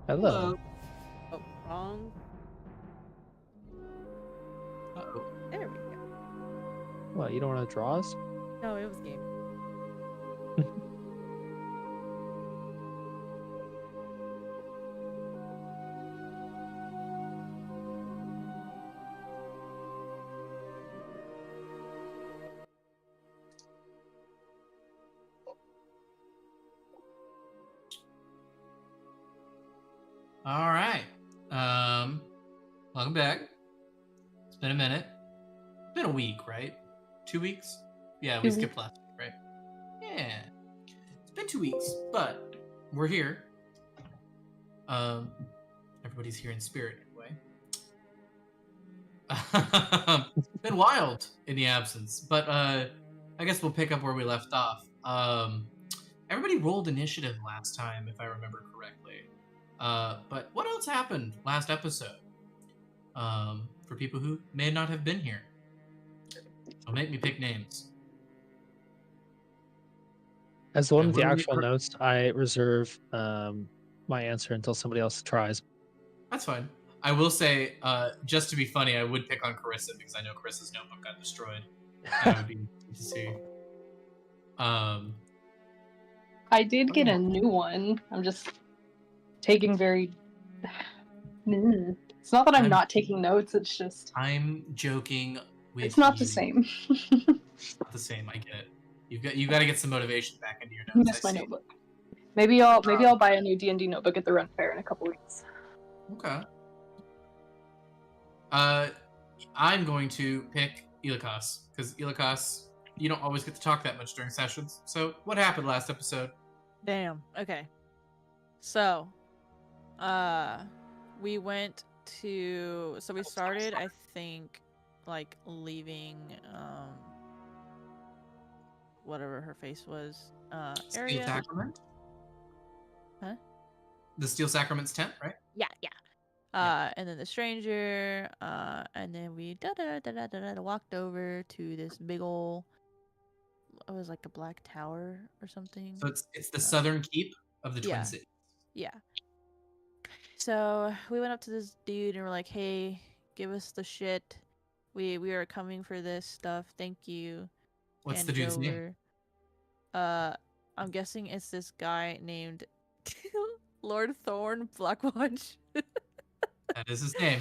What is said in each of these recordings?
Hello. Hello. Oh, wrong. Uh-oh. There we go. What, you don't want to draw us? No, it was game. All right. Welcome back. It's been a minute. It's been a week, right? 2 weeks? Yeah, we skipped last week, right? Yeah. It's been 2 weeks, but we're here. Everybody's here in spirit anyway. It's been wild in the absence, but I guess we'll pick up where we left off. Everybody rolled initiative last time, if I remember correctly. But what else happened last episode? For people who may not have been here. So make me pick names. As the one And with the what do we- actual notes, I reserve my answer until somebody else tries. That's fine. I will say, just to be funny, I would pick on Carissa because I know Carissa's notebook got destroyed. That would be interesting to see. I did get a new one. I'm just taking very. It's not that I'm not taking notes. It's just. I'm joking with It's not you. the same. It's not the same. I get it. You got to get some motivation back into your notes. Miss my notebook. Maybe I'll buy a new D&D notebook at the Run Fair in a couple weeks. Okay. I'm going to pick Shiokaze because Shiokaze, you don't always get to talk that much during sessions. So, what happened last episode? Damn. Okay. So, we went to. So we started, I think, like leaving, whatever her face was, Steel area. Sacrament? Huh? The Steel Sacrament's tent, right? Yeah. Yeah. And then the stranger, and then we walked over to this big ol'. It was like a black tower or something. So it's the southern keep of the Twin yeah. Cities. Yeah. So we went up to this dude and we're like, "Hey, give us the shit. We are coming for this stuff. Thank you." What's the Hand it dude's name? over. I'm guessing it's this guy named Lord Thorn Blackwatch. That is his name.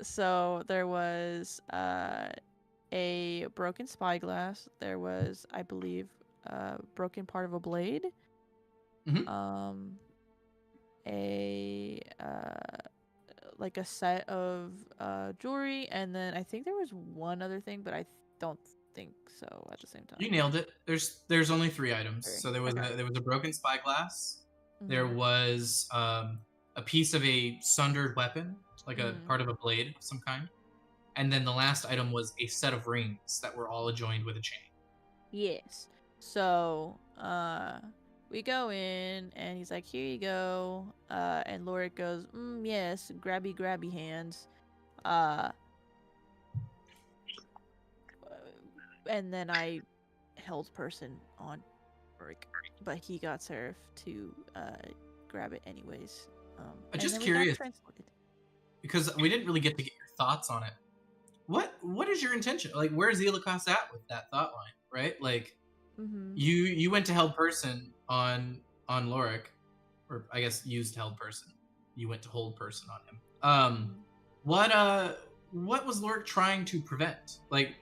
So there was a broken spyglass. There was, I believe, broken part of a blade. Mhm. A like a set of jewelry, and then I think there was one other thing, but I don't think so at the same time. You nailed it. There's only 3 items. Three. So there was Okay. a broken spyglass. There Mhm. was a piece of a sundered weapon, like a Mhm. part of a blade of some kind. And then the last item was a set of rings that were all adjoined with a chain. Yes. So, we go in, and he's like, "Here you go." And Lorik goes, "Yes, grabby, grabby hands." And then I held person on Lorik, but he got Seraph to grab it anyways. I'm and just then we got curious transported. because we didn't really get to get your thoughts on it. What is your intention? Like, where's Shiokaze at with that thought line? Right? Like, Mm-hmm. you went to held person on Lorik, or I guess used held person. You went to hold person on him. What was Lorik trying to prevent? Like,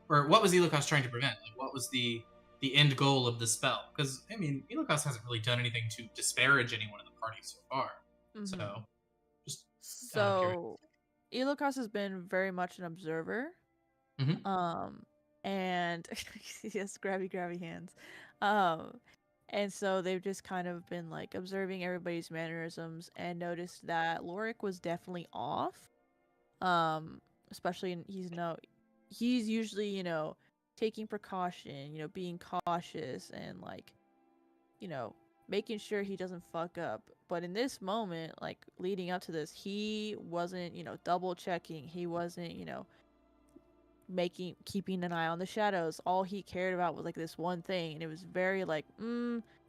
or what was Shiokaze trying to prevent? Like, what was the end goal of the spell? Because I mean, Shiokaze hasn't really done anything to disparage anyone in the party so far. Mm-hmm. So, just So, Shiokaze has been very much an observer. Mhm. And yes, grabby hands. And so they've just kind of been like observing everybody's mannerisms and noticed that Lorik was definitely off. Especially he's usually, taking precaution, being cautious and like, making sure he doesn't fuck up. But in this moment, like leading up to this, he wasn't, double checking. He wasn't, keeping an eye on the shadows. All he cared about was like this one thing, and it was very like,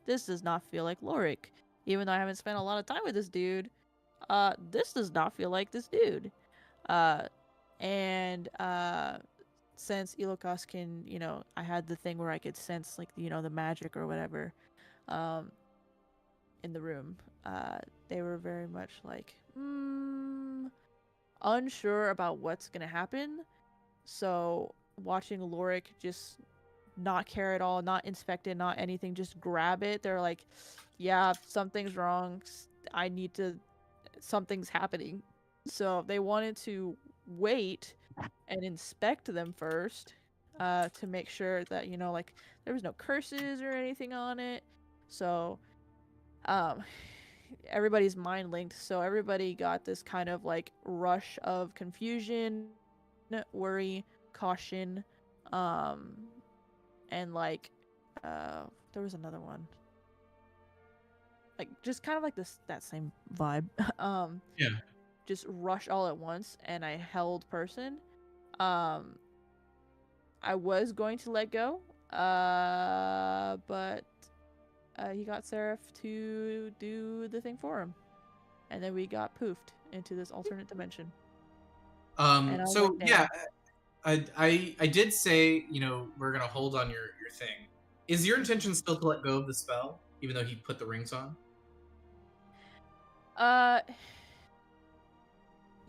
this does not feel like Lorik. even though I haven't spent a lot of time with this dude, this does not feel like this dude. And since Ilokas can, I had the thing where I could sense like the magic or whatever, in the room. They were very much like unsure about what's gonna happen. So watching Lorik just not care at all, not inspect it, not anything, just grab it. They're like, yeah, something's wrong. Something's happening. So they wanted to wait and inspect them first, to make sure that, like there was no curses or anything on it. So, everybody's mind linked. So everybody got this kind of like rush of confusion, worry, caution, and like there was another one, like just kind of like that same vibe. Yeah. Just rush all at once, and I held person. I was going to let go, but he got Seraph to do the thing for him, and then we got poofed into this alternate dimension. And I was So like, yeah, damn. I did say, we're gonna hold on your thing. Is your intention still to let go of the spell, even though he put the rings on?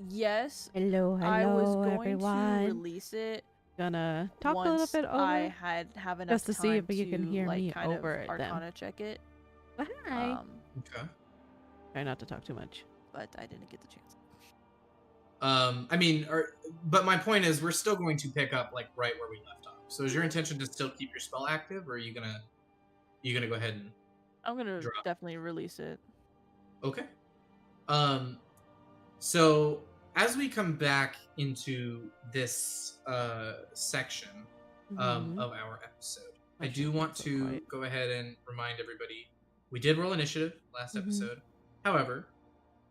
Yes. Hello, I was going everyone. to release it. Gonna talk a little Once bit over I have enough just to time see if you can hear like me kind over of it. Arcana check it. But hi. Okay. Try not to talk too much. But I didn't get the chance. But my point is, we're still going to pick up like right where we left off. So is your intention to still keep your spell active, or are you gonna go ahead and? I'm gonna drop? definitely release it. Okay. So as we come back into this section of our episode, I do want to go ahead and remind everybody we did roll initiative last episode. However,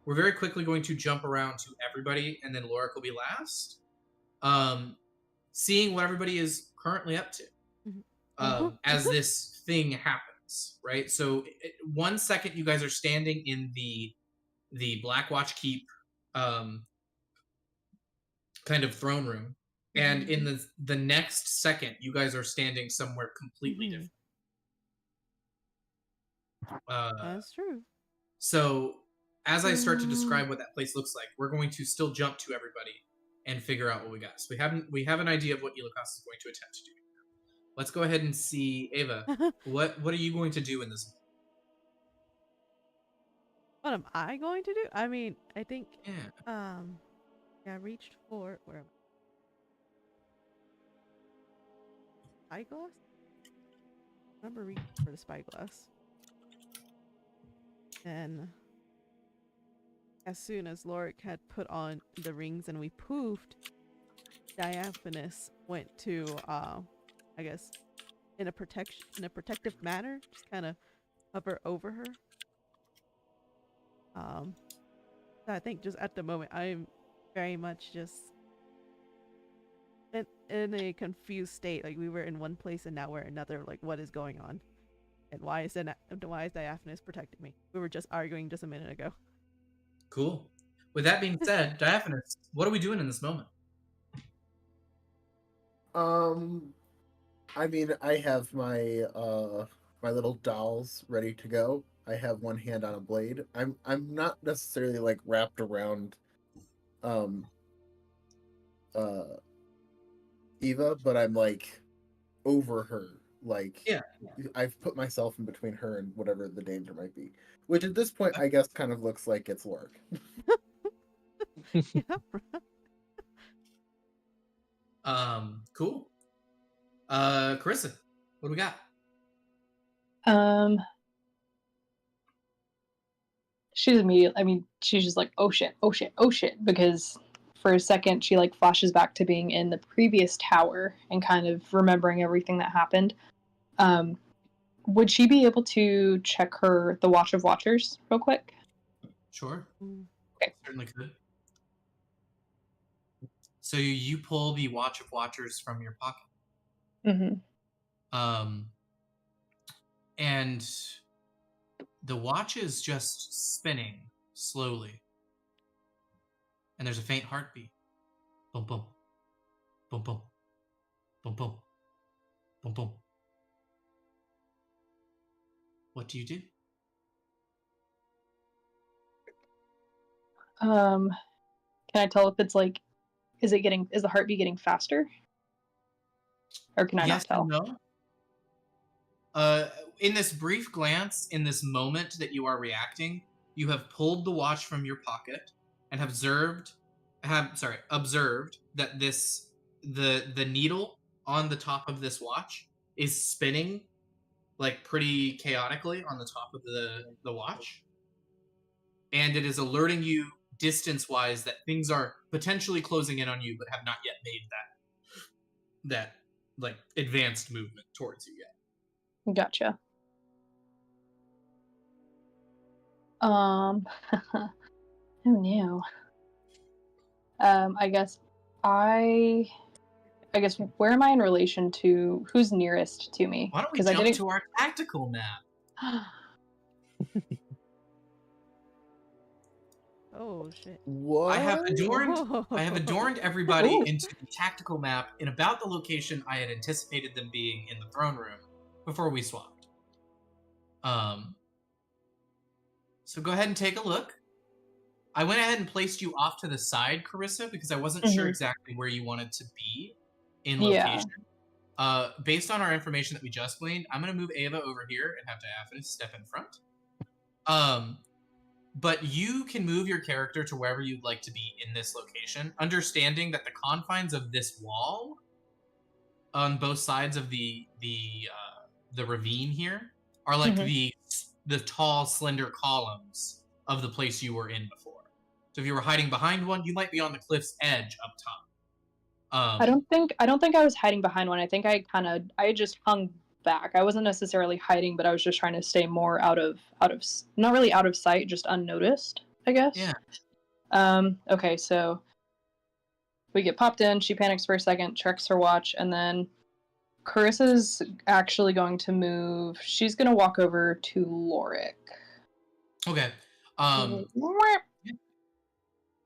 we're very quickly going to jump around to everybody, and then Lorik will be last. Seeing what everybody is currently up to as this thing happens, right? So 1 second, you guys are standing in the Blackwatch Keep kind of throne room, and in the next second, you guys are standing somewhere completely different. That's true. So as I start to describe what that place looks like, we're going to still jump to everybody and figure out what we got. So we have an idea of what Shiokaze is going to attempt to do. Let's go ahead and see, Ava. What are you going to do in this? What am I going to do? I mean, I think yeah, I reached for where am I? Spyglass? I remember reaching for the spyglass. And as soon as Lorik had put on the rings and we poofed, Diaphanous went to I guess in a protective manner, just kind of hover over her. So I think just at the moment I'm very much just in a confused state. Like we were in one place and now we're in another. Like what is going on? And why is Diaphanous protecting me? We were just arguing just a minute ago. Cool. With that being said, Diaphanous, what are we doing in this moment? I mean, I have my my little dolls ready to go. I have one hand on a blade. I'm not necessarily like wrapped around Eva, but I'm like over her. Like yeah. I've put myself in between her and whatever the danger might be. Which at this point I guess kind of looks like it's Lorik. Cool. Carissa, what do we got? She's immediately, she's just like, oh shit, oh shit, oh shit, because for a second she like flashes back to being in the previous tower and kind of remembering everything that happened. Would she be able to check the Watch of Watchers real quick? Sure. Okay. Certainly could. So you pull the Watch of Watchers from your pocket. Mm-hmm. And The watch is just spinning slowly. And there's a faint heartbeat. Boom, boom. Boom, boom. Boom, boom. Boom, boom. What do you do? Can I tell if it's like, is the heartbeat getting faster? Or can I Yes not and tell? no. In this brief glance, in this moment that you are reacting, you have pulled the watch from your pocket and have observed that the needle on the top of this watch is spinning like pretty chaotically on the top of the watch. And it is alerting you distance-wise that things are potentially closing in on you, but have not yet made that like advanced movement towards you yet. Gotcha. Oh no. I guess where am I in relation to who's nearest to me? Why don't we 'Cause jump to our tactical map? Oh shit. What? I have adorned everybody Ooh. into the tactical map in about the location I had anticipated them being in the throne room before we swapped. So go ahead and take a look. I went ahead and placed you off to the side, Carissa, because I wasn't sure Mhm. exactly where you wanted to be in Yeah. location. Based on our information that we just gleaned, I'm going to move Ava over here and have Diaphanous step in front. But you can move your character to wherever you'd like to be in this location, understanding that the confines of this wall on both sides of the ravine here are like Mhm. the tall, slender columns of the place you were in before. So if you were hiding behind one, you might be on the cliff's edge up top. I don't think I was hiding behind one. I think I just hung back. I wasn't necessarily hiding, but I was just trying to stay more out of not really out of sight, just unnoticed, I guess. Yeah. Okay, so we get popped in, she panics for a second, checks her watch, and then Carissa's actually going to move. She's going to walk over to Lorik. Okay.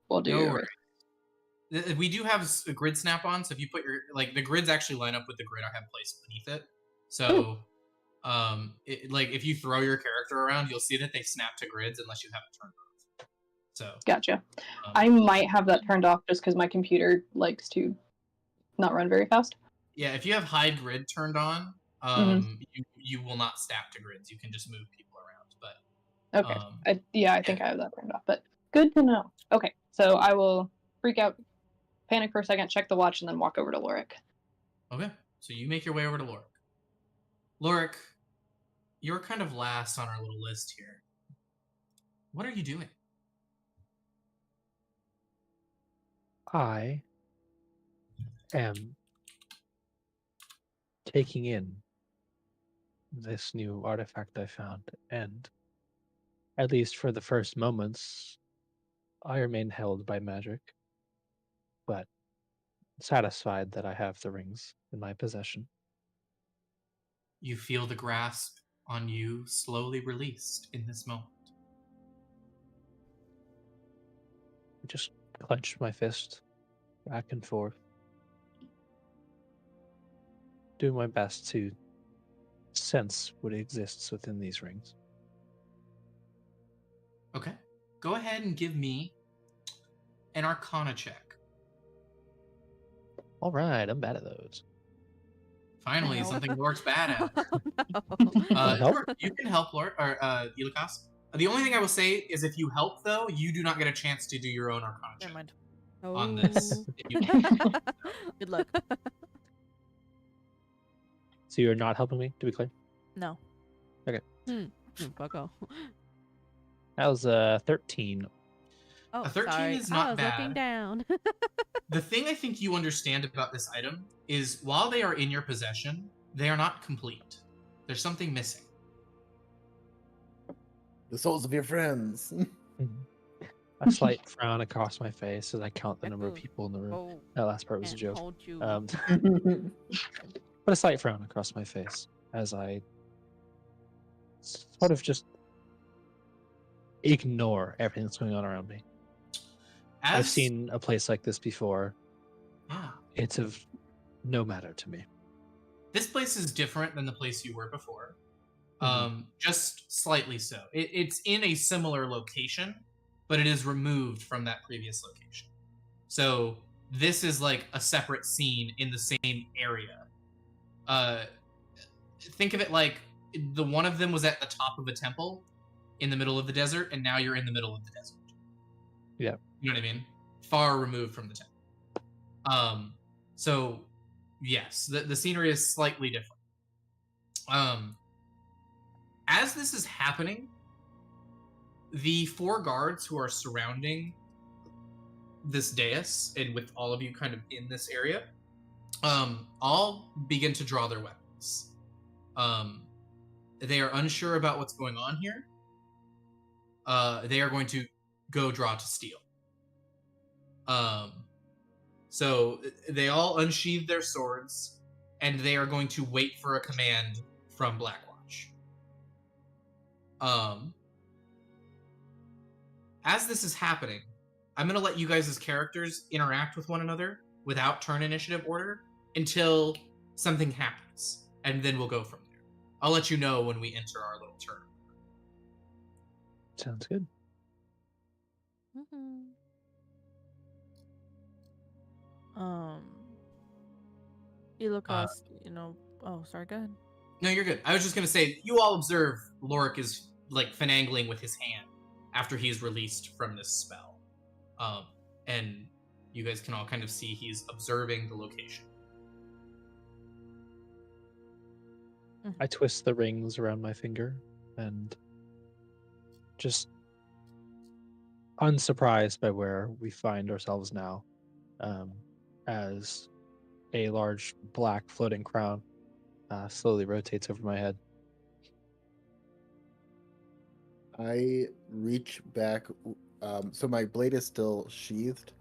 We'll do No your worries. We do have a grid snap on, so if you put your the grids actually line up with the grid I have placed beneath it. So, if you throw your character around, you'll see that they snap to grids unless you have it turned off. So Gotcha. I might have that turned off just because my computer likes to not run very fast. Yeah, if you have hide grid turned on, you will not snap to grids. You can just move people around. But Okay. I think I have that turned off, but good to know. Okay, so I will freak out, panic for a second, check the watch, and then walk over to Lorik. Okay, so you make your way over to Lorik. Lorik, you're kind of last on our little list here. What are you doing? I am taking in this new artifact I found, and at least for the first moments, I remain held by magic, but satisfied that I have the rings in my possession. You feel the grasp on you slowly released in this moment. I just clench my fist back and forth, doing my best to sense what exists within these rings. Okay. Go ahead and give me an Arcana check. All right, I'm bad at those. Finally, No. something Lorik's bad at. No. You can help Lorik, or Shiokaze. The only thing I will say is if you help, though, you do not get a chance to do your own Arcana check Never mind. on this. Oh. If you can. Good luck. So you're not helping me, to be clear? No. Fuck off. That was 13. Oh, A 13 sorry. is not I was looking bad. down. The thing I think you understand about this item is while they are in your possession, they are not complete. There's something missing. The souls of your friends. A slight frown across my face as I count the number of Echo. people in the room. Oh, That last part was a can't joke. hold you. But a slight frown across my face as I sort of just ignore everything that's going on around me. I've seen a place like this before. Yeah. It's of no matter to me. This place is different than the place you were before. Mhm. Just slightly so. It's in a similar location, but it is removed from that previous location. So this is like a separate scene in the same area. Think of it like the one of them was at the top of a temple in the middle of the desert, and now you're in the middle of the desert. Yeah. You know what I mean? Far removed from the temple. So yes, the scenery is slightly different. As this is happening, the 4 guards who are surrounding this dais and with all of you kind of in this area, all begin to draw their weapons. They are unsure about what's going on here. They are going to go draw to steal. So they all unsheathe their swords, and they are going to wait for a command from Blackwatch. As this is happening, I'm going to let you guys as characters interact with one another without turn initiative order until something happens, and then we'll go from there. I'll let you know when we enter our little turn. Sounds good. Mm-hmm. Shiokaze, oh, sorry, go ahead. No, you're good. I was just going to say, you all observe Lorik is like finagling with his hand after he's released from this spell. And you guys can all kind of see he's observing the location. I twist the rings around my finger and just unsurprised by where we find ourselves now, as a large black floating crown slowly rotates over my head. I reach back. So my blade is still sheathed.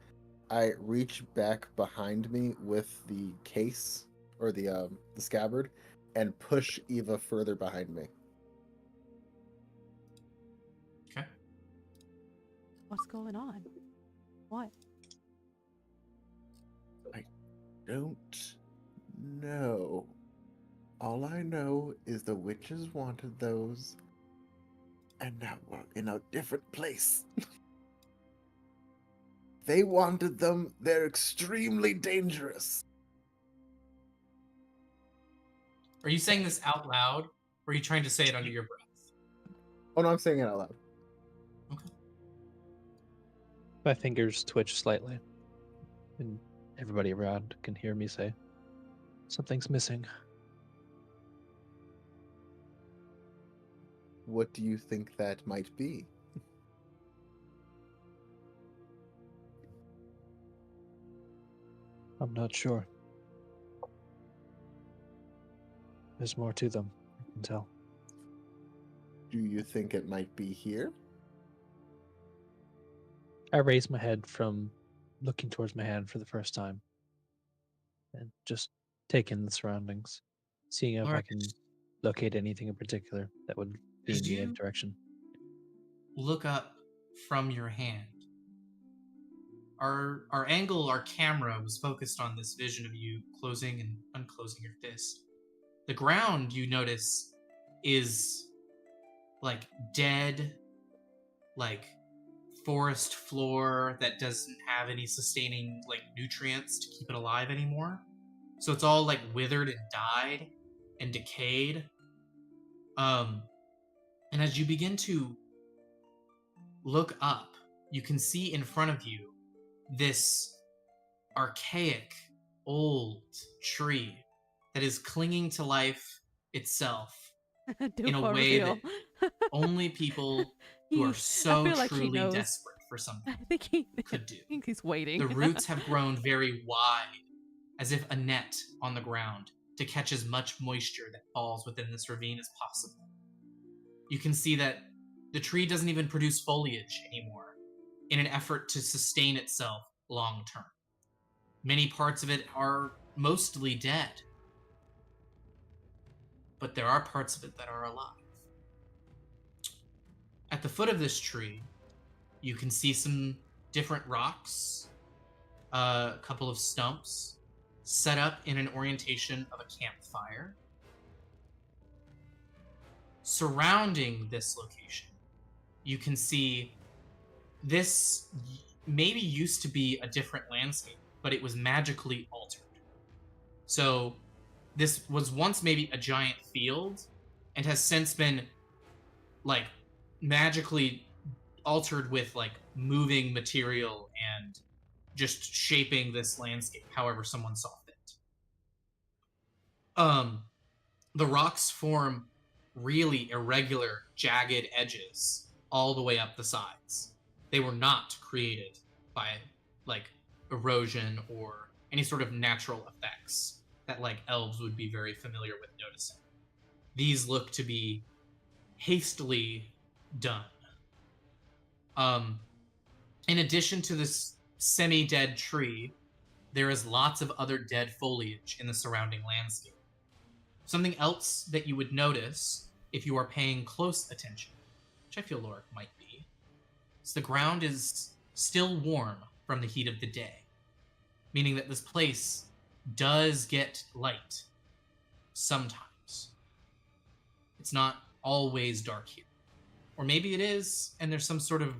I reach back behind me with the case or the scabbard and push Eva further behind me. Okay. What's going on? What? I don't know. All I know is the witches wanted those, and now we're in a different place. They wanted them. They're extremely dangerous. Are you saying this out loud, or are you trying to say it under your breath? Oh no, I'm saying it out loud. Okay. My fingers twitch slightly, and everybody around can hear me say, "Something's missing." What do you think that might be? I'm not sure. There's more to them, I can tell. Do you think it might be here? I raise my head from looking towards my hand for the first time and just take in the surroundings, seeing if I can locate anything in particular that would be in As the you direction. look up from your hand, our angle, our camera was focused on this vision of you closing and unclosing your fist. The ground, you notice, is like dead, like forest floor that doesn't have any sustaining like nutrients to keep it alive anymore. So it's all like withered and died and decayed. And as you begin to look up, you can see in front of you this archaic old tree that is clinging to life itself in a way that only people who are so truly desperate for something could do. I think he's waiting. The roots have grown very wide, as if a net on the ground, to catch as much moisture that falls within this ravine as possible. You can see that the tree doesn't even produce foliage anymore in an effort to sustain itself long term. Many parts of it are mostly dead, but there are parts of it that are alive. At the foot of this tree, you can see some different rocks, a couple of stumps, set up in an orientation of a campfire. Surrounding this location, you can see this maybe used to be a different landscape, but it was magically altered. So this was once maybe a giant field and has since been like magically altered with like moving material and just shaping this landscape however someone saw fit. The rocks form really irregular, jagged edges all the way up the sides. They were not created by like erosion or any sort of natural effects that like elves would be very familiar with noticing. These look to be hastily done. In addition to this semi-dead tree, there is lots of other dead foliage in the surrounding landscape. Something else that you would notice if you are paying close attention, which I feel Lorik might be, is the ground is still warm from the heat of the day, meaning that this place does get light sometimes. It's not always dark here. Or maybe it is, and there's some sort of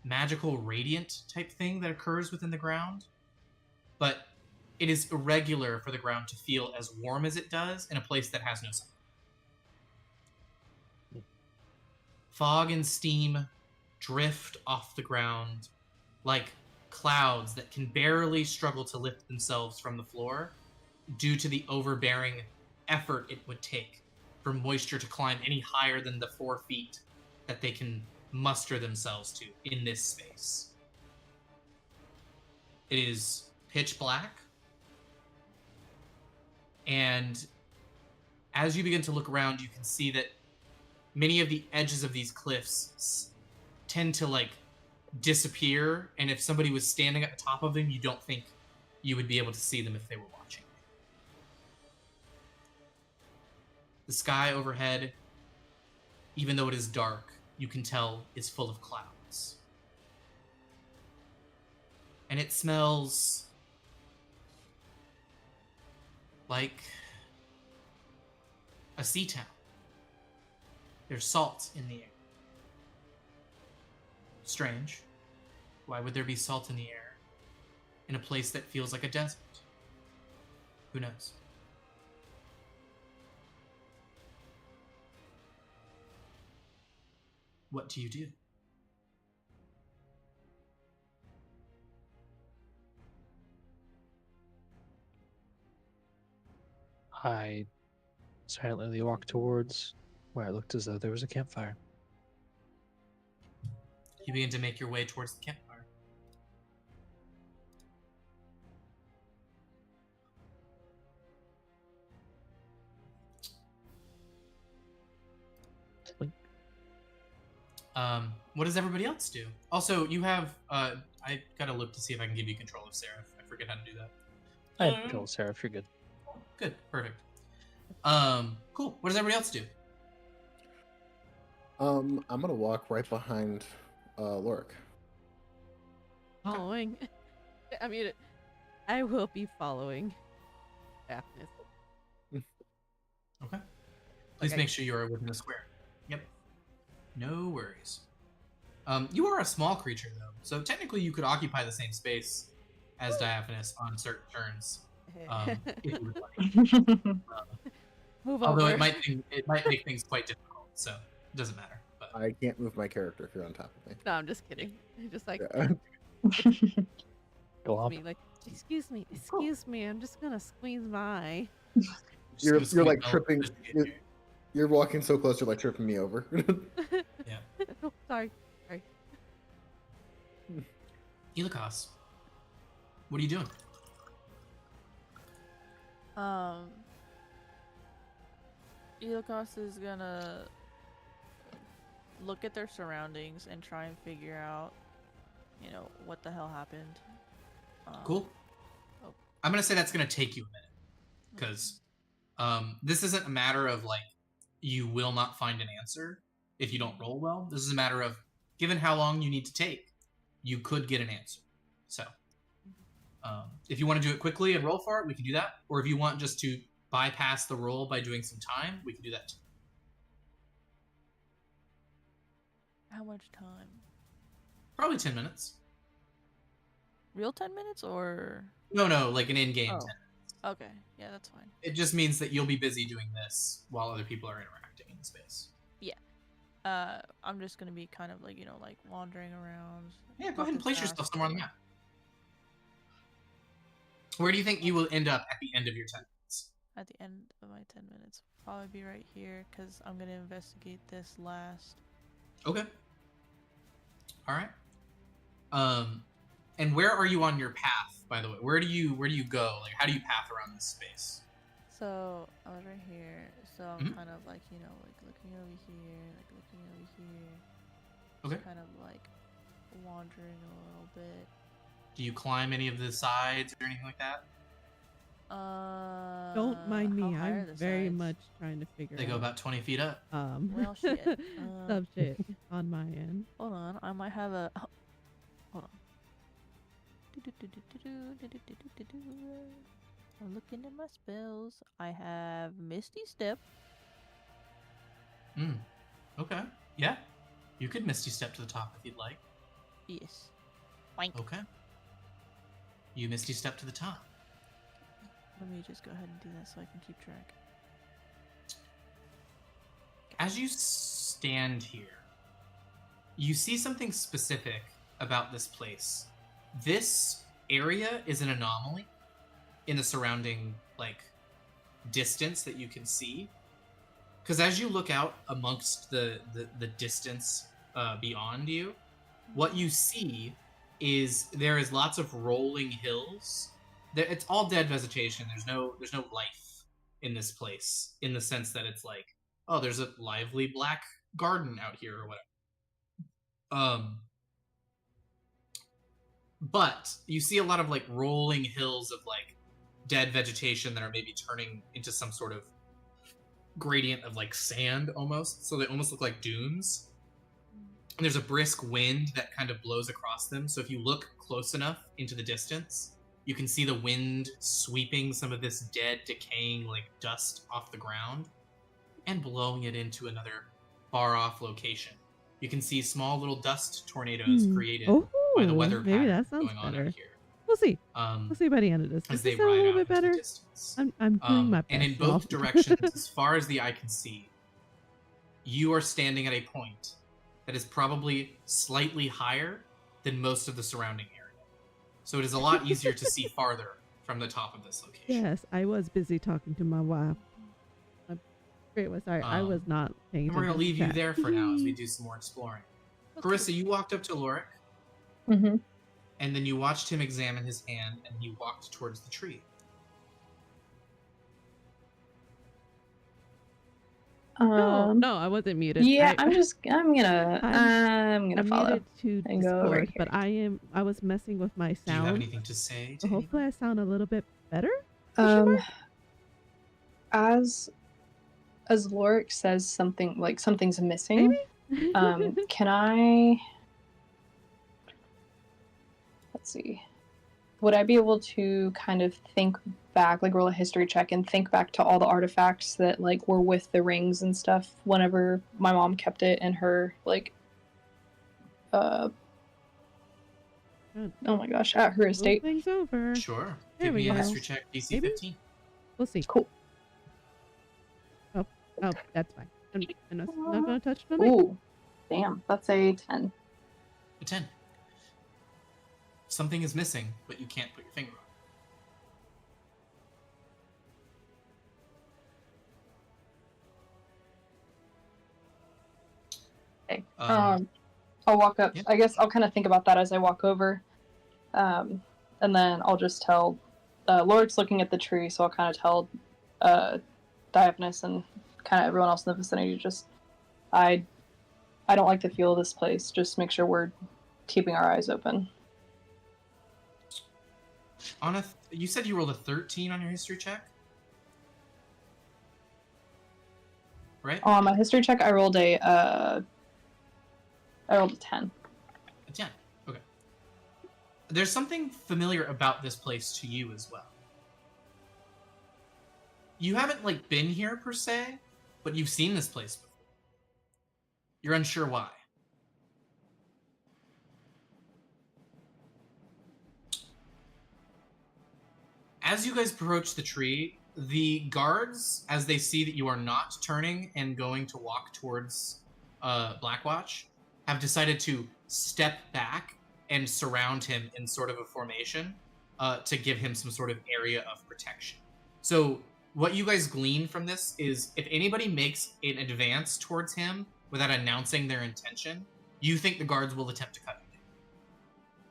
magical radiant type thing that occurs within the ground, but it is irregular for the ground to feel as warm as it does in a place that has no sun. Fog and steam drift off the ground like clouds that can barely struggle to lift themselves from the floor due to the overbearing effort it would take for moisture to climb any higher than the 4 feet that they can muster themselves to in this space. It is pitch black, and as you begin to look around, you can see that many of the edges of these cliffs tend to like disappear, and if somebody was standing at the top of them, you don't think you would be able to see them if they were watching. The sky overhead, even though it is dark, you can tell is full of clouds. And it smells like a sea town. There's salt in the air. Strange. Why would there be salt in the air in a place that feels like a desert? Who knows? What do you do? I silently walked towards where it looked as though there was a campfire. You begin to make your way towards the campfire. What does everybody else do? Also, you have, I gotta look to see if I can give you control of Seraph. I forget how to do that. I have control, Seraph. You're good. Good, perfect. Cool. What does everybody else do? I'm gonna walk right behind Lorik. Following. I mean, I will be following Daphnis. Okay. Please Okay. make sure you are within the square. Yep. No worries. You are a small creature, though, so technically you could occupy the same space as Diaphanous on certain turns, if you would like. Move Although over. it might make things quite difficult, so it doesn't matter. But I can't move my character if you're on top of me. No, I'm just kidding. Just like Yeah. Go on. me, like, excuse me, I'm just gonna squeeze by. You're just gonna like squeeze tripping. just to get here. You're walking so close, you're like tripping me over. Oh, sorry. Shiokaze, what are you doing? Shiokaze is gonna look at their surroundings and try and figure out, what the hell happened. Cool. oh. I'm gonna say that's gonna take you a minute, because this isn't a matter of like you will not find an answer. if you don't roll well. This is a matter of, given how long you need to take, you could get an answer. So, if you want to do it quickly and roll for it, we can do that. Or if you want just to bypass the roll by doing some time, we can do that too. How much time? Probably 10 minutes. Real 10 minutes or? No, like an in-game Oh. 10. Okay, yeah, that's fine. It just means that you'll be busy doing this while other people are interacting in the space. I'm just gonna be kind of like, like wandering around. Yeah, go ahead and looking place yourself fast. somewhere on the map. Where do you think you will end up at the end of your 10 minutes? At the end of my 10 minutes, probably be right here because I'm gonna investigate this last. Okay. All right. And where are you on your path, by the way? Where do you go? Like, how do you path around this space? So I was right here, so I'm Mhm. kind of like, like looking over here, like looking over here. Okay. Just kind of like wandering a little bit. Do you climb any of the sides or anything like that? Don't mind me. how high are I'm the very sides? much trying to figure They out. go about 20 feet up. Well, shit. Some shit on my end. Hold on, I might have a. Hold on. I'm looking at my spells. I have Misty Step. Okay. Yeah. You could Misty Step to the top if you'd like. Yes. Wank. Okay. You Misty Step to the top. Let me just go ahead and do that so I can keep track. As you stand here, you see something specific about this place. This area is an anomaly in the surrounding, distance that you can see. Because as you look out amongst the distance beyond you, what you see is there is lots of rolling hills. It's all dead vegetation. There's no life in this place, in the sense that it's like, oh, there's a lively black garden out here or whatever. But you see a lot of rolling hills of dead vegetation that are maybe turning into some sort of gradient of sand almost. So they almost look like dunes. And there's a brisk wind that kind of blows across them. So if you look close enough into the distance, you can see the wind sweeping some of this dead, decaying dust off the ground and blowing it into another far off location. You can see small little dust tornadoes created by the weather maybe pattern that sounds going on better. out here. We'll see. We'll see by the end of this. As Does they this sound a ride little out bit into better? the distance. I'm doing my best. And in y'all. both directions, as far as the eye can see, you are standing at a point that is probably slightly higher than most of the surrounding area. So it is a lot easier to see farther from the top of this location. Yes, I was busy talking to my wife. Great was sorry. I was not paying And we're attention. going to leave to you chat. there for now as we do some more exploring. Carissa, you walked up to Lorik, Mm-hmm. and then you watched him examine his hand, and he walked towards the tree. No, I wasn't muted. Yeah, I, I'm gonna I'm follow. muted to and go over Discord, but I was messing with my Do you have sound. anything to say? So hopefully I sound a little bit better. As Lorik says something like something's missing, Maybe? can I? Let's see. Would I be able to kind of think back, roll a history check and think back to all the artifacts that were with the rings and stuff whenever my mom kept it in her oh my gosh, at her Move estate? things over. Sure. There Give we me a go. history check, DC Maybe? 15. We'll see. Cool. Oh, that's fine. I'm not gonna touch the mic. Ooh, damn, that's a 10. A 10. Something is missing, but you can't put your finger on it. Okay. I'll walk up. Yeah. I guess I'll kind of think about that as I walk over, and then I'll just tell. Lorik's looking at the tree, so I'll kind of tell Diaphanous and kind of everyone else in the vicinity. Just, I don't like the feel of this place. Just make sure we're keeping our eyes open. You said you rolled a 13 on your history check? right? On my history check, I rolled a 10. A 10. Okay. There's something familiar about this place to you as well. You haven't like been here per se, but you've seen this place before. You're unsure why. As you guys approach the tree, the guards, as they see that you are not turning and going to walk towards Blackwatch, have decided to step back and surround him in sort of a formation to give him some sort of area of protection. So what you guys glean from this is if anybody makes an advance towards him without announcing their intention, you think the guards will attempt to cut you down.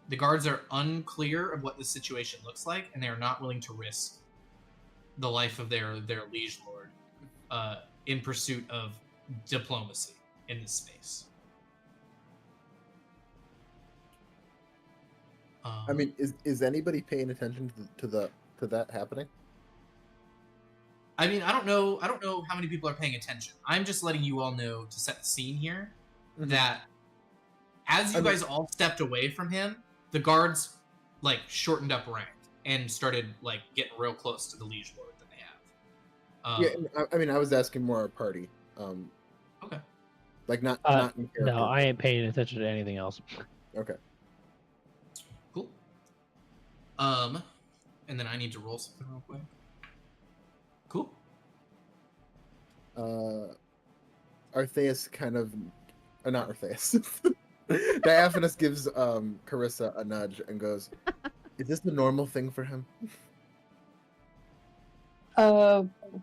The guards are unclear of what this situation looks like, and they are not willing to risk the life of their liege lord in pursuit of diplomacy in this space. I mean, is anybody paying attention to that happening? I mean, I don't know how many people are paying attention. I'm just letting you all know to set the scene here that as you guys all stepped away from him, the guards like shortened up rank and started like getting real close to the liege lord than they have. Yeah, I mean, I was asking more our party. Okay. Like not in character. No, I ain't paying attention to anything else. Okay. Cool. And then I need to roll something real quick. Cool. Artheus kind of, not Artheus. Diaphanous gives Carissa a nudge and goes, "Is this the normal thing for him?"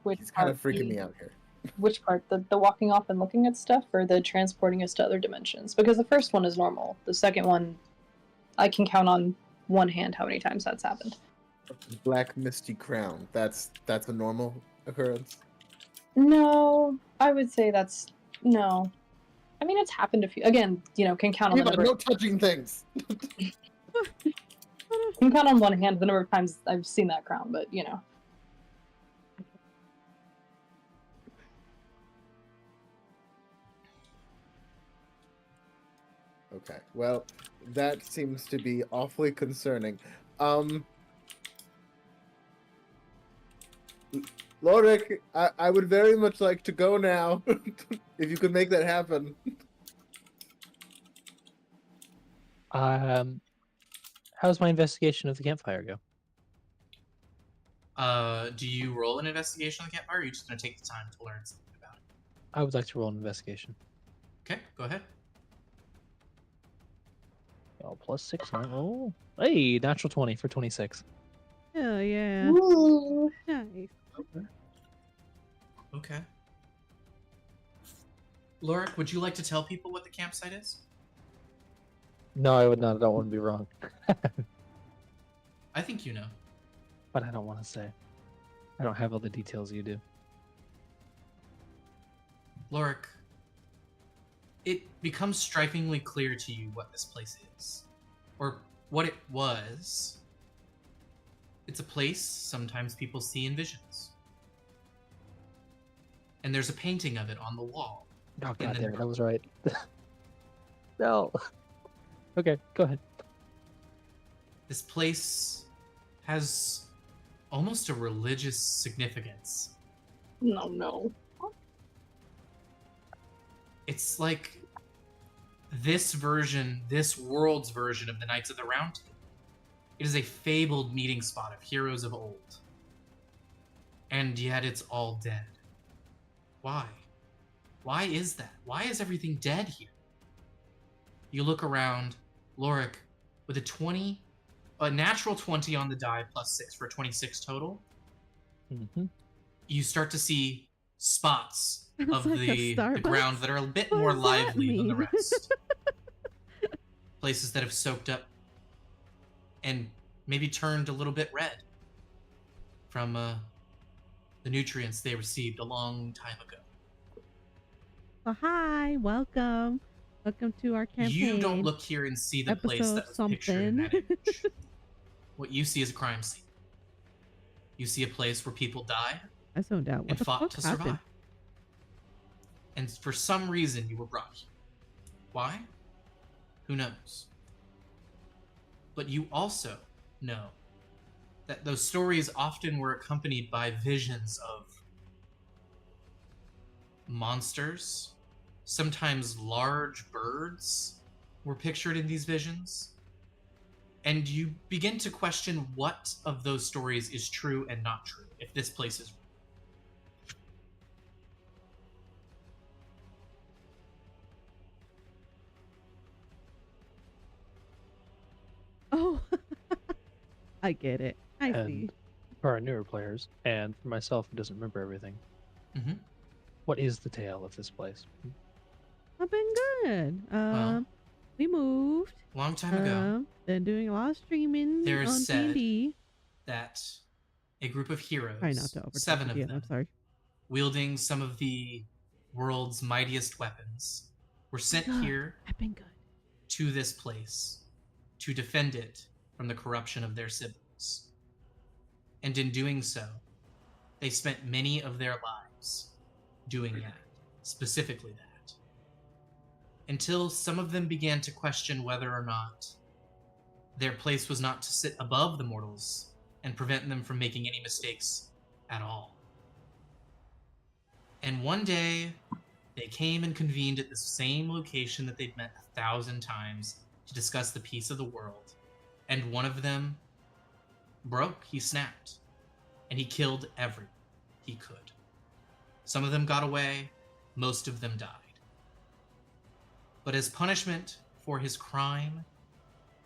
Which He's kind of part? freaking me out here. Which part? The walking off and looking at stuff, or the transporting us to other dimensions? Because the first one is normal. The second one, I can count on one hand how many times that's happened. Black misty crown. That's a normal occurrence. No, I would say that's no. I mean, it's happened a few. Again, can count on the number. No touching things. Can count on one hand the number of times I've seen that crown, but Okay. Well, that seems to be awfully concerning. Lorik, I would very much like to go now. If you could make that happen. How's my investigation of the campfire go? Do you roll an investigation on the campfire, or are you just going to take the time to learn something about it? I would like to roll an investigation. Okay, go ahead. Oh, +6. Oh, hey, natural 20 for 26. Oh yeah. Ooh. Nice. Okay. Lorik, would you like to tell people what the campsite is? No, I would not. I don't want to be wrong. I think you know. But I don't want to say. I don't have all the details you do. Lorik, it becomes strikingly clear to you what this place is. Or what it was. It's a place sometimes people see in visions. And there's a painting of it on the wall. Oh, in God the damn it, I was right. No. Okay, go ahead. This place has almost a religious significance. No. It's like this world's version of the Knights of the Round Table. It is a fabled meeting spot of heroes of old. And yet it's all dead. Why? Why is that? Why is everything dead here? You look around, Lorik, with a natural 20 on the die +6 for 26 total. Mm-hmm. You start to see spots of like the ground that are a bit What more does that lively than the mean? rest. Places that have soaked up and maybe turned a little bit red from the nutrients they received a long time ago. Oh, hi, welcome to our campaign. You don't look here and see the place that was Episode pictured in that something. image. What you see is a crime scene. You see a place where people died I zoned out. What and the fought fuck to happened? survive. And for some reason, you were brought here. Why? Who knows? But you also know that those stories often were accompanied by visions of monsters. Sometimes large birds were pictured in these visions. And you begin to question what of those stories is true and not true, if this place is real. Oh, I get it. I And see. for our newer players, and for myself who doesn't remember everything, Mm-hmm. what is the tale of this place? I've been good. Well, We moved. long time ago, Been doing a lot of streaming there is on said D&D. that a group of heroes, Try not to overtalk 7 the of DM, them, I'm sorry. wielding some of the world's mightiest weapons, were sent Good. here I've been good. to this place to defend it from the corruption of their siblings. And in doing so, they spent many of their lives doing that, specifically that, until some of them began to question whether or not their place was not to sit above the mortals and prevent them from making any mistakes at all. And one day, they came and convened at the same location that they'd met 1,000 times to discuss the peace of the world. And one of them broke, he snapped, and he killed everyone he could. Some of them got away, most of them died. But as punishment for his crime,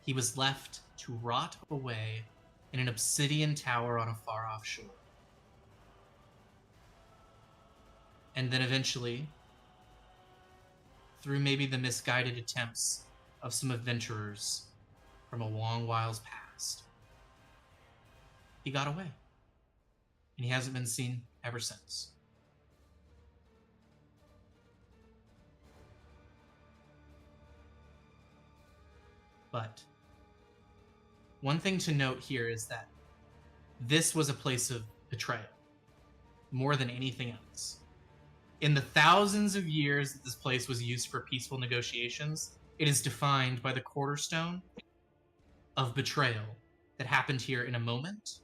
he was left to rot away in an obsidian tower on a far-off shore. And then eventually, through maybe the misguided attempts of some adventurers from a long while's past, he got away. And he hasn't been seen ever since. But one thing to note here is that this was a place of betrayal, more than anything else. In the thousands of years that this place was used for peaceful negotiations, it is defined by the cornerstone of betrayal that happened here in a moment,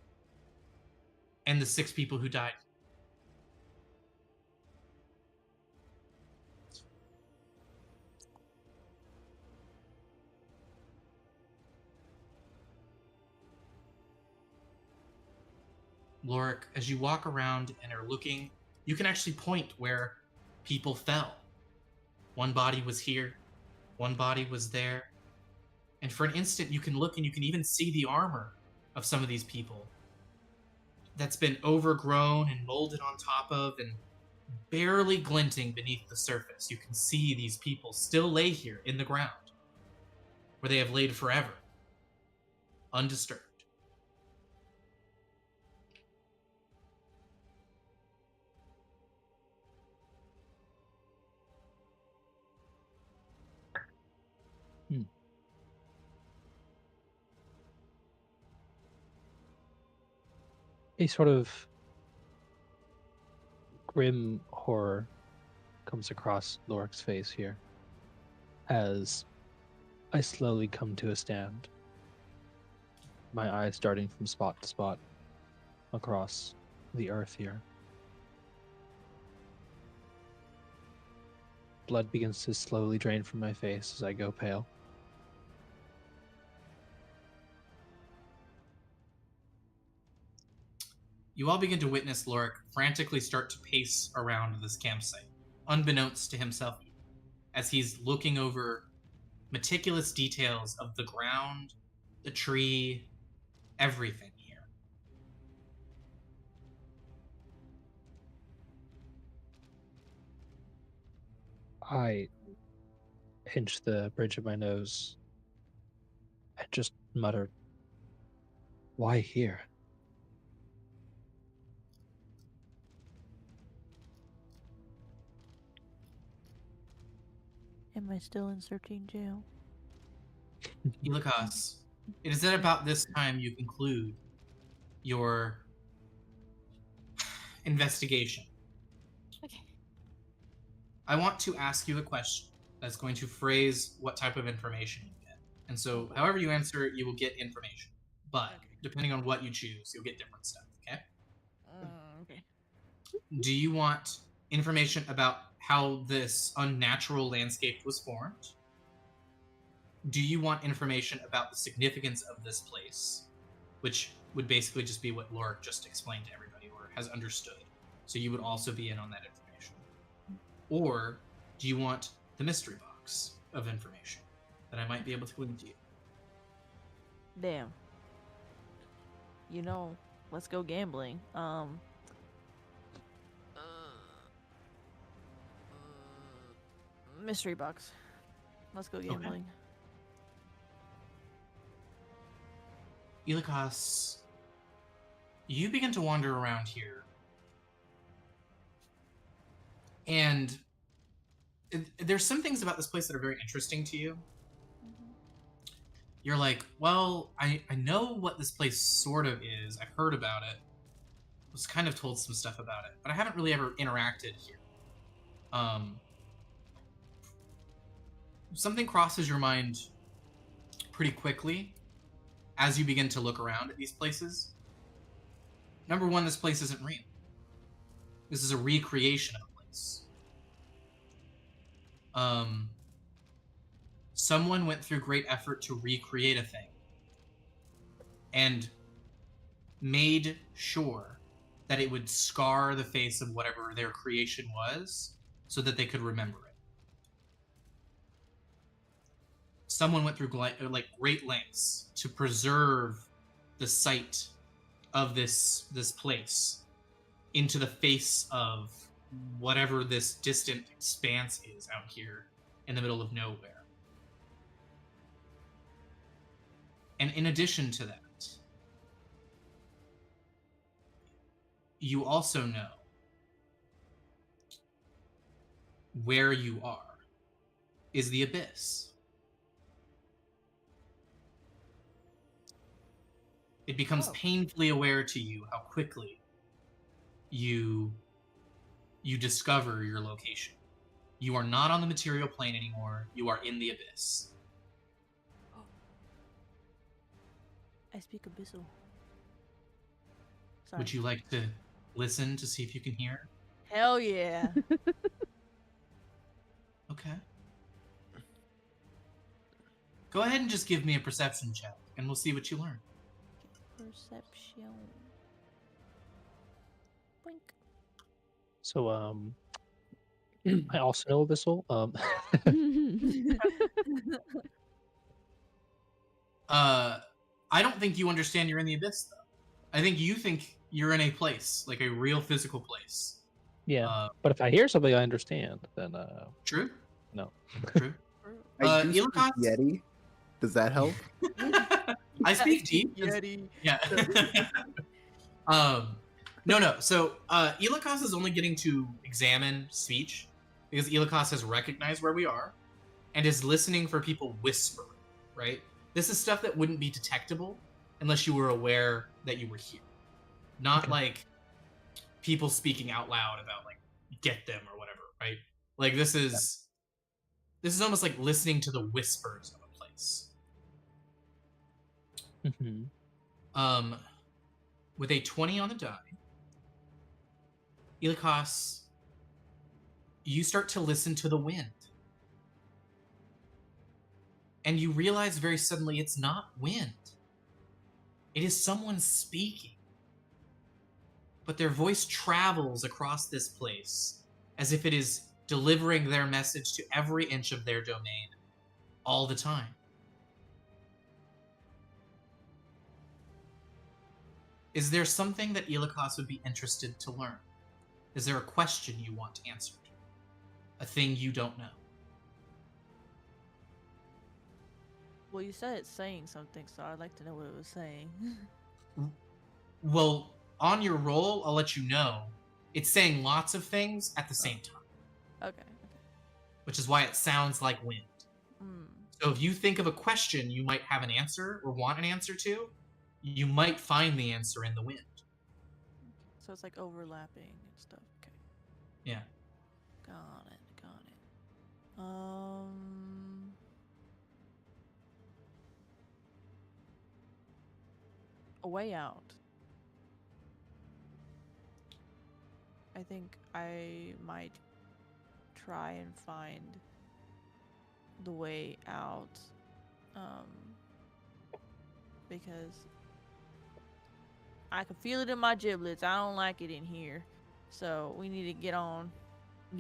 and the 6 people who died. Lorik, as you walk around and are looking, you can actually point where people fell. One body was here, one body was there. And for an instant, you can look and you can even see the armor of some of these people that's been overgrown and molded on top of and barely glinting beneath the surface. You can see these people still lay here in the ground, where they have laid forever, undisturbed. A sort of grim horror comes across Lorik's face here as I slowly come to a stand, my eyes darting from spot to spot across the earth here. Blood begins to slowly drain from my face as I go pale. You all begin to witness Lorik frantically start to pace around this campsite, unbeknownst to himself, as he's looking over meticulous details of the ground, the tree, everything here. I pinch the bridge of my nose and just mutter, "Why here?" Am I still in searching jail? Shiokaze, it is at about this time you conclude your investigation. Okay. I want to ask you a question that's going to phrase what type of information you get. And so, however you answer it, you will get information. But Okay. depending on what you choose, you'll get different stuff, okay? Okay. Do you want information about how this unnatural landscape was formed? Do you want information about the significance of this place, which would basically just be what Lorik just explained to everybody or has understood? So you would also be in on that information. Or do you want the mystery box of information that I might be able to glean to you? Damn. You know, let's go gambling. Mystery box. Let's go gambling. Elikas, you begin to wander around here. And there's some things about this place that are very interesting to you. You're like, well, I know what this place sort of is. I've heard about it. Was kind of told some stuff about it, but I haven't really ever interacted here. Something crosses your mind pretty quickly as you begin to look around at these places. Number one, this place isn't real. This is a recreation of a place. Someone went through great effort to recreate a thing and made sure that it would scar the face of whatever their creation was so that they could remember it. Someone went through great lengths to preserve the site of this place into the face of whatever this distant expanse is out here in the middle of nowhere. And in addition to that, you also know where you are is the abyss. It becomes painfully aware to you how quickly you discover your location. You are not on the material plane anymore. You are in the abyss. I speak abyssal. Sorry. Would you like to listen to see if you can hear? Hell yeah. Okay. Go ahead and just give me a perception check, and we'll see what you learn. Perception. Blink. So, I also know Abyssal. I don't think you understand you're in the abyss, though. I think you think you're in a place, like a real physical place. Yeah, but if I hear something I understand, then True. no. True. I do speak Elikas? Yeti. Does that help? I speak deep. Yeti. Yeah. No. So, Elikas is only getting to examine speech because Elikas has recognized where we are and is listening for people whispering, right? This is stuff that wouldn't be detectable unless you were aware that you were here. Not like people speaking out loud about like get them or whatever, right? Like this is almost like listening to the whispers of a place. Mm-hmm. With a 20 on the die, Elikas, you start to listen to the wind. And you realize very suddenly it's not wind. It is someone speaking. But their voice travels across this place as if it is delivering their message to every inch of their domain all the time. Is there something that Elikas would be interested to learn? Is there a question you want answered? A thing you don't know? Well, you said it's saying something, so I'd like to know what it was saying. Well, on your roll, I'll let you know. It's saying lots of things at the same time. Okay. Which is why it sounds like wind. Mm. So if you think of a question you might have an answer or want an answer to, you might find the answer in the wind. So it's like overlapping and stuff. Okay. Yeah. Got it. A way out. I think I might try and find the way out. Because I can feel it in my giblets. I don't like it in here. So we need to get out.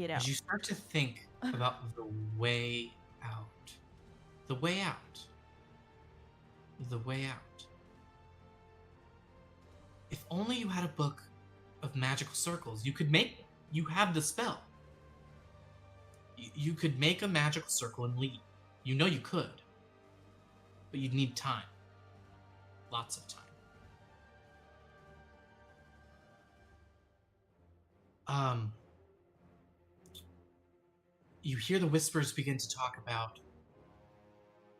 As you start to think about the way out, the way out, the way out. If only you had a book of magical circles, you have the spell. You could make a magical circle and leave. You know you could. But you'd need time. Lots of time. You hear the whispers begin to talk about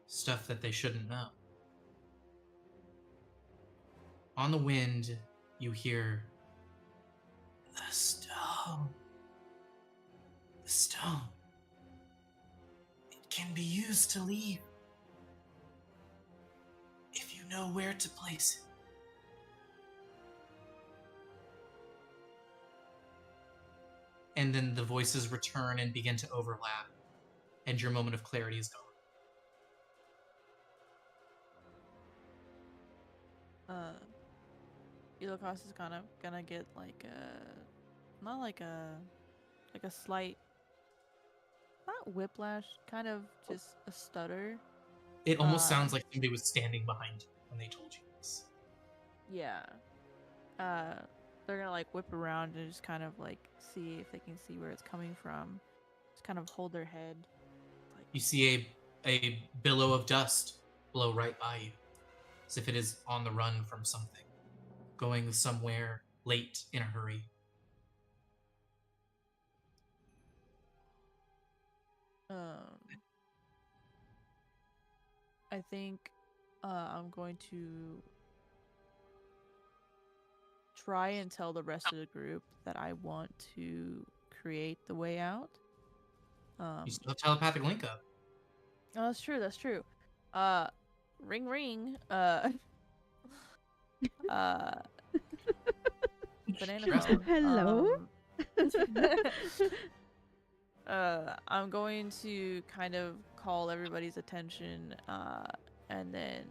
stuff that they shouldn't know. On the wind, you hear the stone. The stone. It can be used to leave if you know where to place it. And then the voices return and begin to overlap, and your moment of clarity is gone. Shiokaze is kind of gonna get like a, not like a slight, not whiplash, kind of just a stutter. It almost sounds like somebody was standing behind you when they told you this. Yeah. They're gonna like whip around and just kind of like see if they can see where it's coming from. Just kind of hold their head. Like, You see a billow of dust blow right by you, as if it is on the run from something, going somewhere late in a hurry. I think I'm going to try and tell the rest of the group that I want to create the way out. You still have telepathic link up. Oh, that's true. That's true. Ring ring. Banana phone. Hello. I'm going to kind of call everybody's attention, and then,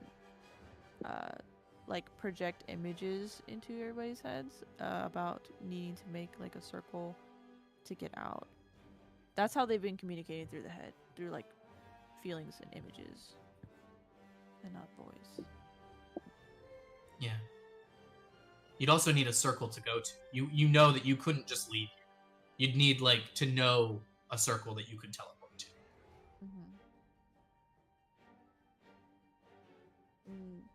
like project images into everybody's heads about needing to make like a circle to get out. That's how they've been communicating through the head, through like feelings and images, and not voice. Yeah. You'd also need a circle to go to. You know that you couldn't just leave here. You'd need like to know a circle that you could teleport to.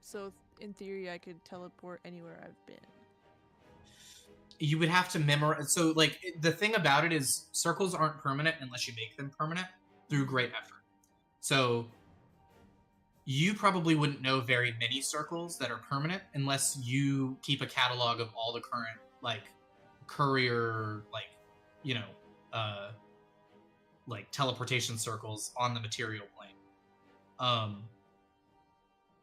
So in theory, I could teleport anywhere I've been. You would have to memorize. So like the thing about it is circles aren't permanent unless you make them permanent through great effort. So you probably wouldn't know very many circles that are permanent unless you keep a catalog of all the current like courier like teleportation circles on the material plane.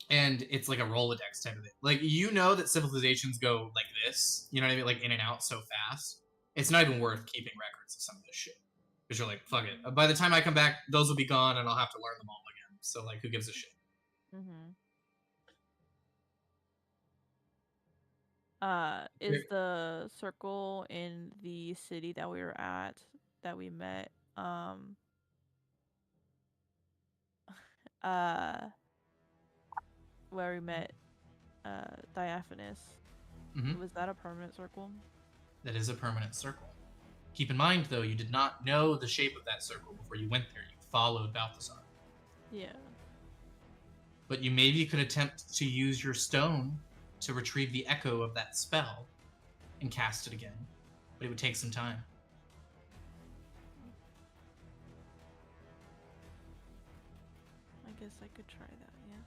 And it's like a Rolodex type of thing. Like, you know that civilizations go like this, you know what I mean? Like, in and out so fast. It's not even worth keeping records of some of this shit. Because you're like, fuck it. By the time I come back, those will be gone and I'll have to learn them all again. So, like, who gives a shit? Is the circle in the city that we were at, that we met, where we met Diaphanous, was that a permanent circle? That is a permanent circle. Keep in mind, though, you did not know the shape of that circle before you went there. You followed Balthazar. Yeah. But you maybe could attempt to use your stone to retrieve the echo of that spell and cast it again. But it would take some time. I guess I could try that, yes.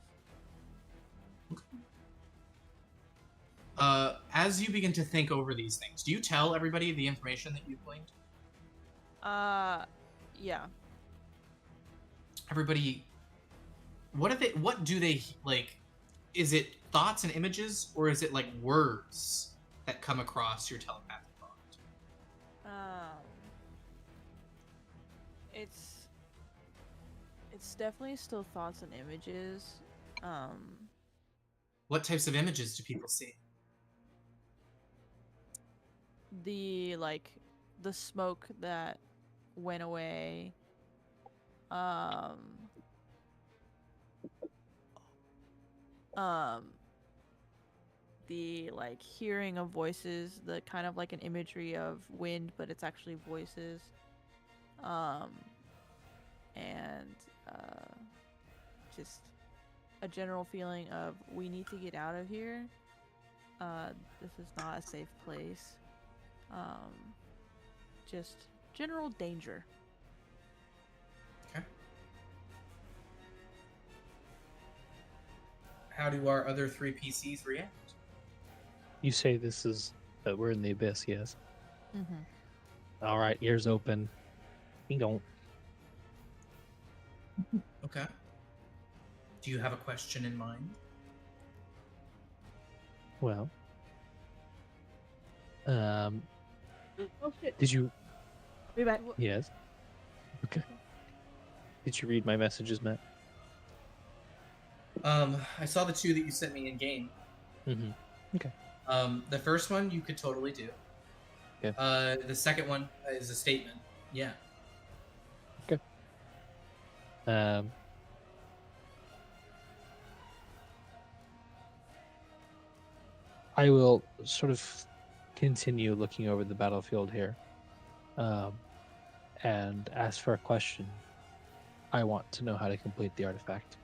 As you begin to think over these things, do you tell everybody the information that you've gleaned? Yeah. everybody, what do they like? Is it thoughts and images, or is it like words that come across your telepathic bond? It's definitely still thoughts and images. What types of images do people see? The the smoke that went away. Um, the hearing of voices, the kind of like an imagery of wind, but it's actually voices. And just a general feeling of we need to get out of here. This is not a safe place. Just general danger. Okay. How do our other 3 PCs react? You say this is that we're in the abyss, yes? Mm-hmm. All right, ears open. You don't. Okay. Do you have a question in mind? Well, Oh shit. did you? Be back. Yes. Okay. Did you read my messages, Matt? I saw the 2 that you sent me in game. Mm-hmm. Okay. The first one you could totally do. Yeah. The second one is a statement. Yeah. Okay. I will sort of continue looking over the battlefield here, and ask for a question. I want to know how to complete the artifact.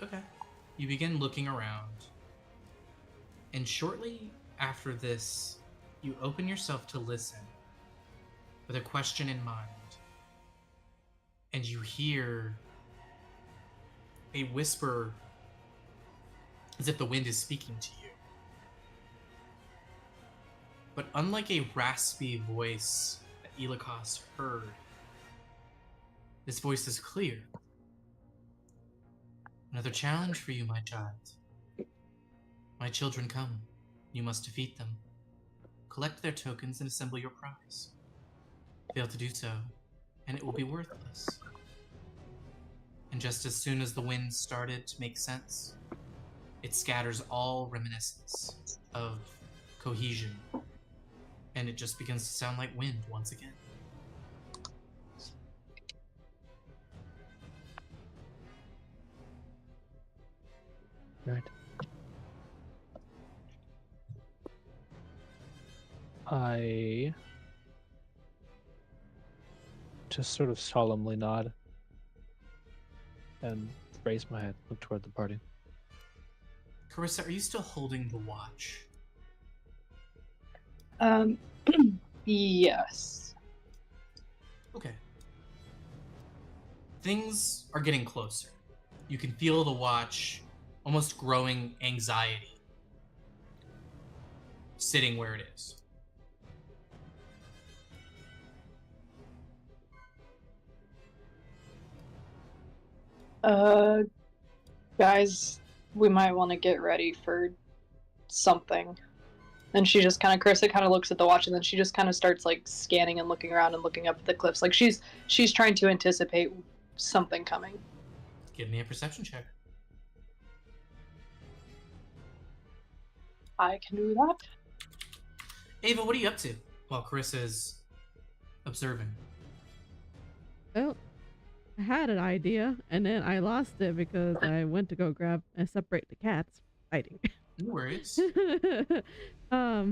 Okay. You begin looking around, and shortly after this, you open yourself to listen with a question in mind, and you hear a whisper as if the wind is speaking to you. But unlike a raspy voice that Shiokaze heard, this voice is clear. Another challenge for you, my child. My children come. You must defeat them. Collect their tokens and assemble your prize. Fail to do so, and it will be worthless. And just as soon as the wind started to make sense, it scatters all reminiscence of cohesion, and it just begins to sound like wind once again. Right. I just sort of solemnly nod and raise my head, look toward the party. Carissa, are you still holding the watch? Yes. Okay. Things are getting closer. You can feel the watch almost growing anxiety, sitting where it is. Guys, we might want to get ready for something. And she just kind of, Carissa kind of looks at the watch, and then she just kind of starts like scanning and looking around and looking up at the cliffs. Like she's trying to anticipate something coming. Give me a perception check. I can do that. Ava, what are you up to while Carissa is observing? Well, I had an idea, and then I lost it because I went to go grab and separate the cats fighting. No worries. I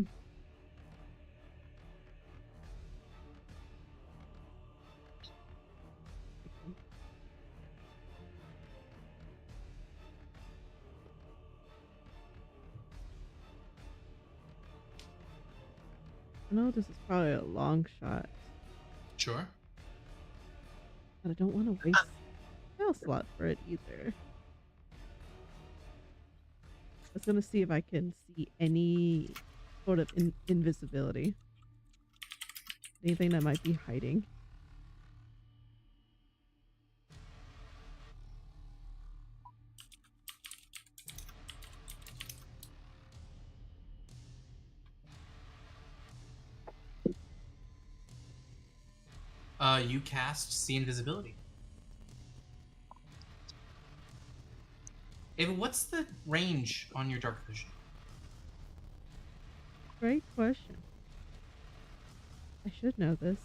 know this is probably a long shot, Sure. but I don't want to waste a spell slot for it either. I was gonna see if I can see any sort of invisibility. Anything that might be hiding. You cast See Invisibility. Ava, what's the range on your dark vision? Great question. I should know this.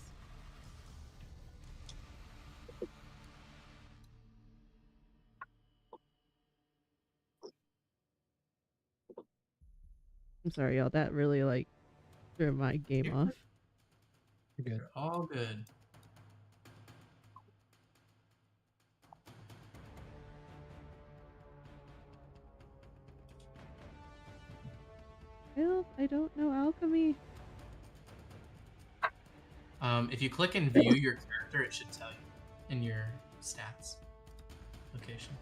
I'm sorry, y'all. That really like threw my game You're off. You're good. You're all good. I don't know alchemy. If you click and view your character, it should tell you in your stats location.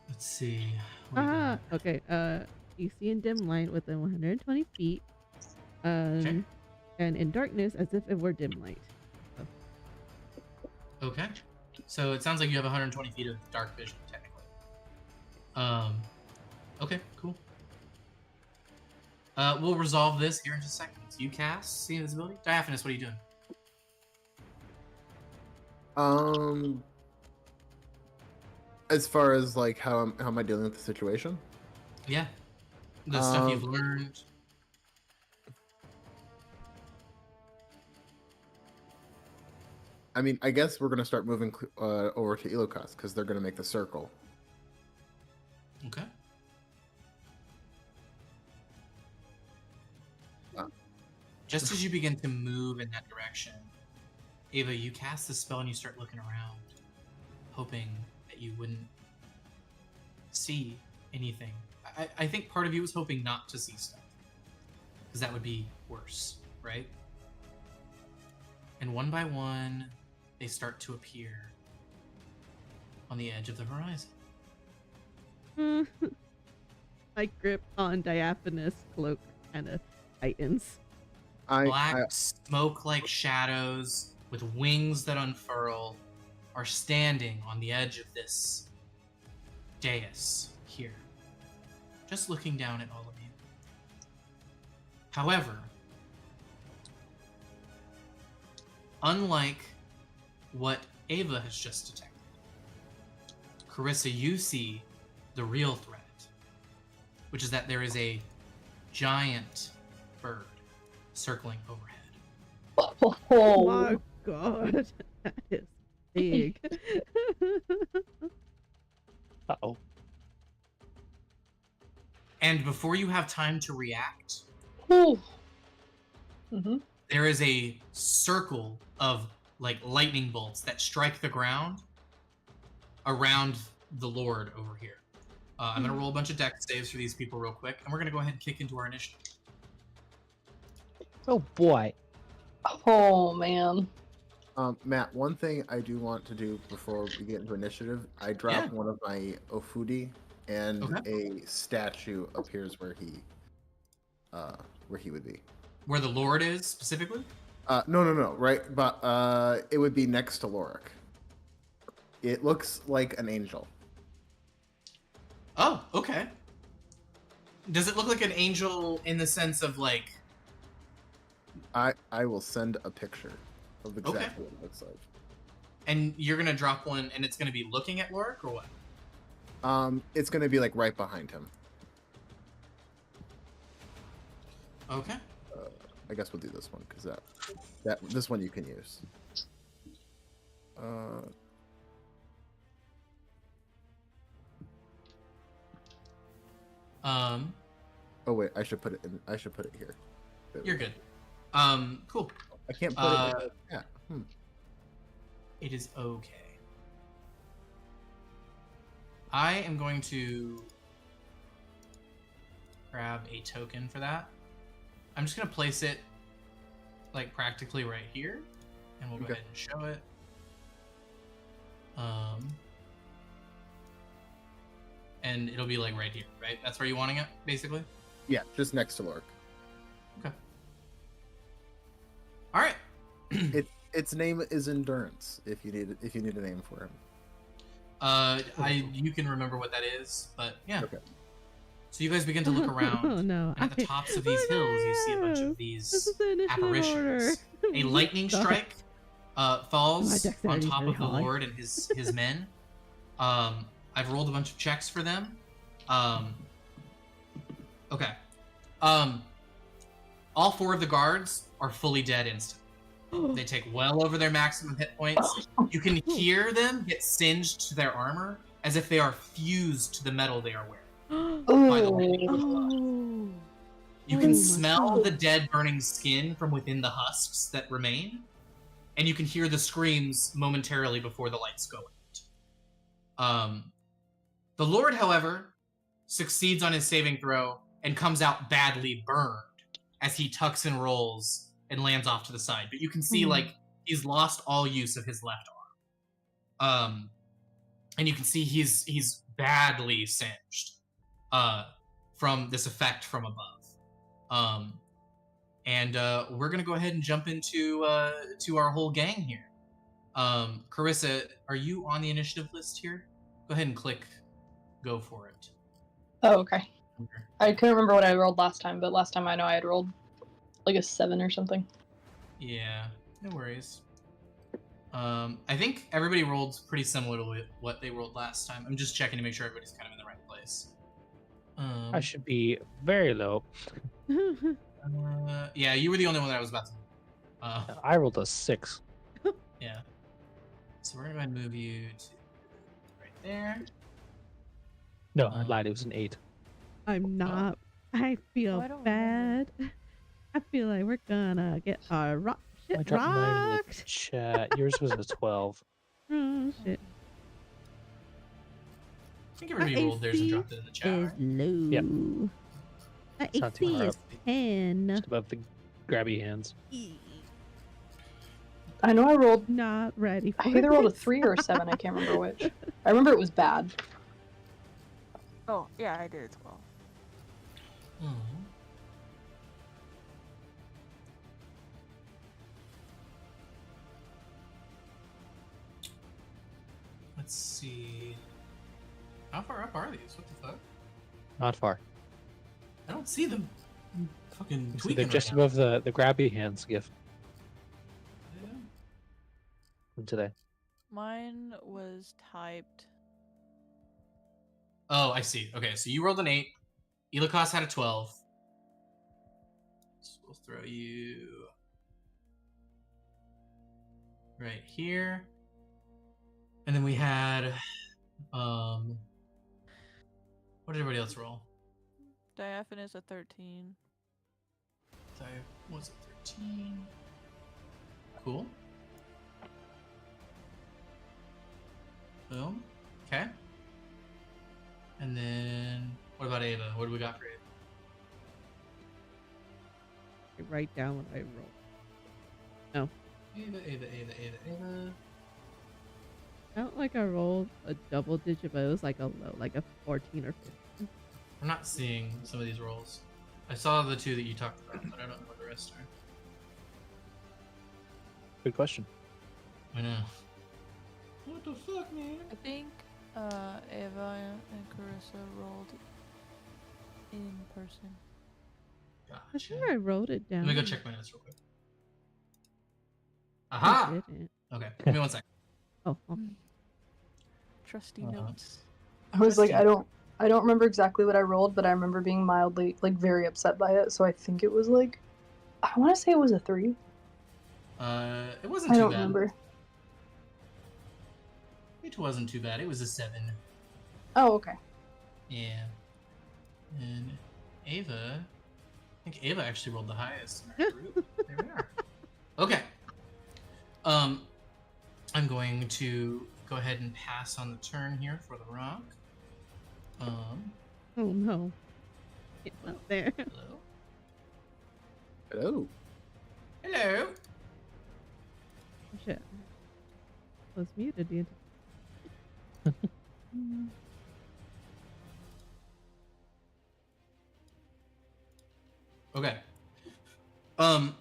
Let's see. What do you Ah, got? okay. You see in dim light within 120 feet. And in darkness as if it were dim light. Okay. So it sounds like you have 120 feet of dark vision, technically. Okay, cool. We'll resolve this here in just a second. You cast See Invisibility? Diaphanous, what are you doing? As far as like how am I dealing with the situation? Yeah. The stuff you've learned. I mean, I guess we're gonna start moving over to Ilokas because they're gonna make the circle. Okay. Just as you begin to move in that direction, Ava, you cast the spell and you start looking around, hoping that you wouldn't see anything. I think part of you was hoping not to see stuff, because that would be worse, right? And one by one, they start to appear on the edge of the horizon. My grip on Diaphanous cloak kind of tightens. Black smoke-like shadows with wings that unfurl are standing on the edge of this dais here, just looking down at all of you. However, unlike what Ava has just detected, Carissa, you see the real threat, which is that there is a giant bird circling overhead. Oh my god, that is big. Uh-oh. And before you have time to react, Mm-hmm. there is a circle of like lightning bolts that strike the ground around the Lord over here. I'm going to roll a bunch of dex saves for these people real quick, and we're going to go ahead and kick into our initiative. Oh boy. Oh man. Matt, one thing I do want to do before we get into initiative, I drop one of my Ofudi, and a statue appears where he would be. Where the Lord is specifically? No, right, but it would be next to Lorik. It looks like an angel. Oh, okay. Does it look like an angel in the sense of like? I will send a picture of exactly what it looks like. And you're gonna drop one, and it's gonna be looking at Lorik, or what? It's gonna be like right behind him. Okay. I guess we'll do this one because this one you can use. Oh wait, I should put it in. I should put it here. You're good. Cool. I can't put it. Yeah. It is okay. I am going to grab a token for that. I'm just gonna place it like practically right here, and we'll go ahead and show it. and it'll be like right here, right? That's where you're wanting it, basically. Yeah, just next to Lork. Okay. All right. Its name is Endurance. If you need a name for him. You can remember what that is, but yeah. Okay. So you guys begin to look around. Oh no! And at the tops of these hills, you see a bunch of This these is the initiative order. apparitions. A lightning Stop. strike My falls on dexterity's top really of the high. Lord and his men. I've rolled a bunch of checks for them. Okay. All 4 of the guards are fully dead instantly. They take well over their maximum hit points. You can hear them get singed to their armor as if they are fused to the metal they are wearing. By the lightning. Oh. You Oh can my smell God. the dead burning skin from within the husks that remain, and you can hear the screams momentarily before the lights go out. The Lord, however, succeeds on his saving throw and comes out badly burned as he tucks and rolls and lands off to the side. But you can see, like, he's lost all use of his left arm. And you can see he's badly singed from this effect from above. And we're gonna go ahead and jump into to our whole gang here. Carissa, are you on the initiative list here? Go ahead and click go for it. Oh, okay. I couldn't remember what I rolled last time, but last time I know I had rolled like a 7 or something. Yeah, no worries. I think everybody rolled pretty similar to what they rolled last time. I'm just checking to make sure everybody's kind of in the right place. I should be very low. Yeah, you were the only one that I was about to. I rolled a 6. Yeah. So we're gonna move you to right there. No, I lied. It was an 8. I'm not. I feel I don't bad. remember. I feel like we're gonna get our rock I shit dropped mine in the rocked. chat. Yours was a 12. Oh shit. I think everybody rolled theirs and AC dropped it in the chat. Is Right? low. Yep. My It's not too AC far is up. 10. Just above the grabby hands. I know I rolled. Not ready for I either rolled a this. 3 or a 7. I can't remember which. I remember it was bad. Oh, yeah, I did 12. Mhm. Let's see. How far up are these? What the fuck? Not far. I don't see them. I'm fucking So tweaking they're right just now. above the grabby hands gift Yeah. from today. Mine was typed. Oh, I see. Okay, so you rolled an 8. Elikas had a 12. So we'll throw you right here. And then we had what did everybody else roll? Diaphanous at 13. Was it 13? Cool. Boom. Okay. And then what about Ava? What do we got for Ava? Write down what I rolled. Ava. I don't like I rolled a double digit, but it was like a low, like a 14 or 15. I'm not seeing some of these rolls. I saw the 2 that you talked about, but I don't know what the rest are. Good question. I know. What the fuck, man? I think Eva and Carissa rolled in person. I Gotcha. sure I wrote it down. Let me go check my notes real quick. I Aha! didn't. Okay, give me 1 second. Oh, okay. Trusty Uh-huh. notes. I was like, I don't remember exactly what I rolled, but I remember being mildly, like, very upset by it. So I think it was like, I want to say it was a 3. It wasn't I too don't bad. remember. It wasn't too bad. It was a 7. Oh, okay. Yeah. And Ava, I think Ava actually rolled the highest in our group. There we are. Okay. I'm going to go ahead and pass on the turn here for the rock. Oh no. It's not there. Hello. Hello. Hello. Shit. I was muted, dude. Okay.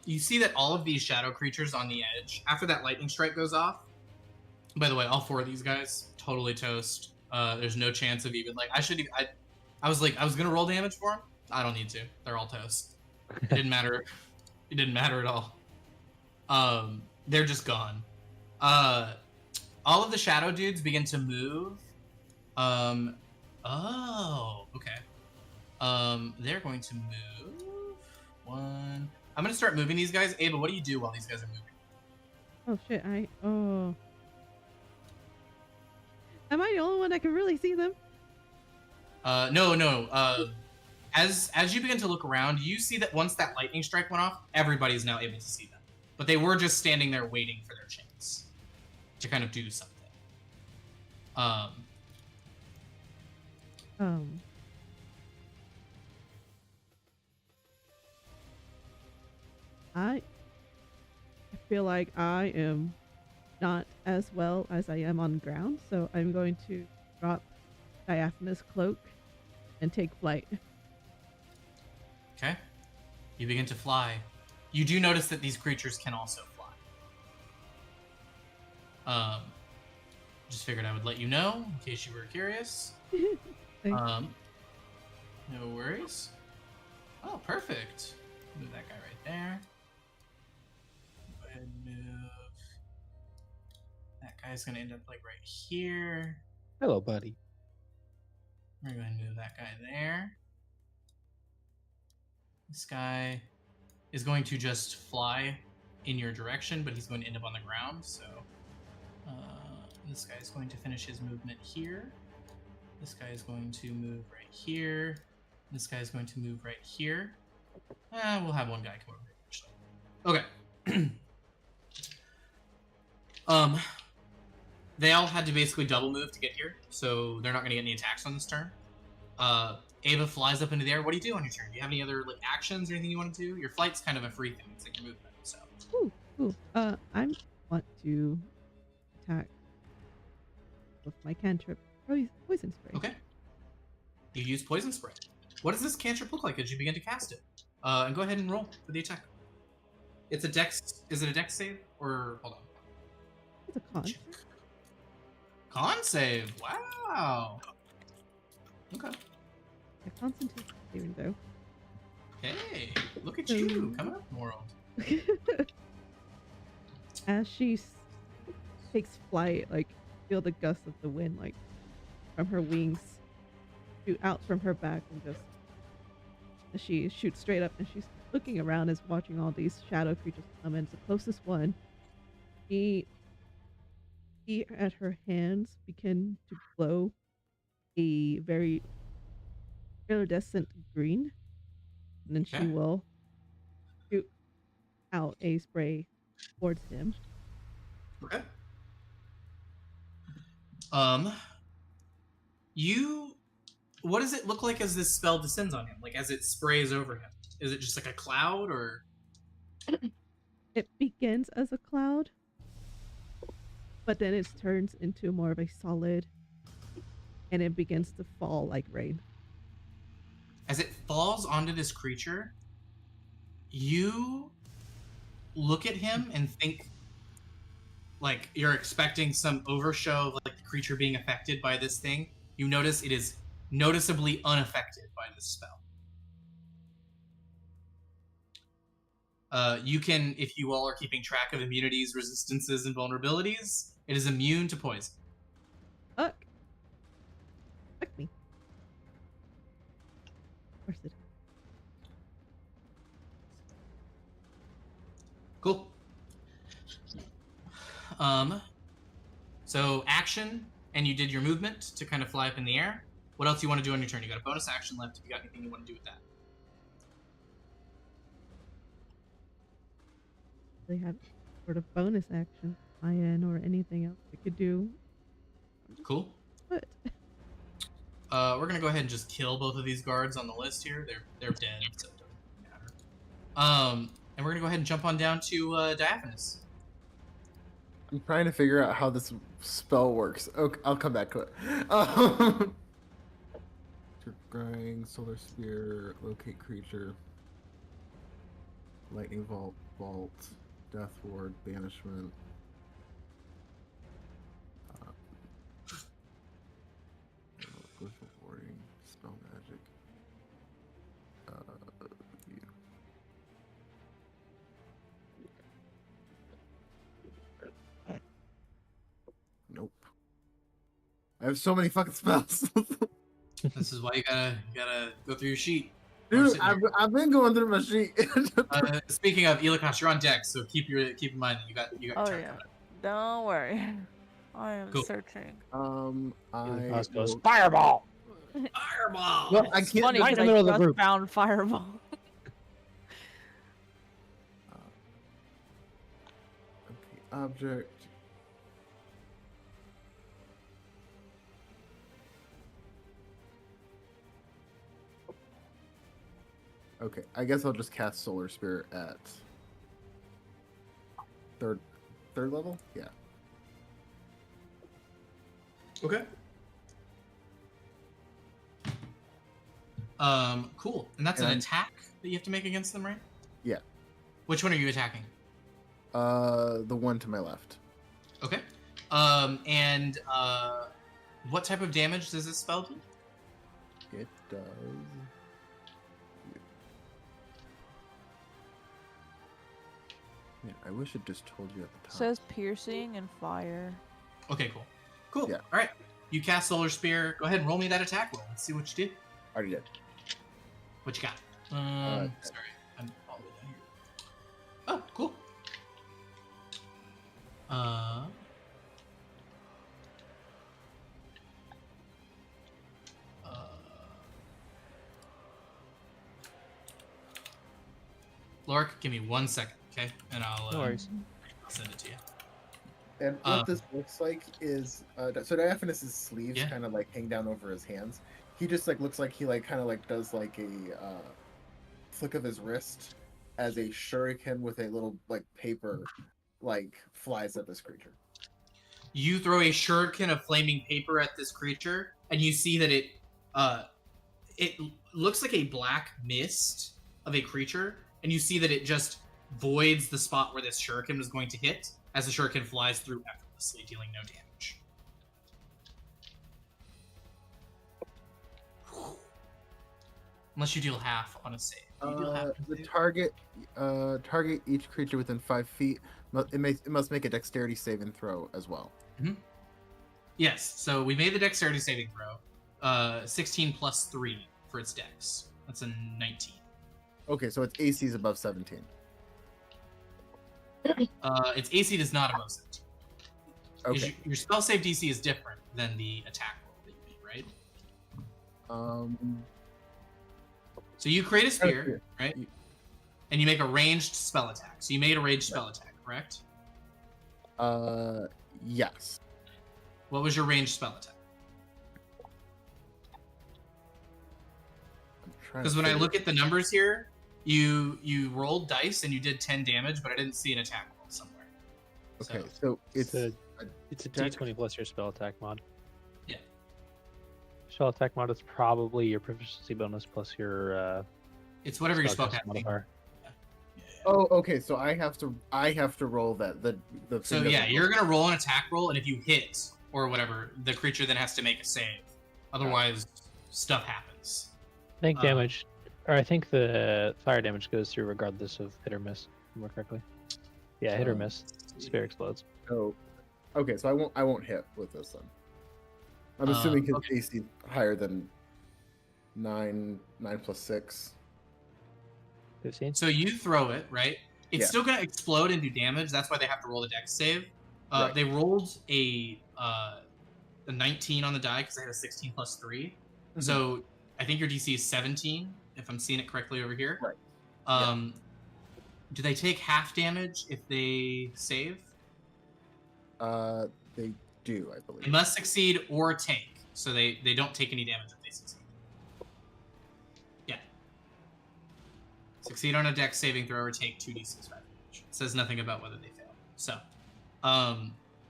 You see that all of these shadow creatures on the edge, after that lightning strike goes off. By the way, all 4 of these guys totally toast. There's no chance of even like I was like I was gonna roll damage for them. I don't need to. They're all toast. It didn't matter. It didn't matter at all. They're just gone. All of the shadow dudes begin to move. Oh, okay. They're going to move. One. I'm gonna start moving these guys. Ava, what do you do while these guys are moving? Oh shit! Am I the only one that can really see them? No. As you begin to look around, you see that once that lightning strike went off, everybody's now able to see them. But they were just standing there waiting for their chance to kind of do something. I feel like I am not as well as I am on ground, so I'm going to drop Diaphanous cloak and take flight. Okay. You begin to fly. You do notice that these creatures can also fly. Just figured I would let you know in case you were curious. Thanks. No worries. Oh, perfect. Move that guy right there. Go ahead and move. That guy's gonna end up like right here. Hello, buddy. We're going to move that guy there. This guy is going to just fly in your direction, but he's going to end up on the ground. So this guy is going to finish his movement here. This guy is going to move right here. This guy is going to move right here. We'll have one guy come over here, actually. Okay. They all had to basically double move to get here, so they're not going to get any attacks on this turn. Ava flies up into the air. What do you do on your turn? Do you have any other like actions or anything you want to do? Your flight's kind of a free thing. It's like your movement, so. Ooh. I want to attack with my cantrip. Poison spray. Okay. You use poison spray. What does this cantrip look like as you begin to cast it? And go ahead and roll for the attack. It's a dex. Is it a dex save or hold on? It's a con. Con save. Wow. Okay. A concentration saving though. Hey, look at you coming up in the world. As she takes flight, like feel the gust of the wind, like from her wings, shoot out from her back, and just as she shoots straight up, and she's looking around as watching all these shadow creatures come in. The closest one, she at her hands begin to glow a very iridescent green, and then she will shoot out a spray towards him. Okay. What does it look like as this spell descends on him? Like as it sprays over him? Is it just like a cloud or? It begins as a cloud, but then it turns into more of a solid, and it begins to fall like rain. As it falls onto this creature, you look at him and think like you're expecting some overshow of like the creature being affected by this thing. You notice it is noticeably unaffected by this spell. You can, if you all are keeping track of immunities, resistances, and vulnerabilities, it is immune to poison. Fuck me. Of course it is. Cool. So action, and you did your movement to kind of fly up in the air. What else do you want to do on your turn? You got a bonus action left. If you got anything you want to do with that. They have sort of bonus action, IN or anything else I could do. Cool. What? We're gonna go ahead and just kill both of these guards on the list here. They're dead, so it doesn't matter. And we're gonna go ahead and jump on down to Diaphanous. I'm trying to figure out how this spell works. Okay, I'll come back to it. Grind, solar sphere, locate creature. Lightning Vault, Death Ward, Banishment. Glyph of Warding, Spell Magic. Yeah. Nope. I have so many fucking spells. This is why you gotta go through your sheet. Dude, I've been going through my sheet. Speaking of Elikosh, you're on deck, so keep in mind that you got your Oh turn yeah. coming. Don't worry. I am Cool. searching. I goes will- fireball. Fireball. No, I It's can't. funny right in because the middle I of the just group. found fireball. Okay, object. Okay, I guess I'll just cast Solar Spirit at third level. Yeah. Okay. Cool. And that's And an I'm- attack that you have to make against them, right? Yeah. Which one are you attacking? The one to my left. Okay. What type of damage does this spell do? It does. Yeah, I wish it just told you at the top. Says piercing and fire. Okay, cool. Cool. Yeah. All right. You cast Solar Spear. Go ahead and roll me that attack roll. Let's see what you did. Already did. What you got? Sorry. I'm all the way down here. Oh, cool. Lork, give me 1 second, okay? And I'll worries. I'll send it to you. And what this looks like is so Diaphanous' sleeves Yeah. kind of like hang down over his hands. He just like looks like he like kind of like does like a flick of his wrist as a shuriken with a little like paper like flies at this creature. You throw a shuriken of flaming paper at this creature, and you see that it looks like a black mist of a creature, and you see that it just voids the spot where this shuriken was going to hit, as the shuriken flies through effortlessly, dealing no damage. Unless you deal half on a save. Do you deal half on a The save? target each creature within 5 feet. It must make a dexterity saving throw as well. Yes, so we made the dexterity saving throw. 16 plus 3 for its dex. That's a 19. Okay, so its AC is above 17. Its AC does not above 17. 'Cause Okay. Your spell save DC is different than the attack roll that you made, right? So you create a spear, right? And you make a ranged spell attack. So you made a ranged spell attack, correct? Yes. What was your ranged spell attack? Because when I look at the numbers here, you rolled dice and you did 10 damage, but I didn't see an attack roll somewhere. Okay, so it's It's a dex- D20 plus your spell attack mod. Yeah. Spell attack mod is probably your proficiency bonus plus your It's whatever your spellcasting spellcasting modifier. Oh, okay. So I have to roll that the. So thing yeah, doesn't you're roll. gonna roll an attack roll, and if you hit or whatever, the creature then has to make a save. Otherwise, stuff happens. I think Uh, damage, or I think the fire damage goes through regardless of hit or miss. If I remember correctly. Yeah, hit or miss. Spear explodes. Oh, okay. So I won't hit with this then. I'm assuming his okay. AC higher than 9 plus 6. 15. So you throw it, right? It's Yeah. still gonna explode and do damage. That's why they have to roll a dex save. Right. They rolled a 19 on the die because they had a 16 plus 3. Mm-hmm. So I think your DC is 17, if I'm seeing it correctly over here. Right. Do they take half damage if they save? They do, I They believe. must succeed or take. So they don't take any damage if they succeed. Yeah. Succeed on a dex saving throw or take 2d6 damage. It says nothing about whether they fail. So,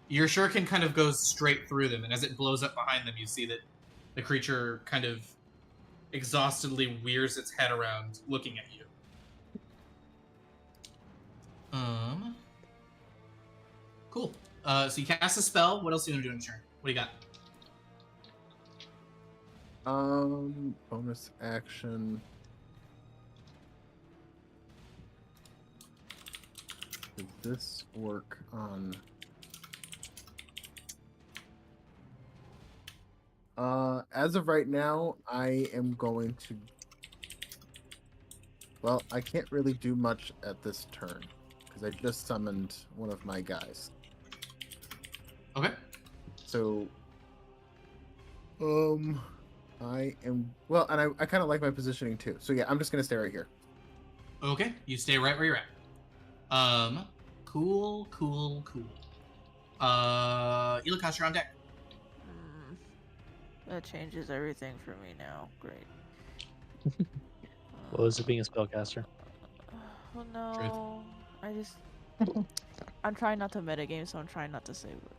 your shuriken kind of goes straight through them, and as it blows up behind them, you see that the creature kind of exhaustedly rears its head around, looking at you. Cool. So you cast a spell. What else do you want to do in a turn? What do you got? Bonus action. Does this work on? As of right now, I am going to. Well, I can't really do much at this turn because I just summoned one of my guys. Okay. So, I am well, and I kind of like my positioning too. So yeah, I'm just gonna stay right here. Okay. You stay right where you're at. Cool. Shiokaze, you're on deck. That changes everything for me now. Great. What was it being a spellcaster? Oh no. I'm trying not to metagame, so I'm trying not to say what.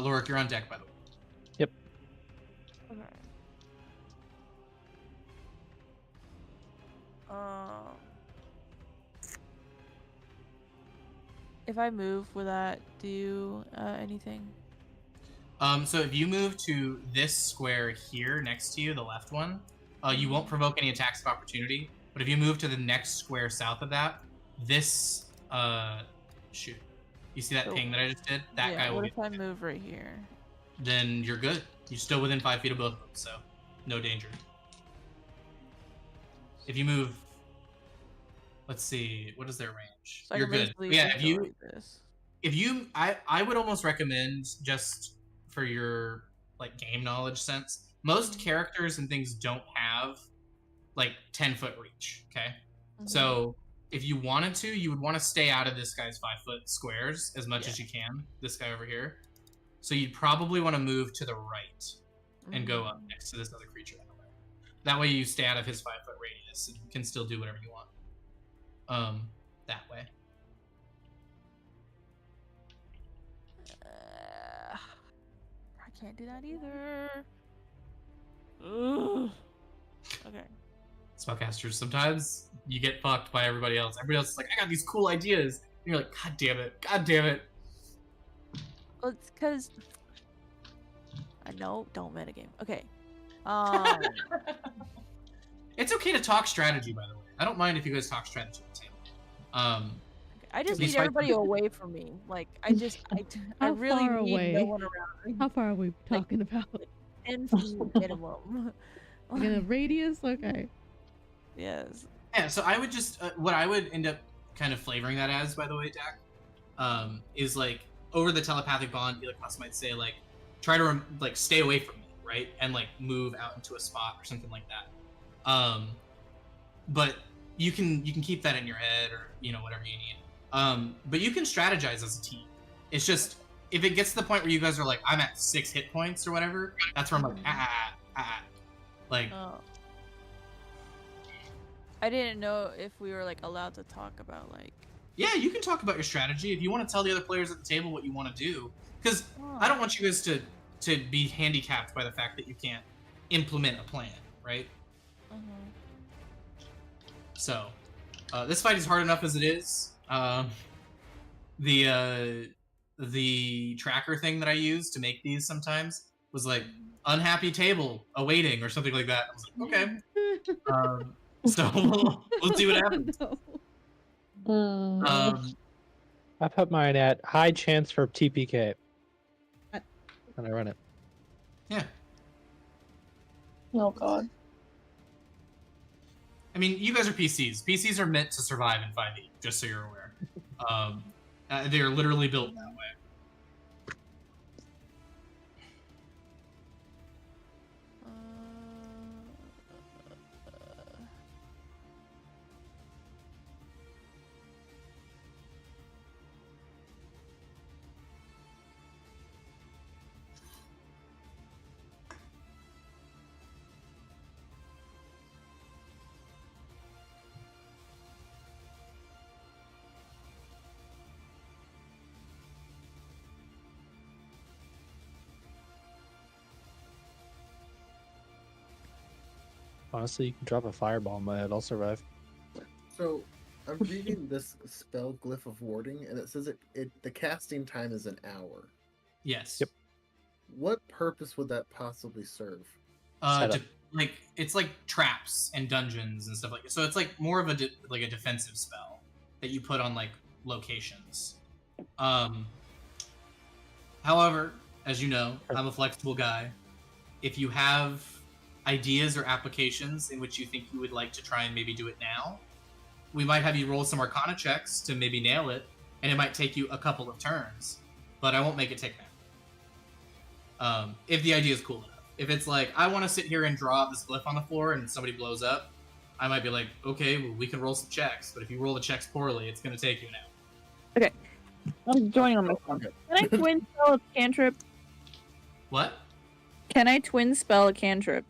Lorik, you're on deck, by the way. Yep. Okay. If I move, will that do anything? So if you move to this square here next to you, the left one, you won't provoke any attacks of opportunity. But if you move to the next square south of that, this shoot. You see that So- ping that I just did? That guy will What get if I move right here? Then you're good. You're still within 5 feet of both of them, so no danger. If you move, let's see, what is their range? So I You're can good. basically Yeah, destroy this. I would almost recommend, just for your like game knowledge sense, most characters and things don't have like 10-foot reach. Okay, so if you wanted to, you would want to stay out of this guy's 5-foot squares as much as you can. This guy over here. So you'd probably want to move to the right and go up next to this other creature. That way you stay out of his 5-foot radius and can still do whatever you want. That way. I can't do that either. Ugh. Okay. Spellcasters, sometimes you get fucked by everybody else. Everybody else is like, I got these cool ideas. And you're like, God damn it. God damn it. Well, it's because I know. Don't metagame. Okay. It's okay to talk strategy, by the way. I don't mind if you guys talk strategy at the table. I just These need fights- everybody away from me. Like I How really far need away? no one around. How far are we Like- talking about? 10 feet minimum. Like in a radius? Okay. Yes. Yeah, so I would just, what I would end up kind of flavoring that as, by the way, Dak, is like, over the telepathic bond, Shiokaze might say, like, try to, like, stay away from me, right? And, like, move out into a spot or something like that. But you can keep that in your head or, whatever you need. But you can strategize as a team. It's just, if it gets to the point where you guys are like, I'm at 6 hit points or whatever, that's where I'm like, Like, Oh. I didn't know if we were like allowed to talk about like. yeah, you can talk about your strategy if you want to tell the other players at the table what you want to do. Because I don't want you guys to be handicapped by the fact that you can't implement a plan, right? So, this fight is hard enough as it is. The tracker thing that I use to make these sometimes was like unhappy table awaiting or something like that. I was like, okay. So we'll see what happens. No. I put mine at high chance for TPK. What? And I run it. Yeah. Oh god. I mean, you guys are PCs. PCs are meant to survive in 5e, just so you're aware. They're literally built that way. Honestly, you can drop a fireball in my head. I'll survive. So I'm reading this spell glyph of warding, and it says the casting time is an hour. Yes. Yep. What purpose would that possibly serve? Setup. Like it's like traps and dungeons and stuff like that. So it's like more of a like a defensive spell that you put on like locations. However, as you know, I'm a flexible guy. If you have ideas or applications in which you think you would like to try and maybe do it now, we might have you roll some Arcana checks to maybe nail it, and it might take you a couple of turns, but I won't make it take that. If the idea is cool enough. If it's like, I want to sit here and draw out this glyph on the floor and somebody blows up, I might be like, okay, well, we can roll some checks, but if you roll the checks poorly, it's going to take you an hour. Okay. I'm joining on my phone. Can I twin spell a cantrip? What? Can I twin spell a cantrip?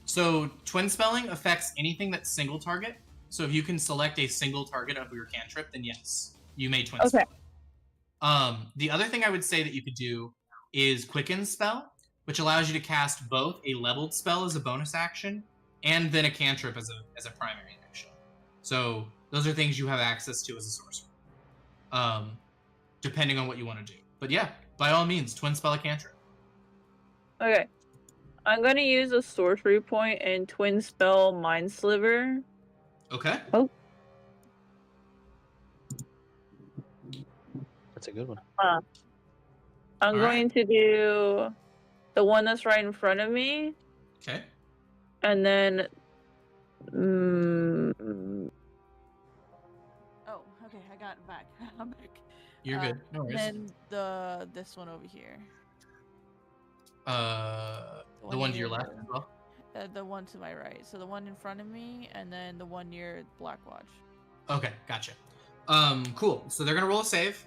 So, twin spelling affects anything that's single target. So if you can select a single target of your cantrip, then yes, you may twin spell it. The other thing I would say that you could do is Quicken spell, which allows you to cast both a leveled spell as a bonus action and then a cantrip as a primary action. So those are things you have access to as a sorcerer, depending on what you want to do. But yeah, by all means, twin spell a cantrip. Okay. I'm gonna use a sorcery point and twin spell Mind Sliver. Okay. Oh. That's a good one. I'm going to do the one that's right in front of me. Okay. And then... Oh, okay, I got it back. I'm back. You're good. No worries. Then this one over here. The one to your left as well? The one to my right. So the one in front of me, and then the one near Blackwatch. Okay, gotcha. Cool. So they're gonna roll a save.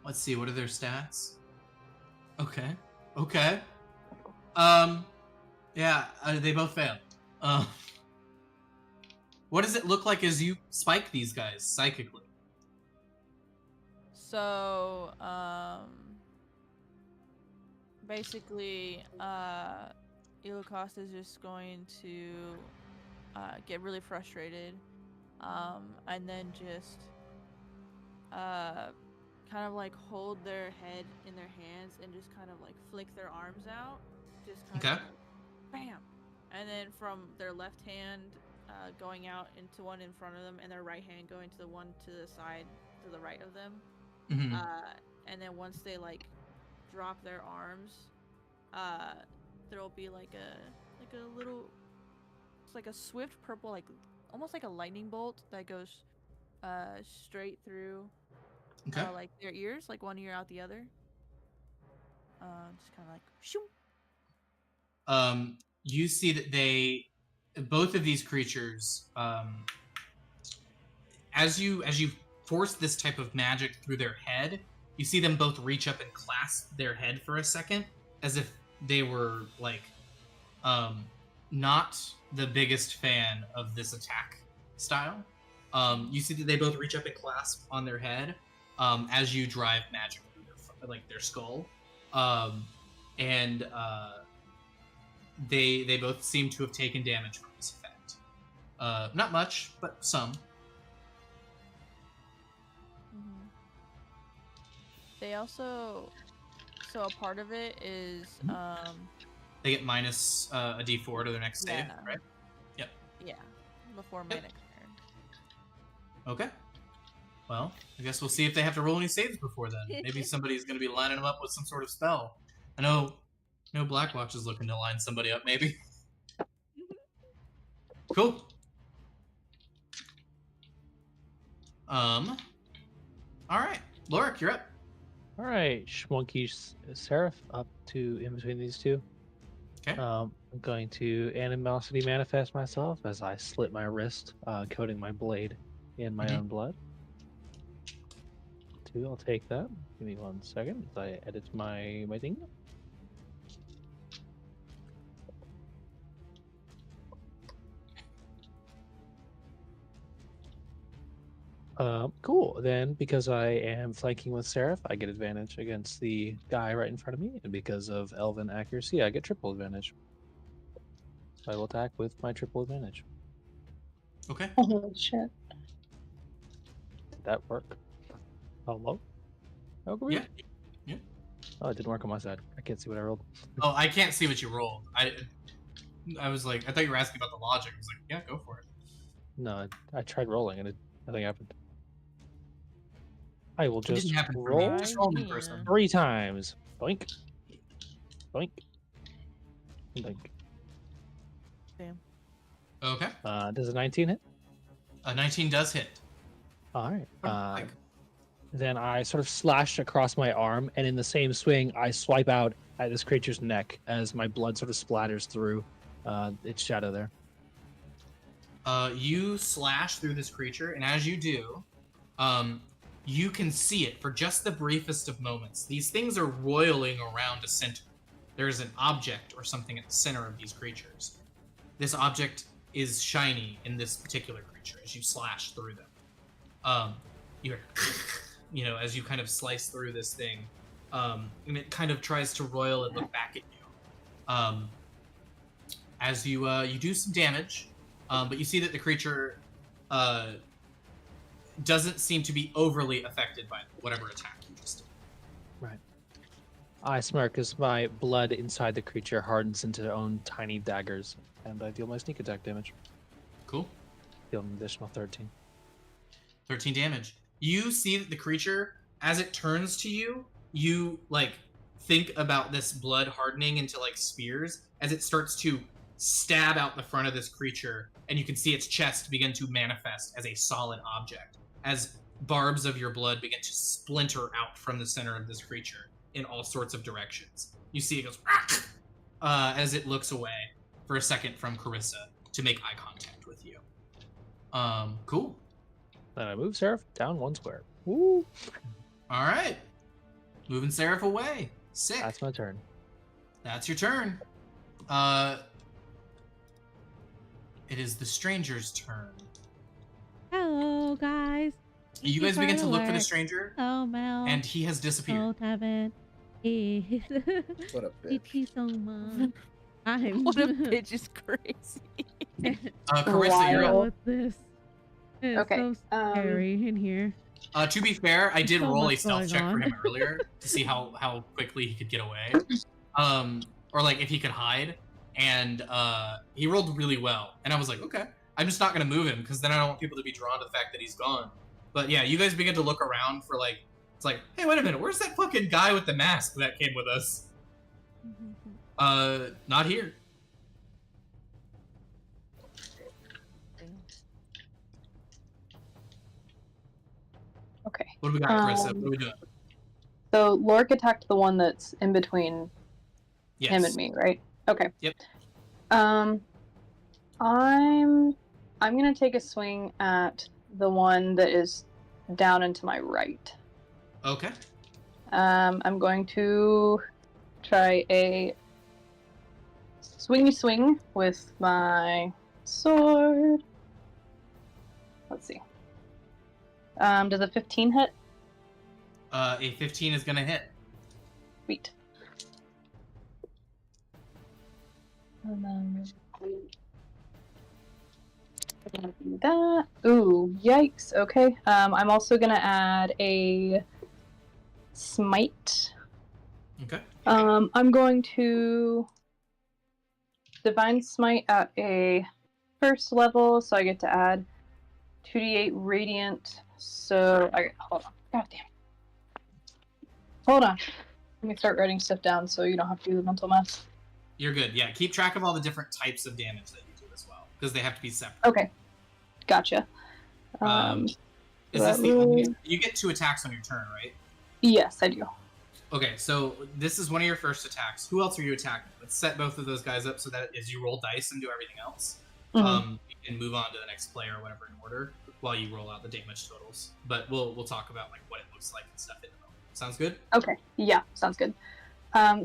Let's see, what are their stats? Okay. Yeah, they both failed. What does it look like as you spike these guys psychically? So, basically, Shiokaze is just going to get really frustrated, and then just kind of like hold their head in their hands and just kind of like flick their arms out, just kind of bam, and then from their left hand going out into one in front of them, and their right hand going to the one to the side to the right of them. Mm-hmm. And then once they like drop their arms, there'll be like a little, it's like a swift purple, like almost like a lightning bolt that goes straight through like their ears, like one ear out the other. Just kind of like shoo. You see that both of these creatures, as you force this type of magic through their head, you see them both reach up and clasp their head for a second, as if they were like not the biggest fan of this attack style. You see that they both reach up and clasp on their head as you drive magic through their skull, and they both seem to have taken damage from this effect. Not much, but some. Mm-hmm. They also, so a part of it is they get minus a d4 to their next save, right? Yep. Yeah, before my next turn. Okay. Well, I guess we'll see if they have to roll any saves before then. Maybe somebody's going to be lining them up with some sort of spell. I know Blackwatch is looking to line somebody up, maybe. Cool. All right, Lorik, you're up. All right, Schmunky Seraph up to in between these two. Okay. I'm going to animosity manifest myself as I slit my wrist, coating my blade in my own blood. 2, I'll take that. Give me 1 second as I edit my thing. Cool. Then, because I am flanking with Seraph, I get advantage against the guy right in front of me, and because of Elven accuracy, I get triple advantage. So I will attack with my triple advantage. Okay. Holy shit. Did that work? Hello? Yeah. Yeah. Oh, it didn't work on my side. I can't see what I rolled. Oh, I can't see what you rolled. I was like, I thought you were asking about the logic. I was like, yeah, go for it. No, I tried rolling and nothing happened. I will It just didn't happen for roll me. Just roll in Yeah. person. 3 times. Boink. Boink. Boink. Okay. Does a 19 hit? A 19 does hit. All right. Like, Then I sort of slash across my arm, and in the same swing, I swipe out at this creature's neck as my blood sort of splatters through its shadow there. you slash through this creature, and as you do, you can see it for just the briefest of moments. These things are roiling around a center. There's an object or something at the center of these creatures. This object is shiny in this particular creature as you slash through them. You hear, you know, as you kind of slice through this thing, and it kind of tries to roil and look back at you. As you do some damage, but you see that the creature doesn't seem to be overly affected by whatever attack you just did. Right. I smirk as my blood inside the creature hardens into their own tiny daggers, and I deal my sneak attack damage. Cool. Deal an additional 13. 13 damage. You see that the creature, as it turns to you, you like think about this blood hardening into like spears as it starts to stab out the front of this creature, and you can see its chest begin to manifest as a solid object as barbs of your blood begin to splinter out from the center of this creature in all sorts of directions. You see it goes as it looks away for a second from Carissa to make eye contact with you. Cool. Then I move Seraph down 1 square. Woo! All right. Moving Seraph away. Sick. That's my turn. That's your turn. It is the stranger's turn. Hello, guys. You guys begin to look for the stranger, Oh, Mel. and he has disappeared. Devin. What a bitch. Soma. I'm. What a bitch is crazy. Carissa, you're up. What's this? It's Okay, so scary in here. To be fair, I did So roll a much stealth going check for on. him earlier to see how quickly he could get away, or like if he could hide. And he rolled really well, and I was like, okay, I'm just not gonna move him because then I don't want people to be drawn to the fact that he's gone. But yeah, you guys begin to look around for like, it's like, hey, wait a minute, where's that fucking guy with the mask that came with us? Not here. Okay. What do we got, Carissa? What are we doing? So Lork attacked the one that's in between Yes. him and me, right? Okay. Yep. I'm gonna take a swing at the one that is down and to my right. Okay. I'm going to try a swingy swing with my sword. Let's see. Does a 15 hit? A 15 is gonna hit. Sweet. And then we're gonna do that. Ooh, yikes. Okay. I'm also gonna add a smite. Okay. I'm going to divine smite at a first level, so I get to add 2d8 radiant. So hold on. God damn. Hold on. Let me start writing stuff down so you don't have to do the mental math. You're good. Yeah, keep track of all the different types of damage that you do as well, because they have to be separate. Okay. Gotcha. Is this that the will- only... You get 2 attacks on your turn, right? Yes, I do. Okay, so this is one of your first attacks. Who else are you attacking? Let's set both of those guys up so that as you roll dice and do everything else, Mhm. you can move on to the next player or whatever in order while you roll out the damage totals. But we'll talk about like what it looks like and stuff in a moment. Sounds good? Okay. Yeah, sounds good.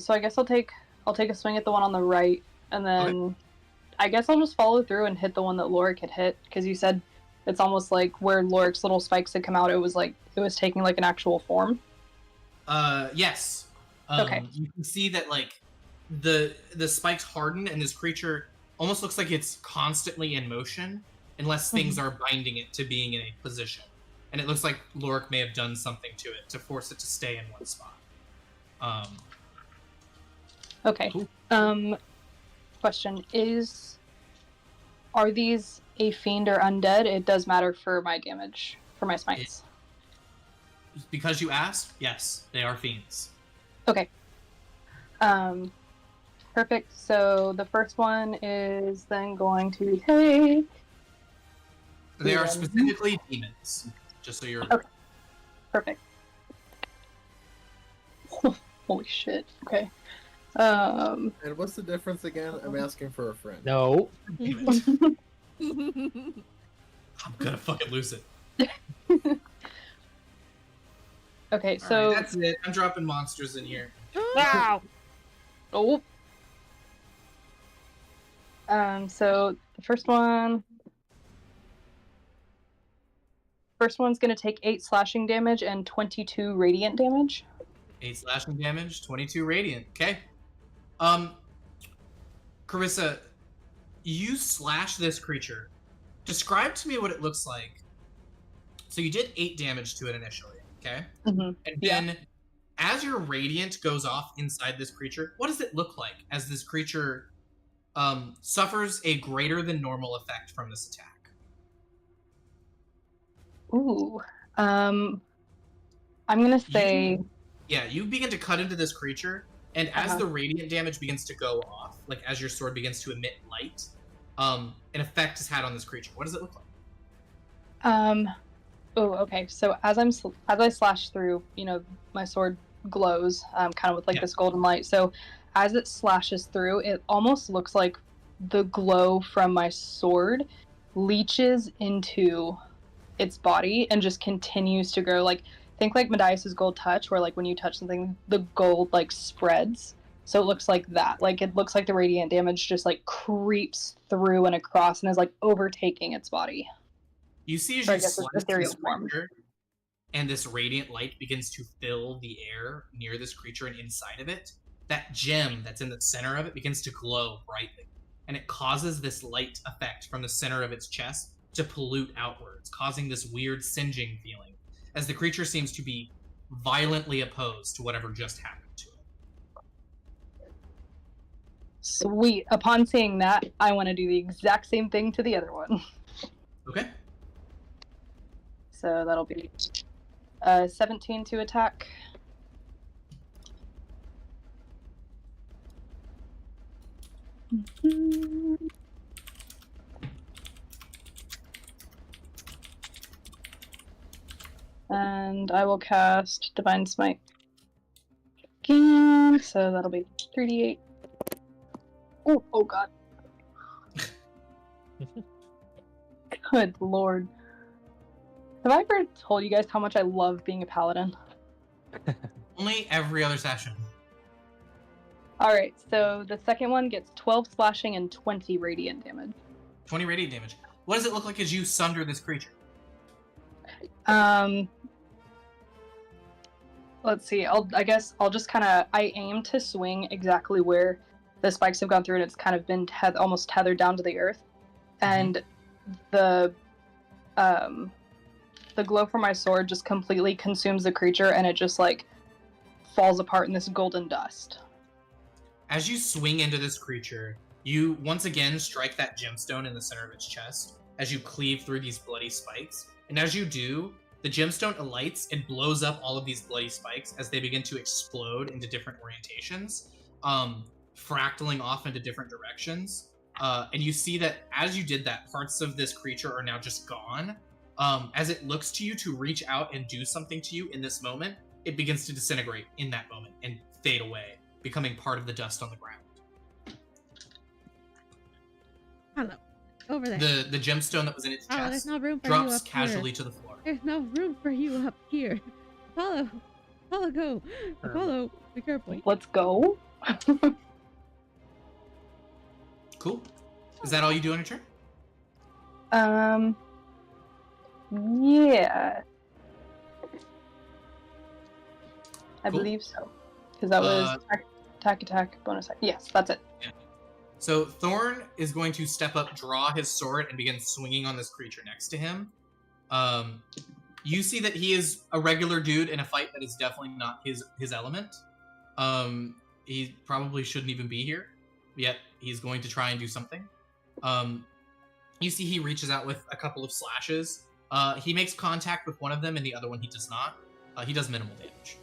So I guess I'll take a swing at the one on the right, and then I guess I'll just follow through and hit the one that Lorik had hit, because you said It's almost like where Lorik's little spikes had come out, it was taking like an actual form. Yes. Okay. You can see that like the spikes harden, and this creature almost looks like it's constantly in motion, unless things are binding it to being in a position. And it looks like Lorik may have done something to it to force it to stay in one spot. Okay. Cool. Question is, are these a fiend or undead? It does matter for my damage, for my smites. Because you asked, yes, they are fiends. Okay. Perfect. So the first one is then going to take. They are specifically demons, just so you're... Okay. Perfect. Holy shit. Okay. And what's the difference again? I'm asking for a friend. No. I'm gonna fucking lose it. Okay, All so right, that's it. I'm dropping monsters in here. Wow. oh. So the first one's gonna take 8 slashing damage and 22 radiant damage. 8 slashing damage, 22 radiant. Okay. Carissa, you slash this creature. Describe to me what it looks like. So you did 8 damage to it initially, okay? Mm-hmm. And then as your radiant goes off inside this creature, what does it look like as this creature suffers a greater than normal effect from this attack? Ooh. I'm gonna say. You begin to cut into this creature, and as the radiant damage begins to go off, like as your sword begins to emit light, an effect is had on this creature. What does it look like? Oh, okay. So as I slash through, my sword glows, kind of with like this golden light. So as it slashes through, it almost looks like the glow from my sword leaches into its body and just continues to grow. Like, think like Medias's gold touch, where like when you touch something, the gold like spreads. So it looks like that. Like it looks like the radiant damage just like creeps through and across and is like overtaking its body. You see as you slice this creature, and this radiant light begins to fill the air near this creature and inside of it, that gem that's in the center of it begins to glow brightly. And it causes this light effect from the center of its chest to pollute outwards, causing this weird singeing feeling, as the creature seems to be violently opposed to whatever just happened to it. Sweet. Upon seeing that, I want to do the exact same thing to the other one. Okay. So that'll be 17 to attack. And I will cast Divine Smite again, so that'll be 3d8. Oh god. Good lord. Have I ever told you guys how much I love being a paladin? Only every other session. Alright, so the second one gets 12 slashing and 20 radiant damage. 20 radiant damage. What does it look like as you sunder this creature? Let's see. I guess I'll just kind of... I aim to swing exactly where the spikes have gone through, and it's kind of been almost tethered down to the earth. And the glow from my sword just completely consumes the creature, and it just, like, falls apart in this golden dust. As you swing into this creature, you once again strike that gemstone in the center of its chest as you cleave through these bloody spikes. And as you do, the gemstone alights and blows up all of these bloody spikes as they begin to explode into different orientations, fractaling off into different directions. And you see that as you did that, parts of this creature are now just gone. As it looks to you to reach out and do something to you in this moment, it begins to disintegrate in that moment and fade away, becoming part of the dust on the ground. Hello. Over there. The gemstone that was in its chest there's no room for you drops up casually here. to the floor. There's no room for you up here. Apollo, go. Apollo, be careful. Let's go. Cool. Is that all you do on your turn? Yeah. I Cool. believe so. Because that was attack, bonus attack. Yes, that's it. Yeah. So Thorn is going to step up, draw his sword, and begin swinging on this creature next to him. You see that he is a regular dude in a fight that is definitely not his element. He probably shouldn't even be here, yet he's going to try and do something. You see he reaches out with a couple of slashes. He makes contact with one of them, and the other one he does not. He does minimal damage.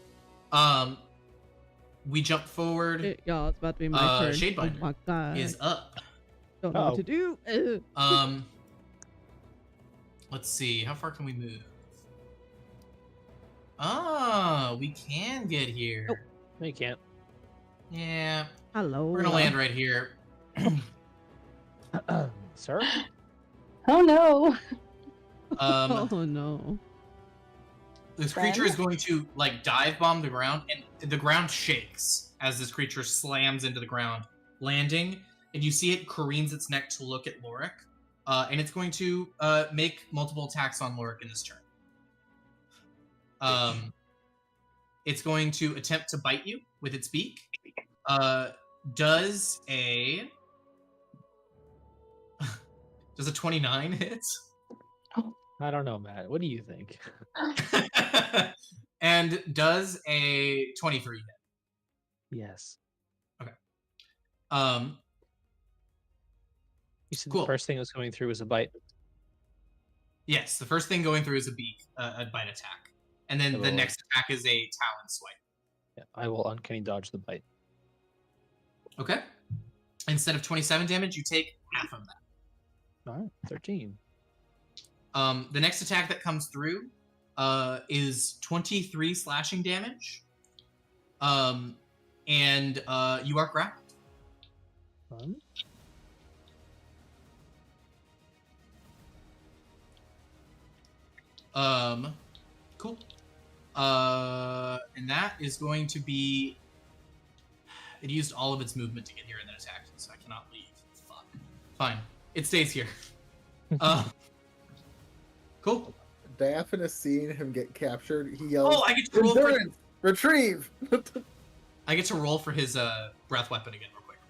We jump forward. Y'all, it's about to be my turn. Shadebinder Oh my god. is up. Don't know what to do. Let's see. How far can we move? Oh, we can get here. Nope. No, you can't. Yeah. Hello. We're gonna land right here. Sir? Oh no. Oh no. This creature is going to like dive bomb the ground, and the ground shakes as this creature slams into the ground, landing, and you see it careens its neck to look at Lorik, and it's going to make multiple attacks on Lorik in this turn. It's going to attempt to bite you with its beak. Does a 29 hit? I don't know, Matt. What do you think? And does a 23 hit? Yes. Okay. You said Cool. the first thing that was going through was a bite. Yes, the first thing going through is a beak, a bite attack. And then the next attack is a talon swipe. Yeah, I will uncanny dodge the bite. Okay. Instead of 27 damage, you take half of that. All right, 13. The next attack that comes through is 23 slashing damage. And you are grappled. Cool. And that is going to be... It used all of its movement to get here and then attacked, so I cannot leave. Fuck. Fine. It stays here. Cool. Diaphanous seeing him get captured, he yells, Oh, I get to roll for... Endurance! Retrieve! I get to roll for his breath weapon again real quick.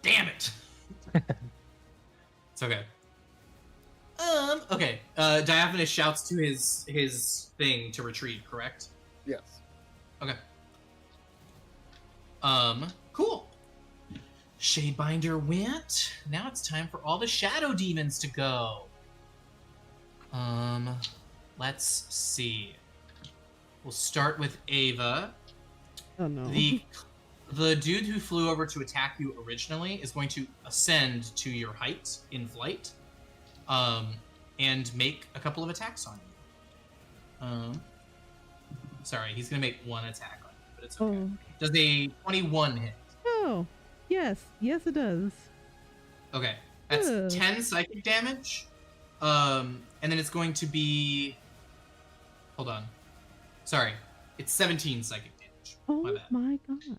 Damn it. It's okay. Okay. Diaphanous shouts to his thing to retreat, correct? Yes. Okay. Cool. Shadebinder went. Now it's time for all the shadow demons to go. Let's see. We'll start with Ava. Oh no. The dude who flew over to attack you originally is going to ascend to your height in flight, and make a couple of attacks on you. Sorry, he's gonna make one attack on you, but it's okay. Oh. Does a 21 hit? Oh, yes, yes it does. Okay, that's 10 psychic damage. And then it's going to be... Hold on. Sorry, it's 17 psychic damage. Oh My bad. my god.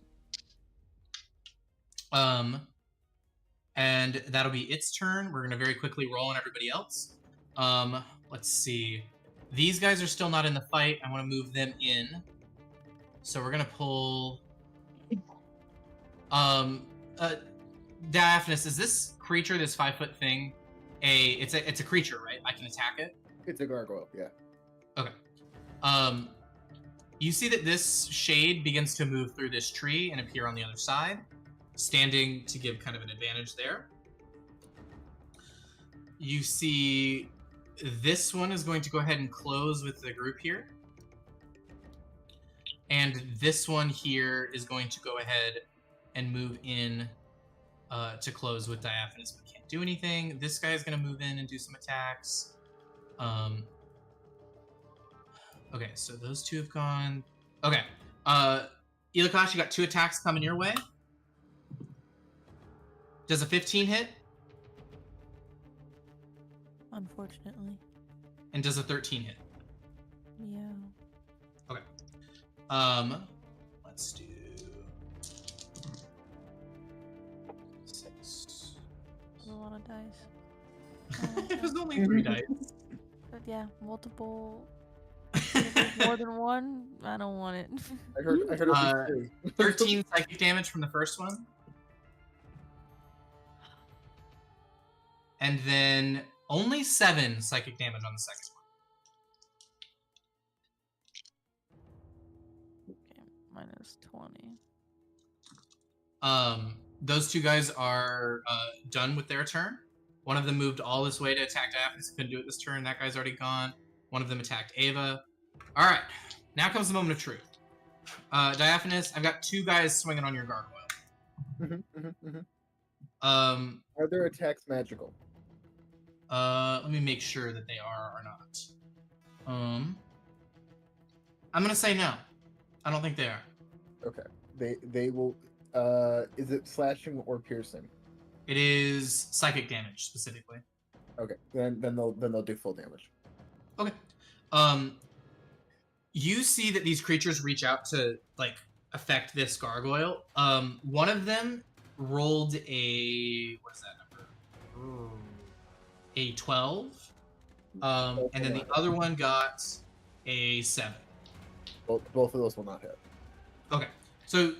And that'll be its turn. We're gonna very quickly roll on everybody else. Let's see. These guys are still not in the fight. I want to move them in. So we're gonna pull. Diaphanous, is this creature, this 5-foot thing, it's a creature, right? I can attack it. It's a gargoyle, yeah. Okay. You see that this shade begins to move through this tree and appear on the other side, standing to give kind of an advantage there. You see this one is going to go ahead and close with the group here. And this one here is going to go ahead and move in to close with Diaphanous, but can't do anything. This guy is going to move in and do some attacks. Okay, so those two have gone. Okay. Ilikash, you got 2 attacks coming your way. Does a 15 hit? Unfortunately. And does a 13 hit? Yeah. Okay. Let's do 6. That's a lot of dice. It was only 3 dice. But yeah, multiple. If there's more than one, I don't want it. I heard it was 3. 13 psychic damage from the first one. And then only 7 psychic damage on the second one. Okay, -20. Those two guys are done with their turn. One of them moved all this way to attack Diaphanous. Couldn't do it this turn. That guy's already gone. One of them attacked Ava. All right, now comes the moment of truth. Diaphanous, I've got 2 guys swinging on your gargoyle. Are their attacks magical? Let me make sure that they are or not. I'm gonna say no. I don't think they are. Okay. They will. Is it slashing or piercing? It is psychic damage specifically. Okay. Then they'll do full damage. Okay. You see that these creatures reach out to like affect this gargoyle. One of them rolled a what is that number? Ooh. A 12. And then the other one got a 7. Both of those will not hit. Okay. So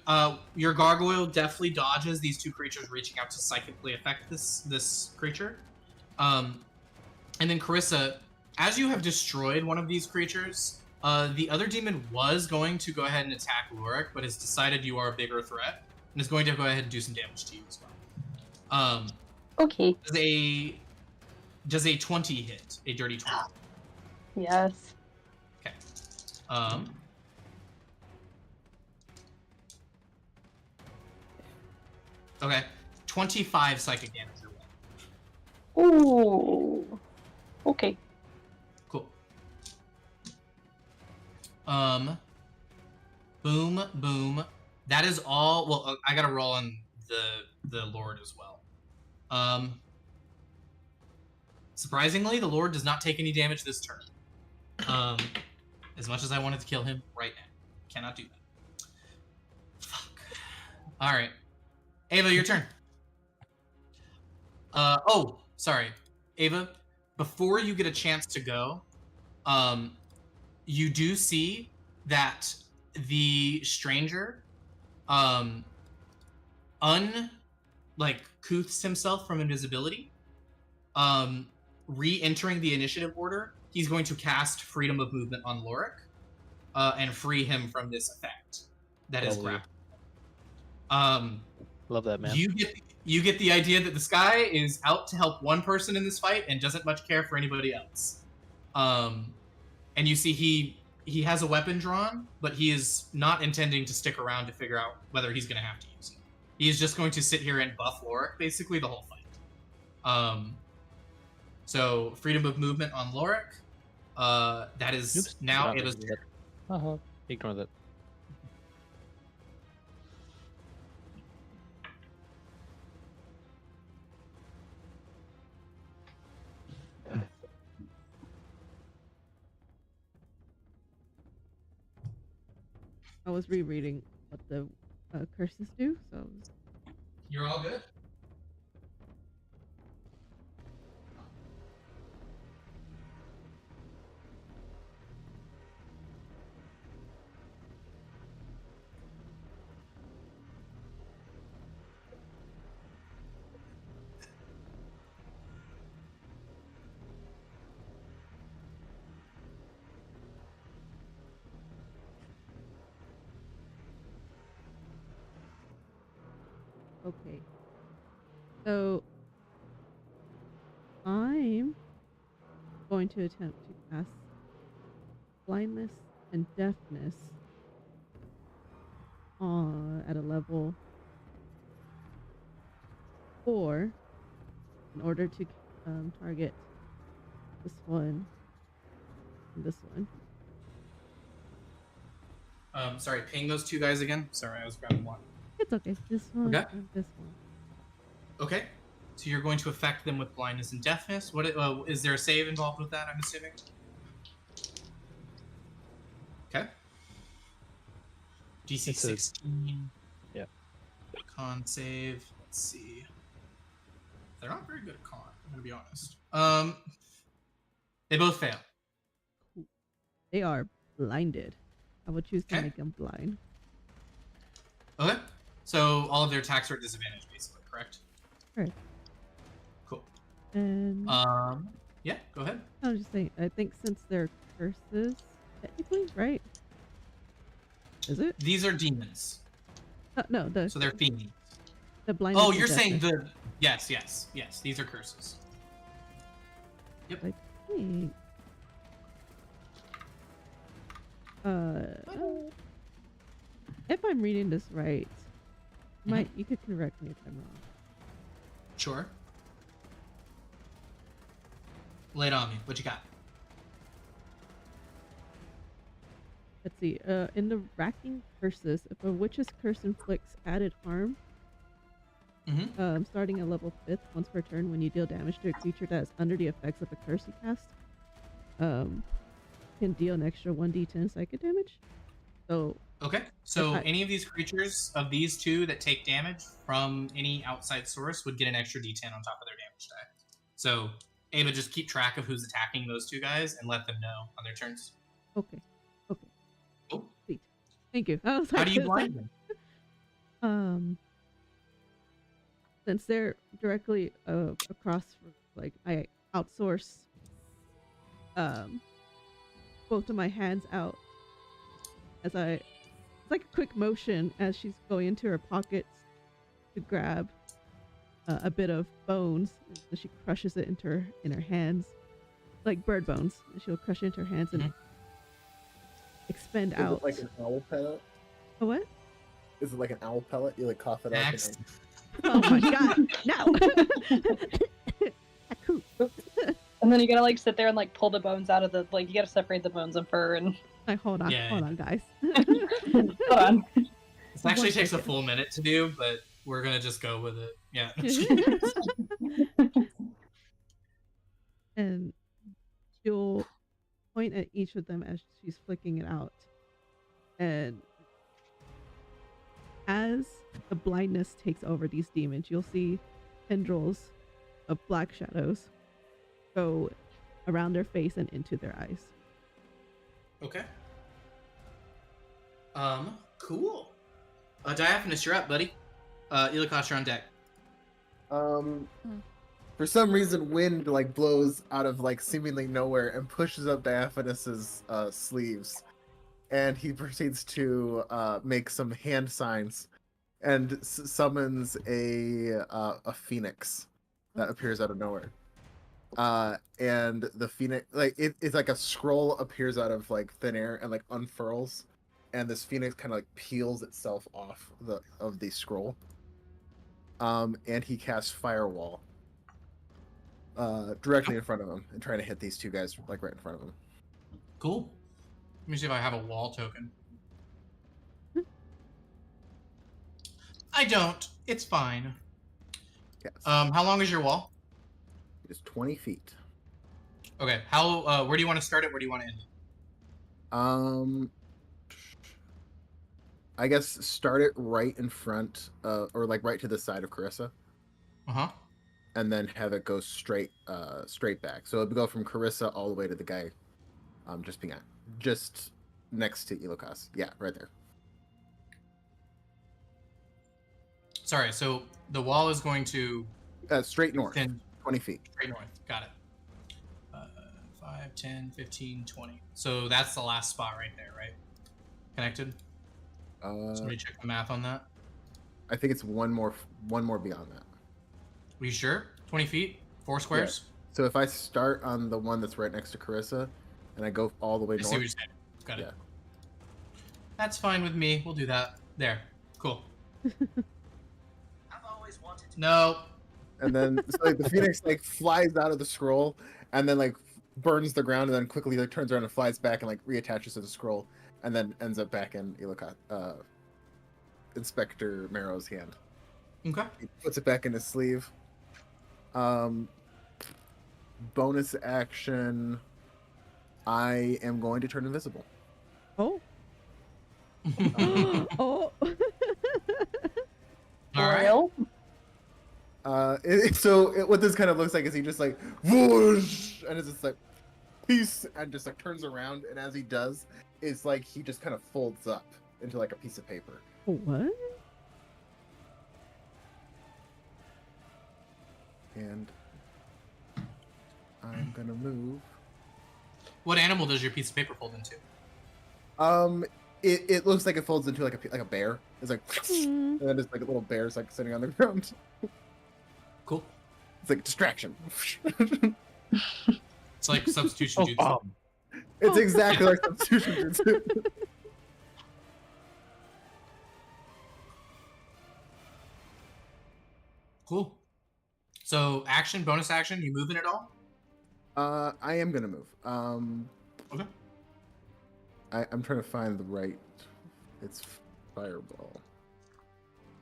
your gargoyle definitely dodges these 2 creatures reaching out to psychically affect this creature. And then Carissa, as you have destroyed one of these creatures, the other demon was going to go ahead and attack Lorik, but has decided you are a bigger threat and is going to go ahead and do some damage to you as well. Okay. Does a 20 hit? A dirty 20? Yes. Okay. Okay. 25 psychic damage your way. Ooh. Okay. Cool. Boom, boom. That is all. Well, I gotta roll on the Lord as well. Surprisingly, the Lord does not take any damage this turn. As much as I wanted to kill him right now, cannot do that. Fuck. All right, Ava, your turn. Oh, sorry, Ava. Before you get a chance to go, you do see that the stranger, couths himself from invisibility. Re-entering the initiative order, he's going to cast Freedom of Movement on Lorik, and free him from this effect. That is grapple. Love that, man. You get the idea that this guy is out to help one person in this fight and doesn't much care for anybody else. And you see he has a weapon drawn, but he is not intending to stick around to figure out whether he's going to have to use it. He is just going to sit here and buff Lorik basically the whole fight. So Freedom of Movement on Lorik. That is Oops, now forgot Ava's about turn. that. Ignore that. I was rereading what the curses do, so I was... You're all good. Okay. So I'm going to attempt to cast blindness and deafness at a level 4 in order to target this one and this one. Sorry, ping those 2 guys again. Sorry, I was grabbing one. It's okay. This one Okay. and this one. Okay. So you're going to affect them with blindness and deafness. What is there a save involved with that, I'm assuming? Okay. DC It's a- 16. Yeah. Con save. Let's see. They're not very good at con. I'm gonna be honest. They both fail. They are blinded. I would choose to Okay. make them blind. Okay. So all of their attacks are at disadvantage, basically, correct? Right. Cool. And Yeah, go ahead. I was just saying, I think since they're curses, technically, right? Is it? These are demons, No, so they're fiends. the blindness. Oh, and you're saying deafness. yes. These are curses. Yep. I think. If I'm reading this right, you could correct me if I'm wrong. Sure. Lay it on me. What you got? Let's see. In the racking curses, if a witch's curse inflicts added harm, starting at level 5th, once per turn, when you deal damage to a creature that is under the effects of a curse you cast, can deal an extra 1d10 psychic damage. So. Okay. So any of these creatures of these two that take damage from any outside source would get an extra d10 on top of their damage die. So Ava, just keep track of who's attacking those two guys and let them know on their turns. Okay. Cool. Sweet. Thank you. I was How like, do you blind them? Since they're directly across, like I outsource both of my hands out as it's like a quick motion as she's going into her pockets to grab a bit of bones, and she crushes it in her hands, like bird bones. And she'll crush it into her hands and expend out. Is it like an owl pellet? A what? Is it like an owl pellet? You like cough it Next. up. Oh my god! No. And then you gotta like sit there and like pull the bones out of the like you gotta separate the bones and fur and Like, hold on, guys. hold on. This actually takes a full minute to do, but we're gonna just go with it. Yeah. And she'll point at each of them as she's flicking it out. And as the blindness takes over these demons, you'll see tendrils of black shadows go around their face and into their eyes. Okay. Cool. Diaphanous, you're up, buddy. Illicosh, you're on deck. For some reason, wind like blows out of like seemingly nowhere and pushes up Diaphanus's sleeves, and he proceeds to make some hand signs and summons a phoenix that appears out of nowhere. And the phoenix, like it's like a scroll appears out of like thin air and like unfurls, and this phoenix kind of like peels itself off of the scroll. And he casts Firewall directly in front of him and trying to hit these two guys like right in front of him. Cool. Let me see if I have a wall token. I don't. It's fine. Yes. How long is your wall? It is 20 feet. Okay. How? Where do you want to start it? Where do you want to end it? I guess start it right in front, or like right to the side of Carissa, and then have it go straight back. So it'll go from Carissa all the way to the guy, just next to Illicosh. Yeah, right there. Sorry. So the wall is going to Straight north, 20 feet. Straight north. Got it. 5, 10, 15, 20. So that's the last spot right there, right? Connected? Somebody check the math on that. I think it's one more beyond that. Are you sure? 20 feet? 4 squares? Yeah. So if I start on the one that's right next to Carissa, and I go all the way I north. see what you're saying. Got it. Yeah. That's fine with me. We'll do that. There. Cool. I've always wanted to. No. And then so, like, the phoenix like flies out of the scroll and then like burns the ground and then quickly like turns around and flies back and like reattaches to the scroll and then ends up back in Inspector Marrow's hand. Okay. He puts it back in his sleeve. Bonus action. I am going to turn invisible. Oh. Oh. All right. Real? what this kind of looks like is he just like whoosh, and it's just like peace, and just like turns around, and as he does, it's like he just kind of folds up into like a piece of paper. What? And I'm gonna move. What animal does your piece of paper fold into? It looks like it folds into like a bear. It's like, and then it's like a little bear's like sitting on the ground. Cool. It's like distraction. It's like substitution jutsu. It's exactly like substitution jutsu. Cool. So action, bonus action, you moving at all? I am gonna move. Okay. I'm trying to find the right. It's fireball.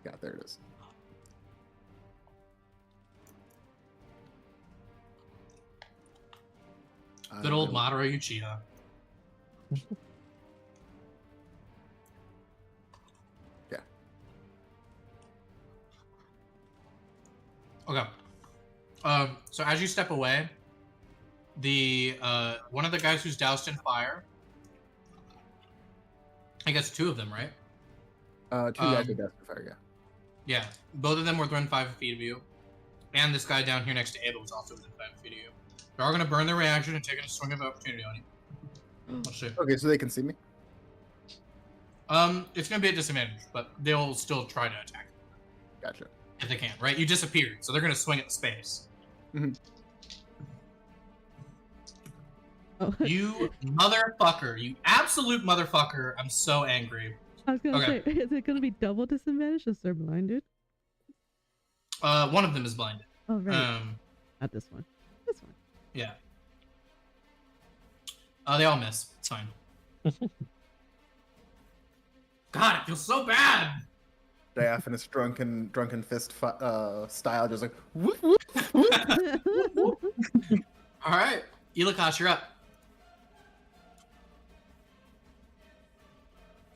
Yeah, there it is. Good old Madara Uchiha. Yeah. Okay. So as you step away, the one of the guys who's doused in fire, I guess two of them, right? Two guys are destined fire. Yeah. Yeah, both of them were within 5 feet of you, and this guy down here next to Ava was also within 5 feet of you. They're all gonna burn their reaction and take a swing of opportunity on you. Let's see. Okay, so they can see me. It's gonna be a disadvantage, but they'll still try to attack Gotcha. if they can. Right? You disappeared, so they're gonna swing at the space. Mhm. Oh, You motherfucker! You absolute motherfucker! I'm so angry. I was gonna Okay. say, is it gonna be double disadvantage since they're blinded? One of them is blinded. Oh right, not this one. This one. Yeah. They all miss. It's fine. God, it feels so bad. Diaphanous drunken fist style, just like whoop, whoop, whoop. All right, Elakash, you're up.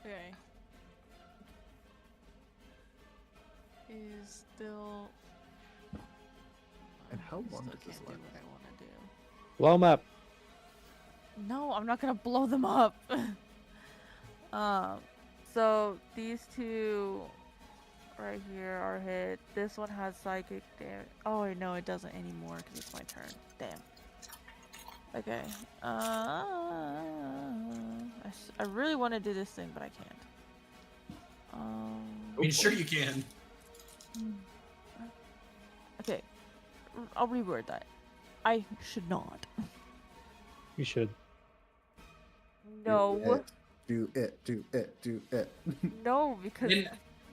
Okay. Is still. And how I long still does this can't do last? what I want to do. Blow them up. No, I'm not gonna blow them up. So these two right here are hit. This one has psychic damage. Oh wait, no, it doesn't anymore because it's my turn. Damn. Okay. I really want to do this thing, but I can't. I mean, sure you can. Okay. I'll reword that. I should not. You should. No. Do it. No, because.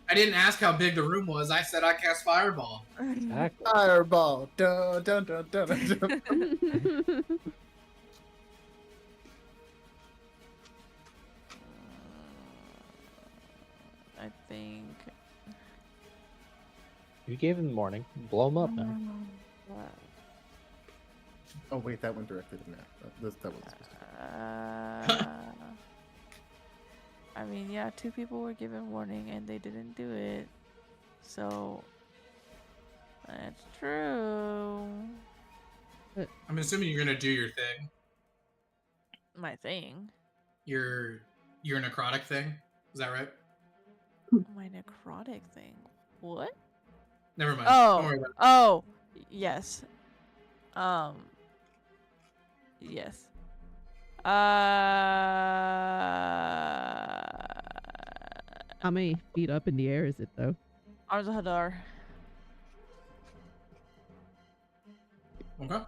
I didn't ask how big the room was. I said I cast fireball. Exactly. Fireball. Dun, dun, dun, dun, dun. I think. You gave him warning. Blow them up, man. Oh wait, that went directly to Matt. That wasn't supposed to. I mean, yeah, 2 people were given warning and they didn't do it. So that's true. I'm assuming you're gonna do your thing. My thing. Your necrotic thing. Is that right? My necrotic thing. What? Never mind. Don't worry about it. Oh, yes. Yes. How many feet up in the air is it though? Arza Hadar. Okay.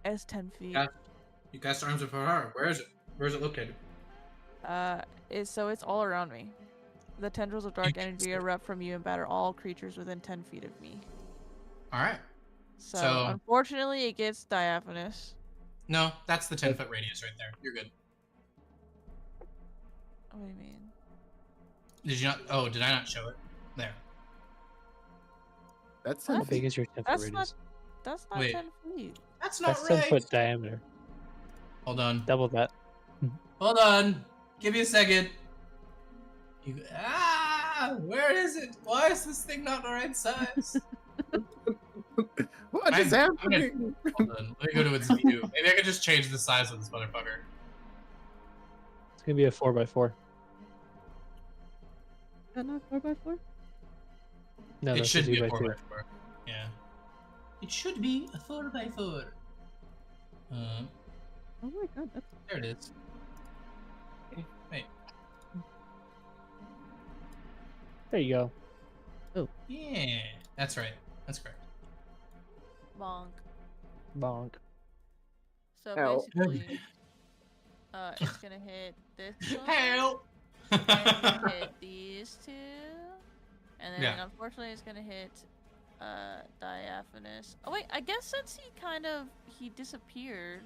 It's 10 feet. Yeah. You cast Arms of Fahar. Where is it? Where is it located? It's all around me. The tendrils of dark energy erupt from you and batter all creatures within 10 feet of me. All right. So unfortunately, it gets diaphanous. No, that's the 10-foot radius right there. You're good. What do you mean? Did you not? Oh, did I not show it? There. That's How 10 big feet. is your 10 foot That's radius? That's not Wait. 10 feet. That's not That's right. 10 foot diameter. Hold on. Double that. Hold on. Give me a second. Where is it? Why is this thing not the right size? What is I'm gonna- happening? Hold on, let me go to its view. Maybe I could just change the size of this motherfucker. It's gonna be a 4x4. Not 4x4? No, It that's should a be a 2x2. 4x4. Yeah. It should be a 4x4. Oh my god, that's There it is. Okay, wait. There you go. Yeah, that's right. That's correct. Bonk. Bonk. So Ow. basically, it's gonna hit this one. Help! And it's gonna hit these two. And then Yeah. unfortunately it's gonna hit Diaphanous. Oh wait, I guess since he disappeared.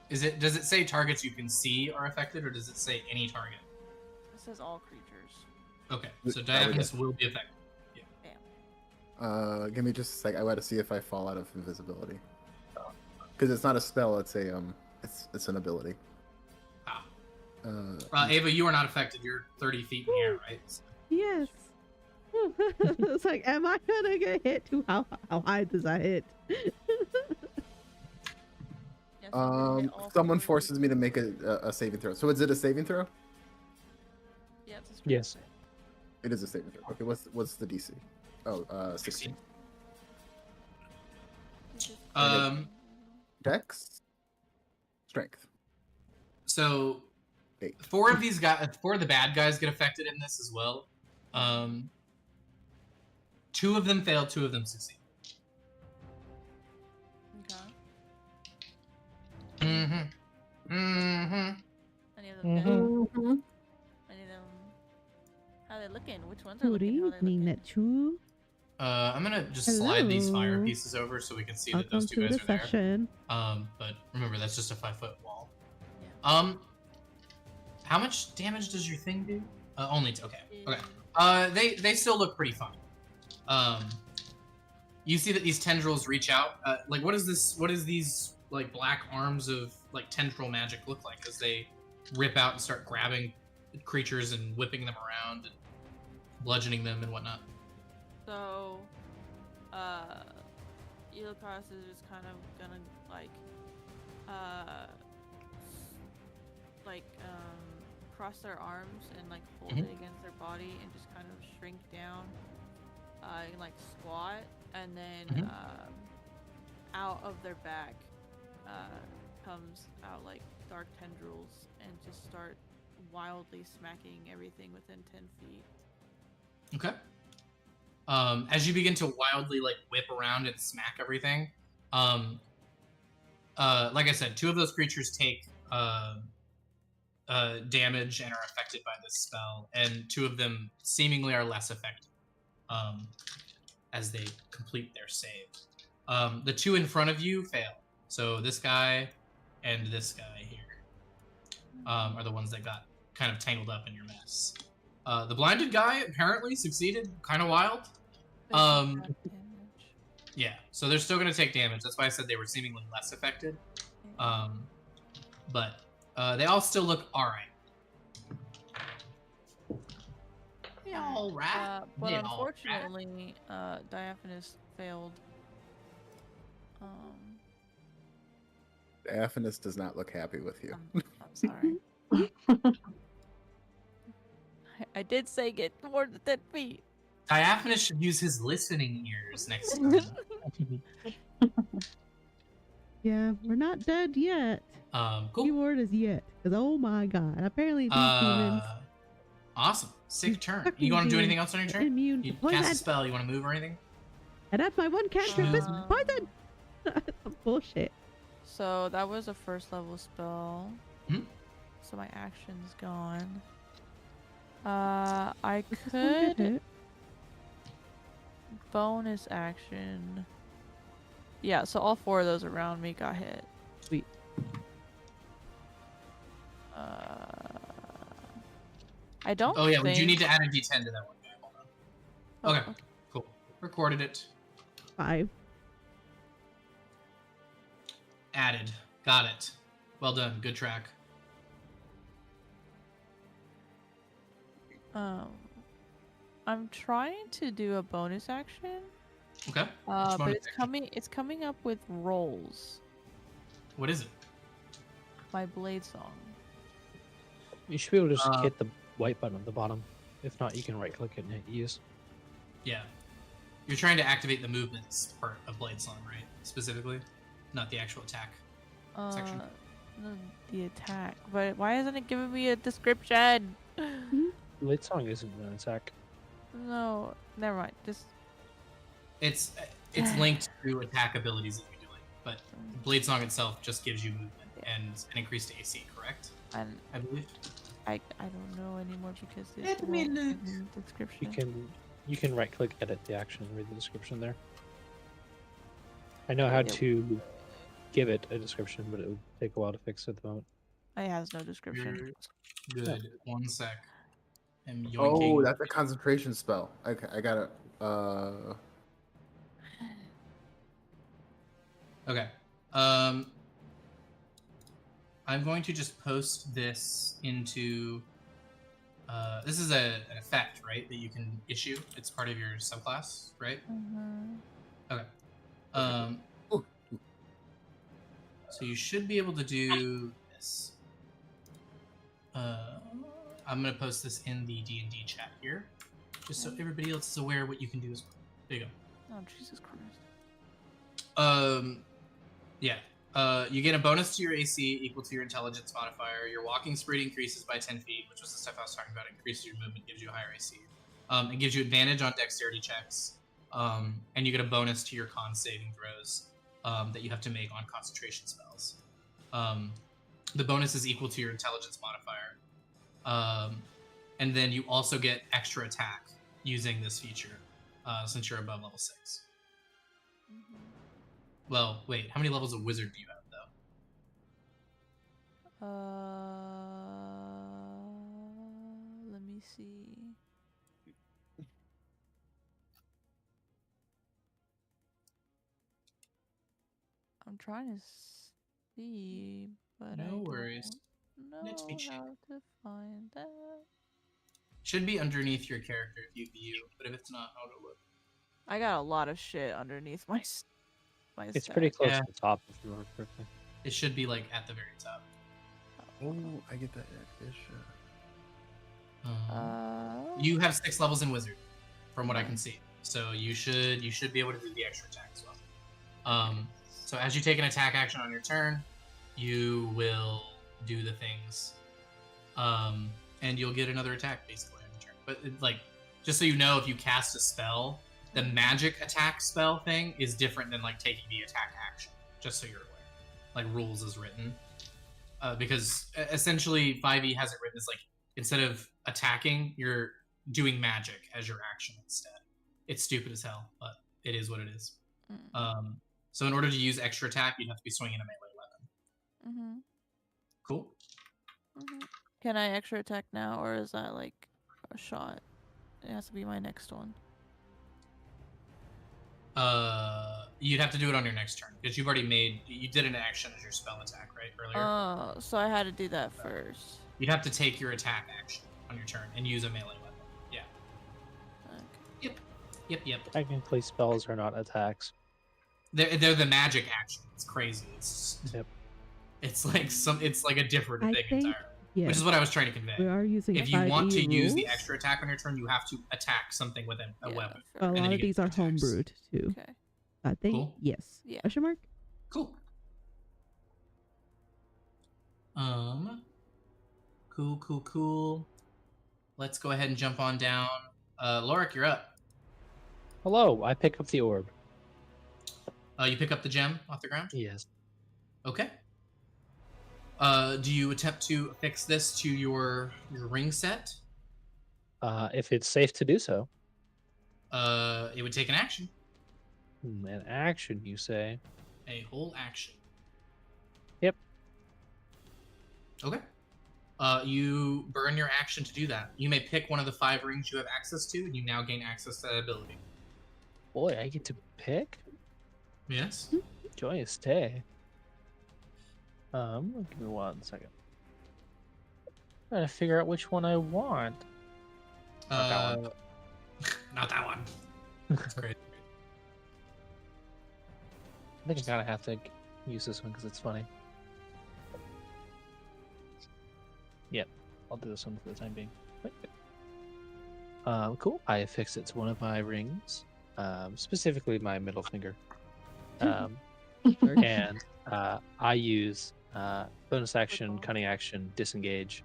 Does it say targets you can see are affected, or does it say any target? It says all creatures. Okay, so Probably Diaphanous will be affected. Give me just a sec. I gotta see if I fall out of invisibility. Because it's not a spell. It's a it's an ability. Ah. Uh, Ava, you are not affected. You're 30 feet in the air, right? yes. It's like, am I gonna get hit too? How high does I hit? Yes, I'm gonna hit all someone four of forces me to make a saving throw. So is it a saving throw? you. Yeah, it's a straight Yes. hit. It is a saving throw. Okay, what's the DC? Oh, 16. Dex, strength. So 8. 4 of the bad guys get affected in this as well. 2 of them fail, 2 of them succeed. Okay. Mm-hmm. Mm-hmm. Any of them good? Mm-hmm. Any of them how they looking? Which ones are Good looking? How they evening, looking? Netchu. I'm gonna just slide these fire Hello. pieces over so we can see that Welcome those 2 to guys the are there. session. But remember that's just a 5-foot wall. Yeah. How much damage does your thing do? Only okay. Okay. Mm, They still look pretty fine. You see that these tendrils reach out. Like, what is this? What is these like black arms of like tendril magic look like as they rip out and start grabbing creatures and whipping them around and bludgeoning them and whatnot? So, Shiokaze is just kind of gonna cross their arms and like hold Mhm. it against their body and just kind of shrink down, and like squat, and then Mhm. out of their back comes out like dark tendrils and just start wildly smacking everything within 10 feet. Okay. As you begin to wildly like whip around and smack everything, like I said, 2 of those creatures take damage and are affected by this spell, and 2 of them seemingly are less affected as they complete their save. The 2 in front of you fail, so this guy and this guy here are the ones that got kind of tangled up in your mess. The blinded guy apparently succeeded, kind of wild. They take that damage. Yeah, so they're still going to take damage. That's why I said they were seemingly less affected. But they all still look all right. All right. But Yeah, all right. unfortunately, Diaphanous failed. Diaphanous does not look happy with you. I'm sorry. I did say get more than 10 feet. Diaphanous should use his listening ears next time. Yeah, we're not dead yet. Cool. Keyword is yet. Because, oh my god, apparently these demons Awesome. Sick turn. fucking You want to do anything demons else on your are turn? immune You to cast a poison. spell. You want to move or anything? And that's my one cantrip is Uh, poison. Bullshit. So that was a first level spell. Mhm. So my action's gone. I This one get could hit. bonus action. Yeah, so all 4 of those around me got hit. Sweet. I don't. Oh yeah, we do think- need to add a d10 to that one guy. Hold on. Oh, Okay. Cool. Recorded it. 5. Added. Got it. Well done. Good track. I'm trying to do a bonus action. Okay. Which But bonus it's action? coming up with rolls. What is it? My blade song. You should be able to just Uh, hit the white button at the bottom. If not, you can right click it and hit use. Yeah. You're trying to activate the movements part of Blade Song, right? Specifically, not the actual attack section. No, the attack. But why isn't it giving me a description? Blade Song isn't an attack. No, never mind. Just It's linked to attack abilities that you're doing, but Blade Song itself just gives you movement and an increase to AC, correct? and I believe. I don't know anymore because Let it me won't look. give me the description. You can right click edit the action and read the description there. I know how Yeah. to give it a description, but it would take a while to fix at the moment. It has no description. You're good. 1 sec. I'm Oh, yoinking. that's a concentration spell. Okay, I got it. Okay. I'm going to just post this into. This is an effect, right? That you can issue. It's part of your subclass, right? Okay. Ooh. So you should be able to do this. I'm gonna post this in the D&D chat here, just so everybody else is aware what you can do as well. There you go. Oh Jesus Christ! Yeah. You get a bonus to your AC equal to your intelligence modifier. Your walking speed increases by 10 feet, which was the stuff I was talking about. It increases your movement, gives you a higher AC. It gives you advantage on dexterity checks, and you get a bonus to your con saving throws that you have to make on concentration spells. The bonus is equal to your intelligence modifier. And then you also get extra attack using this feature, since you're above level 6. Well, wait, how many levels of wizard do you have, though? Let me see. I'm trying to see, but I No don't worries. Let me know check. how to find that. Should be underneath your character if you view, but if it's not, I'll go look. I got a lot of shit underneath my It's pretty stats. close Yeah. to the top if you remember correctly. It should be like at the very top. Oh, I get that addition. You have 6 levels in wizard, from what I can see. So you should be able to do the extra attack as well. So as you take an attack action on your turn, you will do the things, and you'll get another attack basically on your turn. But like, just so you know, if you cast a spell, the magic attack spell thing is different than like taking the attack action. Just so you're aware, like rules is written, because essentially 5e has it written as like instead of attacking, you're doing magic as your action instead. It's stupid as hell, but it is what it is. So in order to use extra attack, you'd have to be swinging a melee weapon. Cool. Can I extra attack now, or is that like a shot? It has to be my next one. You'd have to do it on your next turn because you did an action as your spell attack, right, earlier. Oh, so I had to do that first. You'd have to take your attack action on your turn and use a melee weapon. Yeah. Okay. Yep. Technically, spells are not attacks. They're the magic action. It's crazy. Yep. It's like a different I thing think- entirely. Yeah, Which is what I was trying to convey. we are using If you want to 5e use the rules. extra attack on your turn, you have to attack something with a Yeah, weapon. A fair. then lot you of get these are attacks. homebrewed too. Okay. I think Cool. yes. Yeah. Question mark? Cool. Cool. Let's go ahead and jump on down. Lorik, you're up. Hello, I pick up the orb. You pick up the gem off the ground? Yes. Okay. Do you attempt to affix this to your ring set? If it's safe to do so. It would take an action. An action, you say? A whole action. Yep. Okay. You burn your action to do that. You may pick one of the 5 rings you have access to, and you now gain access to that ability. Boy, I get to pick? Yes? Joyous day. Give me 1 second. Trying to figure out which one I want. Not that one. Not that one. That's great. think I kind of have to use this one because it's funny. Yep, I'll do this one for the time being. Cool. I affix it to one of my rings, specifically my middle finger. And I use bonus action, cunning action, disengage,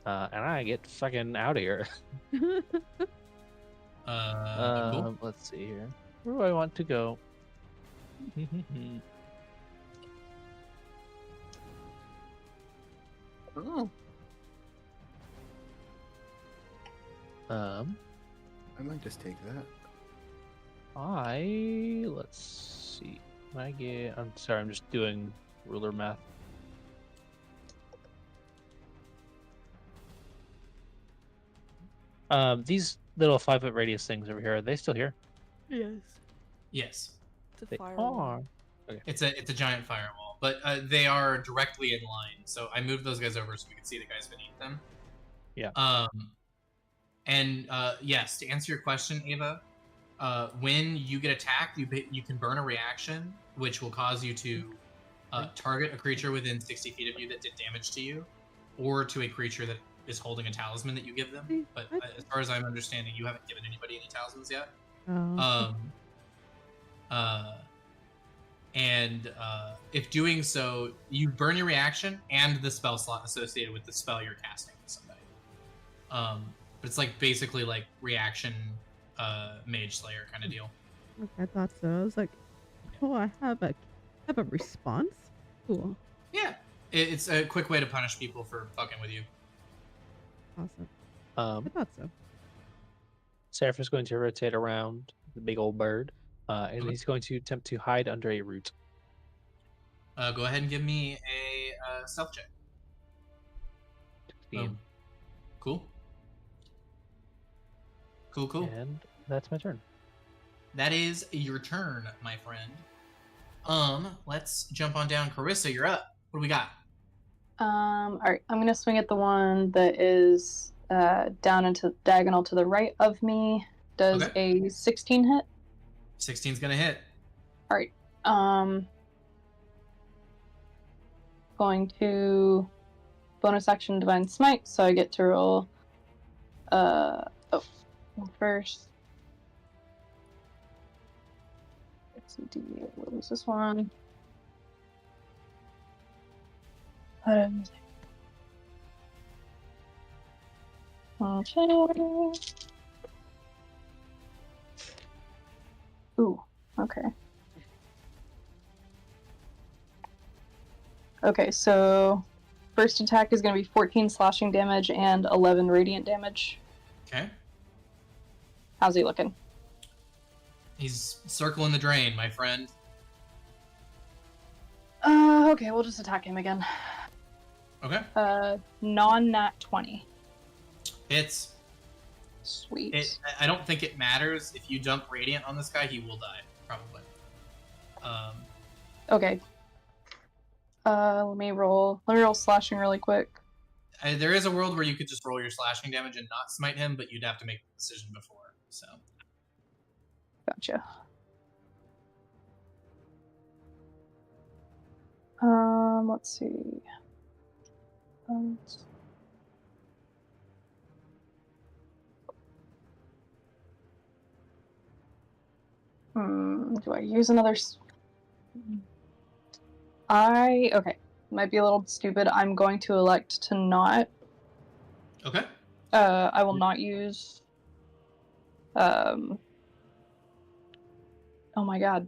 and I get fucking out of here. Cool. Let's see here. Where do I want to go? Oh, I might just take that. Let's see. Can I get? I'm sorry. I'm just doing ruler math. These little 5-foot radius things over here, are they still here? Yes. Yes. It's a They firewall. are. It's a giant firewall, but they are directly in line. So I moved those guys over so we could see the guys beneath them. Yeah. And yes, to answer your question, Ava, when you get attacked, you can burn a reaction, which will cause you to target a creature within 60 feet of you that did damage to you, or to a creature that is holding a talisman that you give them. But as far as I'm understanding, you haven't given anybody any talismans yet. And if doing so, you burn your reaction and the spell slot associated with the spell you're casting with somebody. But it's like basically like reaction mage slayer kind of deal. Okay, I thought so. I was like, oh, I have a response. Cool. Yeah, it's a quick way to punish people for fucking with you. Awesome. Um, I thought so. Seraph is going to rotate around the big old bird, and Okay. he's going to attempt to hide under a root. Go ahead and give me a stealth check. 16. Cool. Cool. And that's my turn. That is your turn, my friend. Let's jump on down. Carissa, you're up. What do we got? All right, I'm gonna swing at the one that is down into diagonal to the right of me. Does a 16 hit? 16's gonna hit. All right. Going to bonus action divine smite, so I get to roll. First. Let's see, what was this one? Okay. Ooh, okay. Okay, so first attack is going to be 14 slashing damage and 11 radiant damage. Okay. How's he looking? He's circling the drain, my friend. Okay, we'll just attack him again. Okay. Non-nat 20. Hits. Sweet. I don't think it matters. If you dump radiant on this guy, he will die, probably. Okay. Let me roll slashing really quick. There is a world where you could just roll your slashing damage and not smite him, but you'd have to make the decision before. So. Gotcha. Let's see. Do I use another? Okay. Might be a little stupid. I'm going to elect to not. Okay. I will not use. Oh my god.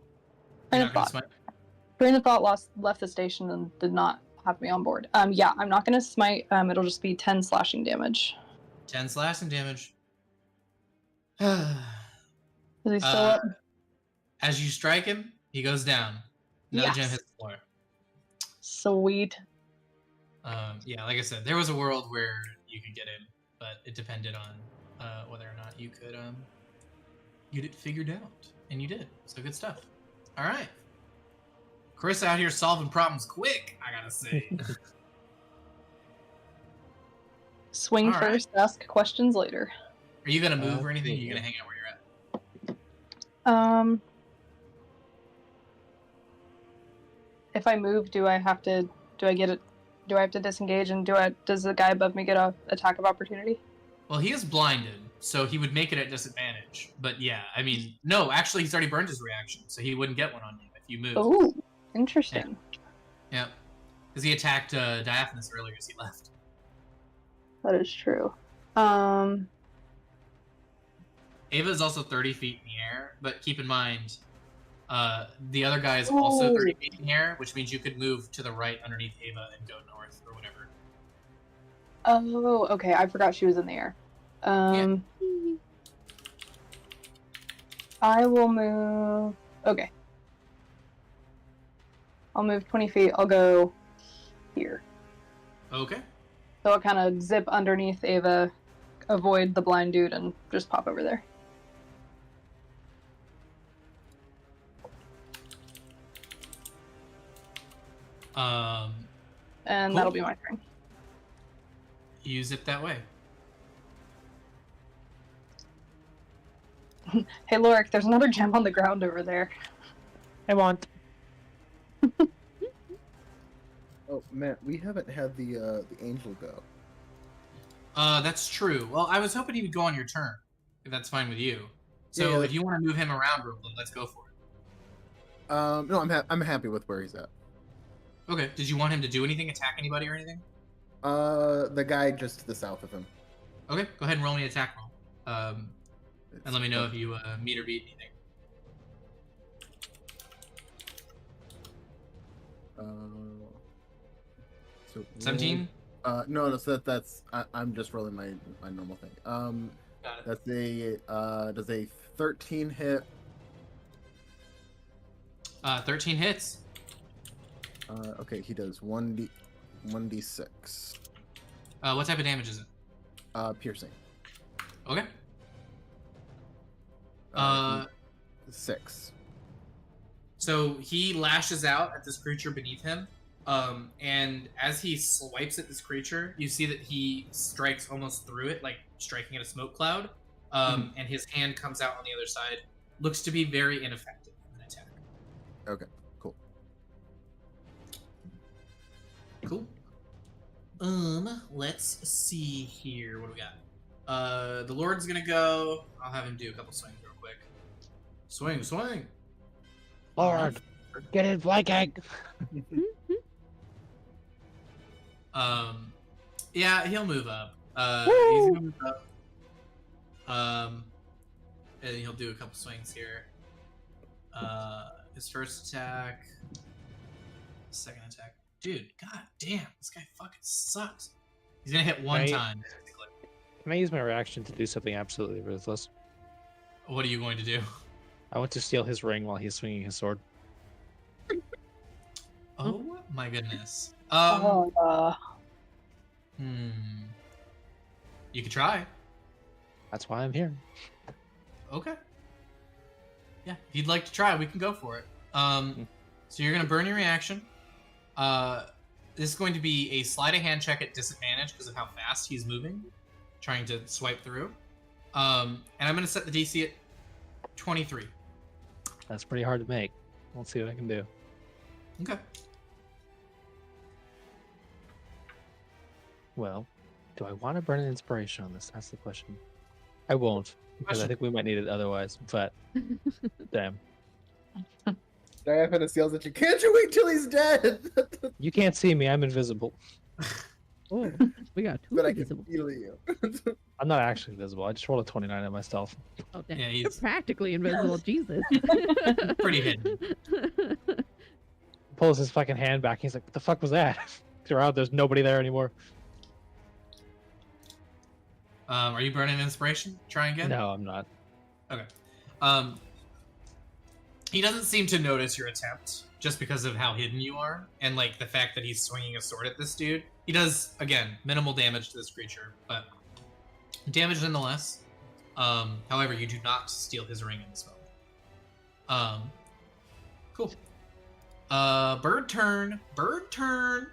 Train of thought left the station and did not have me on board. Yeah, I'm not gonna smite. It'll just be 10 slashing damage. 10 slashing damage. Is he still up? As you strike him, he goes down. Another gem hits the floor. Sweet. Yeah, like I said, there was a world where you could get him, but it depended on whether or not you could get it figured out, and you did. So good stuff. All right, Chris out here solving problems quick. I gotta say. Swing All first, ask questions later. Are you gonna move or anything? Or are you gonna hang out where you're at? if I move, do I have to disengage, and does the guy above me get a attack of opportunity? Well, he is blinded, so he would make it at disadvantage. But yeah, I mean, no, actually, he's already burned his reaction, so he wouldn't get one on you if you move. Oh, interesting. Yeah, because he attacked Diaphanous earlier as he left. That is true. Ava is also 30 feet in the air, but keep in mind, the other guy is also 30 feet in the air, which means you could move to the right underneath Ava and go north or whatever. Oh, okay. I forgot she was in the air. I will move. Okay. I'll move 20 feet. I'll go here. Okay. So I'll kind of zip underneath Ava, avoid the blind dude, and just pop over there. And cool. that'll be my turn. You zip that way. Hey, Lorik, there's another gem on the ground over there. I want. Oh, Matt, we haven't had the angel go. That's true. Well, I was hoping he would go on your turn, if that's fine with you. So Yeah. if you want to move him around real quick, let's go for it. No, I'm happy with where he's at. Okay. Did you want him to do anything, attack anybody or anything? The guy just to the south of him. Okay, go ahead and roll me an attack roll. And let me know if you meet or beat anything. So 17? No, so that's I'm just rolling my normal thing. Got it. That's does a 13 hit? 13 hits. Okay, he does 1d6. What type of damage is it? Piercing. Okay. 6. So he lashes out at this creature beneath him, and as he swipes at this creature, you see that he strikes almost through it, like striking at a smoke cloud, and his hand comes out on the other side. Looks to be very ineffective in an attack. Okay, cool. Cool. Let's see here. What do we got? The Lord's gonna go. I'll have him do a couple swings real quick. Swing, swing. Lord, get in flanking. Yeah, he'll move up. He's gonna move up. And he'll do a couple swings here. His first attack, second attack. Dude, god damn, this guy fucking sucks. He's gonna hit one Right. time. Can I use my reaction to do something absolutely ruthless? What are you going to do? I want to steal his ring while he's swinging his sword. Oh my goodness. You could try. That's why I'm here. Okay. Yeah, if you'd like to try, we can go for it. So you're gonna burn your reaction. This is going to be a sleight of hand check at disadvantage because of how fast he's moving, trying to swipe through. And I'm gonna set the DC at 23. That's pretty hard to make. Let's see what I can do. Okay. Well, do I want to burn an inspiration on this? That's the question. I won't, because I think we might need it otherwise, but damn. Diaphanous yells at you, can't you wait till he's dead? You can't see me, I'm invisible. Oh, we got two But I can invisible. feel you. I'm not actually invisible. I just rolled a 29 at my stealth. Oh, damn. Yeah, You're he's practically invisible. Jesus. pretty hidden. Pulls his fucking hand back. He's like, what the fuck was that? You're out, there's nobody there anymore. Are you burning inspiration? Try again? No, I'm not. Okay. He doesn't seem to notice your attempt just because of how hidden you are and like the fact that he's swinging a sword at this dude. He does, again, minimal damage to this creature, but damage nonetheless. However, you do not steal his ring in this moment. Cool. Bird turn. Bird turn.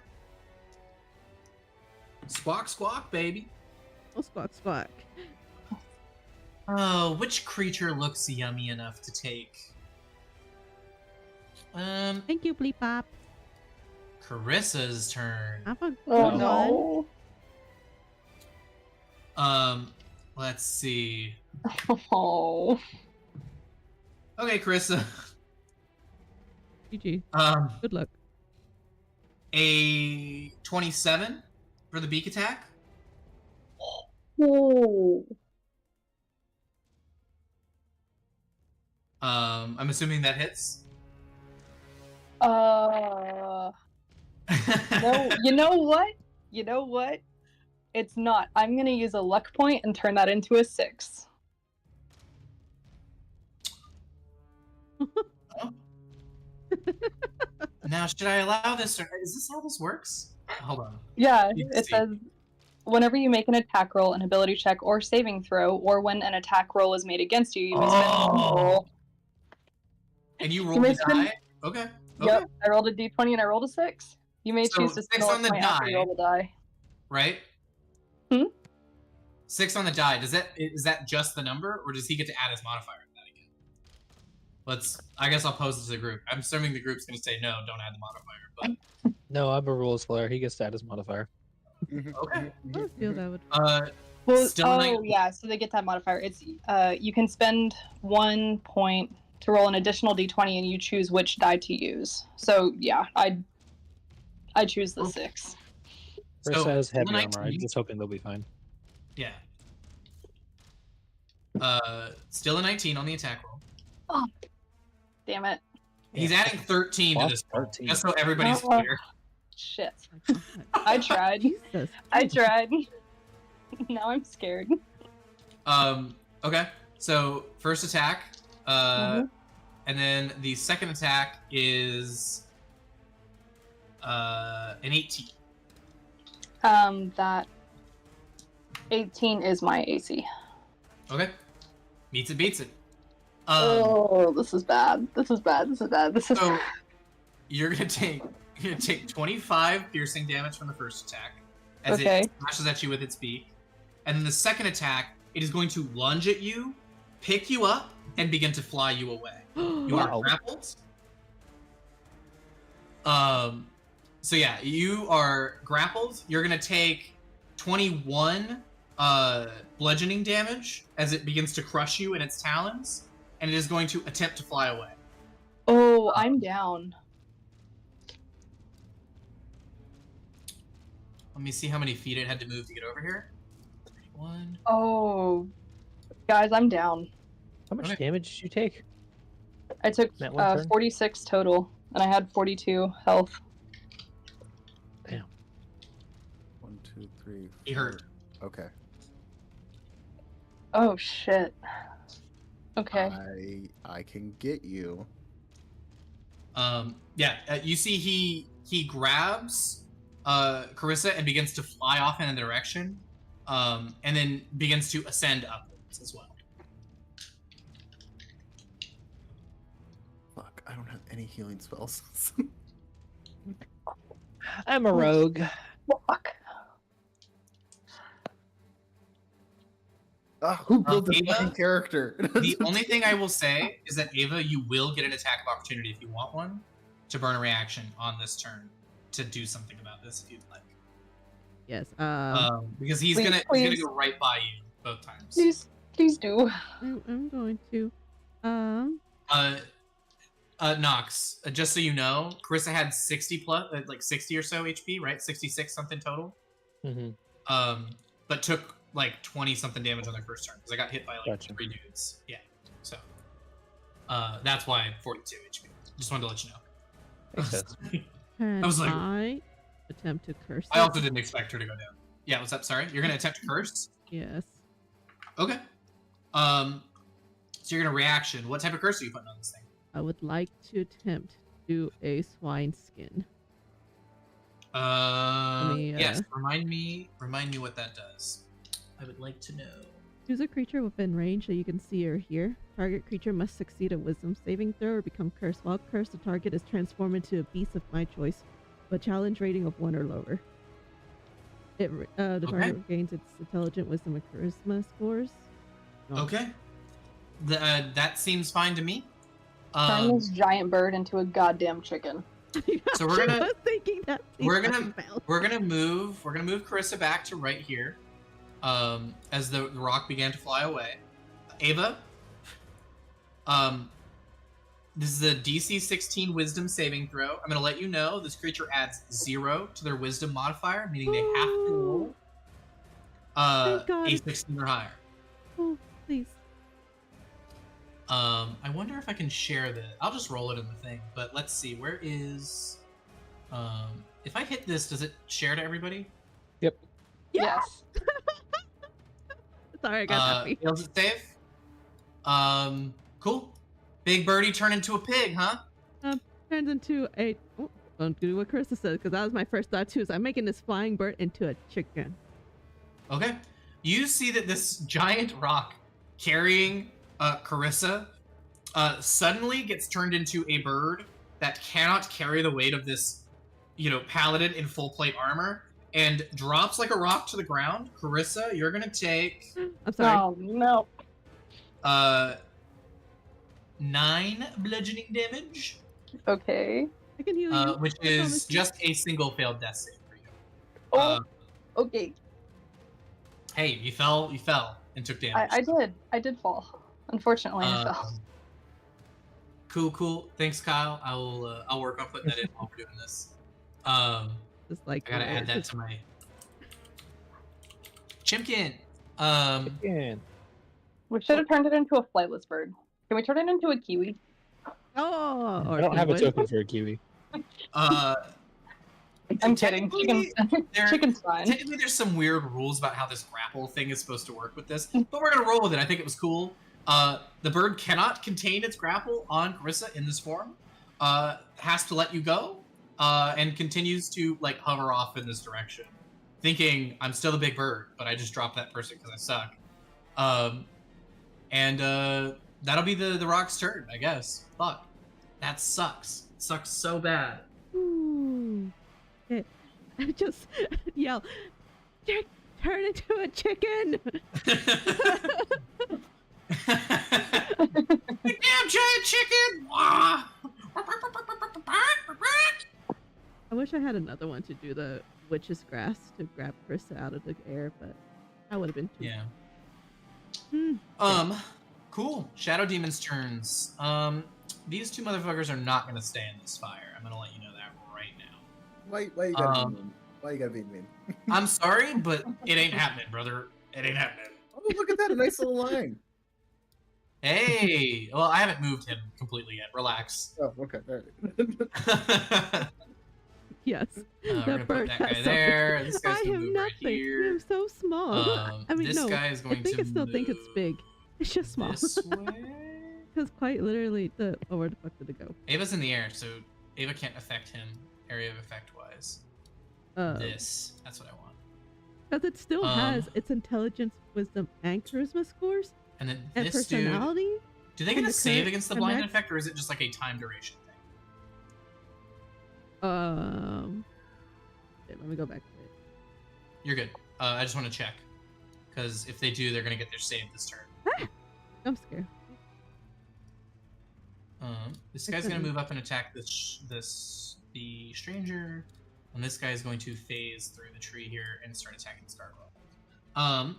Squawk, squawk, baby. Oh, squawk, squawk. Oh, which creature looks yummy enough to take? Thank you, Bleep Bop. Carissa's turn. Have a good Oh one. no. Let's see. Oh. Okay, Carissa. GG. Um, Good luck. a 27 for the beak attack. Oh. I'm assuming that hits. No, you know what? You know what? It's not. I'm gonna use a luck point and turn that into a 6. Now, should I allow this? Or is this how this works? Hold on. Yeah, Let's it see. says whenever you make an attack roll, an ability check, or saving throw, or when an attack roll is made against you, you may spend one roll. And you roll You may the spend- die? Okay. Yep, I rolled a d20 and I rolled a 6. You may So choose to 6 spend a on the luck point after you die. roll the die. Right? Hmm? 6 on the die. Is that just the number, or does he get to add his modifier to that again? I guess I'll pose it to the group. I'm assuming the group's going to say no, don't add the modifier. But No, I'm a rules player. He gets to add his modifier. okay. I would feel that would. Well, Still oh 19. yeah, so they get that modifier. It's you can spend 1 point to roll an additional d20, and you choose which die to use. So yeah, I choose the 6. Chris has still heavy armor. 19. I'm just hoping they'll be fine. Yeah. Still a 19 on the attack roll. Oh, damn it! He's adding 13 to Plus this roll, 13. just so everybody's Oh. clear. Shit, Oh my God. I tried. Jesus. I tried. Now I'm scared. Okay. So first attack, Mhm. and then the second attack is an 18. That 18 is my AC. Okay. Beats it. Oh, this is bad. This is bad. This is bad. This is. So you're gonna take 25 piercing damage from the first attack as Okay. it slashes at you with its beak, and then the second attack, it is going to lunge at you, pick you up, and begin to fly you away. You are Wow. grappled. So yeah, you are grappled. You're gonna take 21 bludgeoning damage as it begins to crush you in its talons, and it is going to attempt to fly away. Oh, I'm down. Let me see how many feet it had to move to get over here. 31. Oh, guys, I'm down. How much Okay. damage did you take? I took That one turn? 46 total, and I had 42 health. Damn. 1, 2, 3. He hurt. 4. Okay. Oh shit. Okay. I can get you. You see he grabs Carissa and begins to fly off in a direction, and then begins to ascend upwards as well. Fuck, I don't have any healing spells. I'm a rogue. Fuck. Who built this Ava? fucking character? The only thing I will say is that Ava, you will get an attack of opportunity if you want one to burn a reaction on this turn to do something about this if you'd like. Yes. Because he's Please, gonna please. go right by you both times. Please do. I'm going to. Nox, just so you know, Carissa had 60 plus, like 60 or so HP, right? 66 something total. Mm-hmm. But took like 20 something damage on their first turn because I got hit by like Gotcha. 3 dudes. Yeah. So, that's why 42 HP. Just wanted to let you know. Makes sense. Can I was like- I attempt to curse? I it? also didn't expect her to go down. Yeah, what's up? Sorry, you're gonna attempt to curse. Yes. Okay. So you're gonna reaction. What type of curse are you putting on this thing? I would like to attempt to do a swine skin. me, Yes. Remind me what that does. I would like to know. Choose a creature within range that you can see or hear. Target creature must succeed a wisdom saving throw or become cursed. While cursed, the target is transformed into a beast of my choice, with a challenge rating of 1 or lower. The target regains its intelligent, wisdom, and charisma scores. Okay. That seems fine to me. Turn this giant bird into a goddamn chicken. So we're gonna- I was thinking that. we're gonna move Carissa back to right here. As the rock began to fly away. Ava, this is a DC 16 Wisdom saving throw. I'm gonna let you know this creature adds 0 to their Wisdom modifier, meaning they have to roll Thank God. a 16 or higher. Oh, please. I wonder if I can share the. I'll just roll it in the thing. But let's see. Where is? If I hit this, does it share to everybody? Yep. Yes. Sorry, I got happy. Fails it safe. Cool. Big birdie turn into a pig, huh? Turns into a. Oh, don't do what Carissa said, because that was my first thought too. Is I'm making this flying bird into a chicken. Okay. You see that this giant rock carrying Carissa suddenly gets turned into a bird that cannot carry the weight of this, paladin in full plate armor, and drops like a rock to the ground. Carissa, you're gonna take I'm sorry. Oh no. 9 bludgeoning damage, Okay. I can heal you. which I is promise you. just a single failed death save for you. Oh. Okay. Hey, you fell and took damage. I did fall. Unfortunately, I fell. Cool. Thanks, Kyle. I'll work on putting that in while we're doing this. Just like I gotta add that to my Chimkin. Again. We should have turned it into a flightless bird. Can we turn it into a kiwi? Oh, I don't have a token for a kiwi. I'm kidding. Technically, Chicken's fine. Technically, there's some weird rules about how this grapple thing is supposed to work with this, but we're gonna roll with it. I think it was cool. The bird cannot contain its grapple on Carissa in this form. Has to let you go, and continues to hover off in this direction, thinking I'm still a big bird, but I just dropped that person because I suck. And that'll be the rock's turn, I guess. Fuck, that sucks. It sucks so bad. Ooh. Okay. I just yell, turn into a chicken. Damn giant chicken! I wish I had another one to do the witch's grass to grab Krista out of the air, but that would have been too. Yeah. Cool. Shadow Demon's turns. These two motherfuckers are not gonna stay in this fire. I'm gonna let you know that right now. Why you gotta be mean? Why you gotta be mean? I'm sorry, but it ain't happening, brother. It ain't happening. Oh, look at that, a nice little line. Hey! Well, I haven't moved him completely yet. Relax. Oh, okay. All right. Yes. We're gonna put bird that has guy there. This guy's I gonna have move nothing. right here. I'm so small. I mean, this no. guy is going I think to I still think it's move big. It's just small. This way. Because quite literally, where the fuck did it go? Ava's in the air, so Ava can't affect him area of effect wise. That's what I want. Because it still has its intelligence, wisdom, and charisma scores, And then and this dude. personality. Do they and get a the save current against the blind connect- effect, or is it just like a time duration thing? Let me go back to it. You're good. I just want to check, because if they do, they're gonna get their save this turn. I'm scared. This guy's gonna move up and attack the stranger, and this guy is going to phase through the tree here and start attacking Starglow.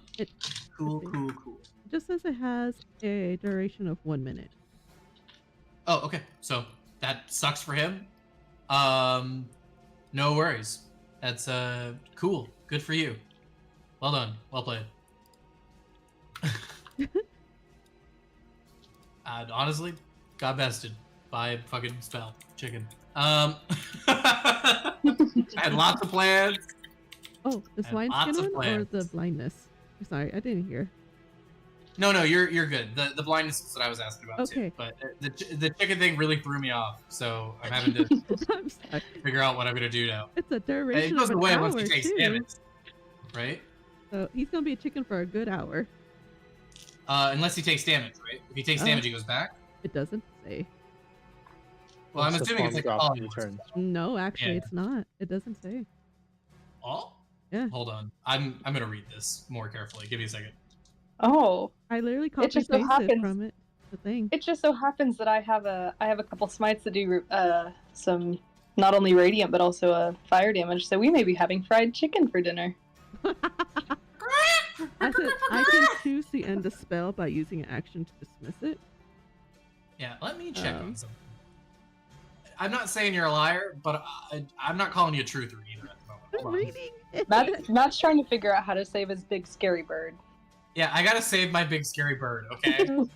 Cool. It just says it has a duration of 1 minute. Oh, okay. So that sucks for him. No worries. That's cool. Good for you. Well done. Well played. Honestly, got bested by a fucking spell. Chicken. I had lots of plans. Oh, the I have swine lots skin of one or plans. the blindness? Sorry, I didn't hear. No, you're good. The blindness is what I was asking about Okay. too. But the chicken thing really threw me off, so I'm having to I'm sorry. figure out what I'm gonna do now. It's a It duration goes of an away hour once he takes too. damage, right? So he's gonna be a chicken for a good hour. Unless he takes damage, right? If he takes damage, he goes back. It doesn't say. Well, I'm Once the assuming it's form like drops oh, in your turn. No, actually, Yeah. it's not. It doesn't say. Oh, Yeah. Hold on, I'm gonna read this more carefully. Give me a second. Oh, I literally copy just so pasted happens- from the thing. it just so happens that I have a couple smites to do some not only radiant but also fire damage. So we may be having fried chicken for dinner. I said I can choose to end the spell by using an action to dismiss it. Yeah, let me check on something. I'm not saying you're a liar, but I'm not calling you a truther either at the moment. I'm Hold on. reading it. Matt's trying to figure out how to save his big scary bird. Yeah, I gotta save my big scary bird, okay? So,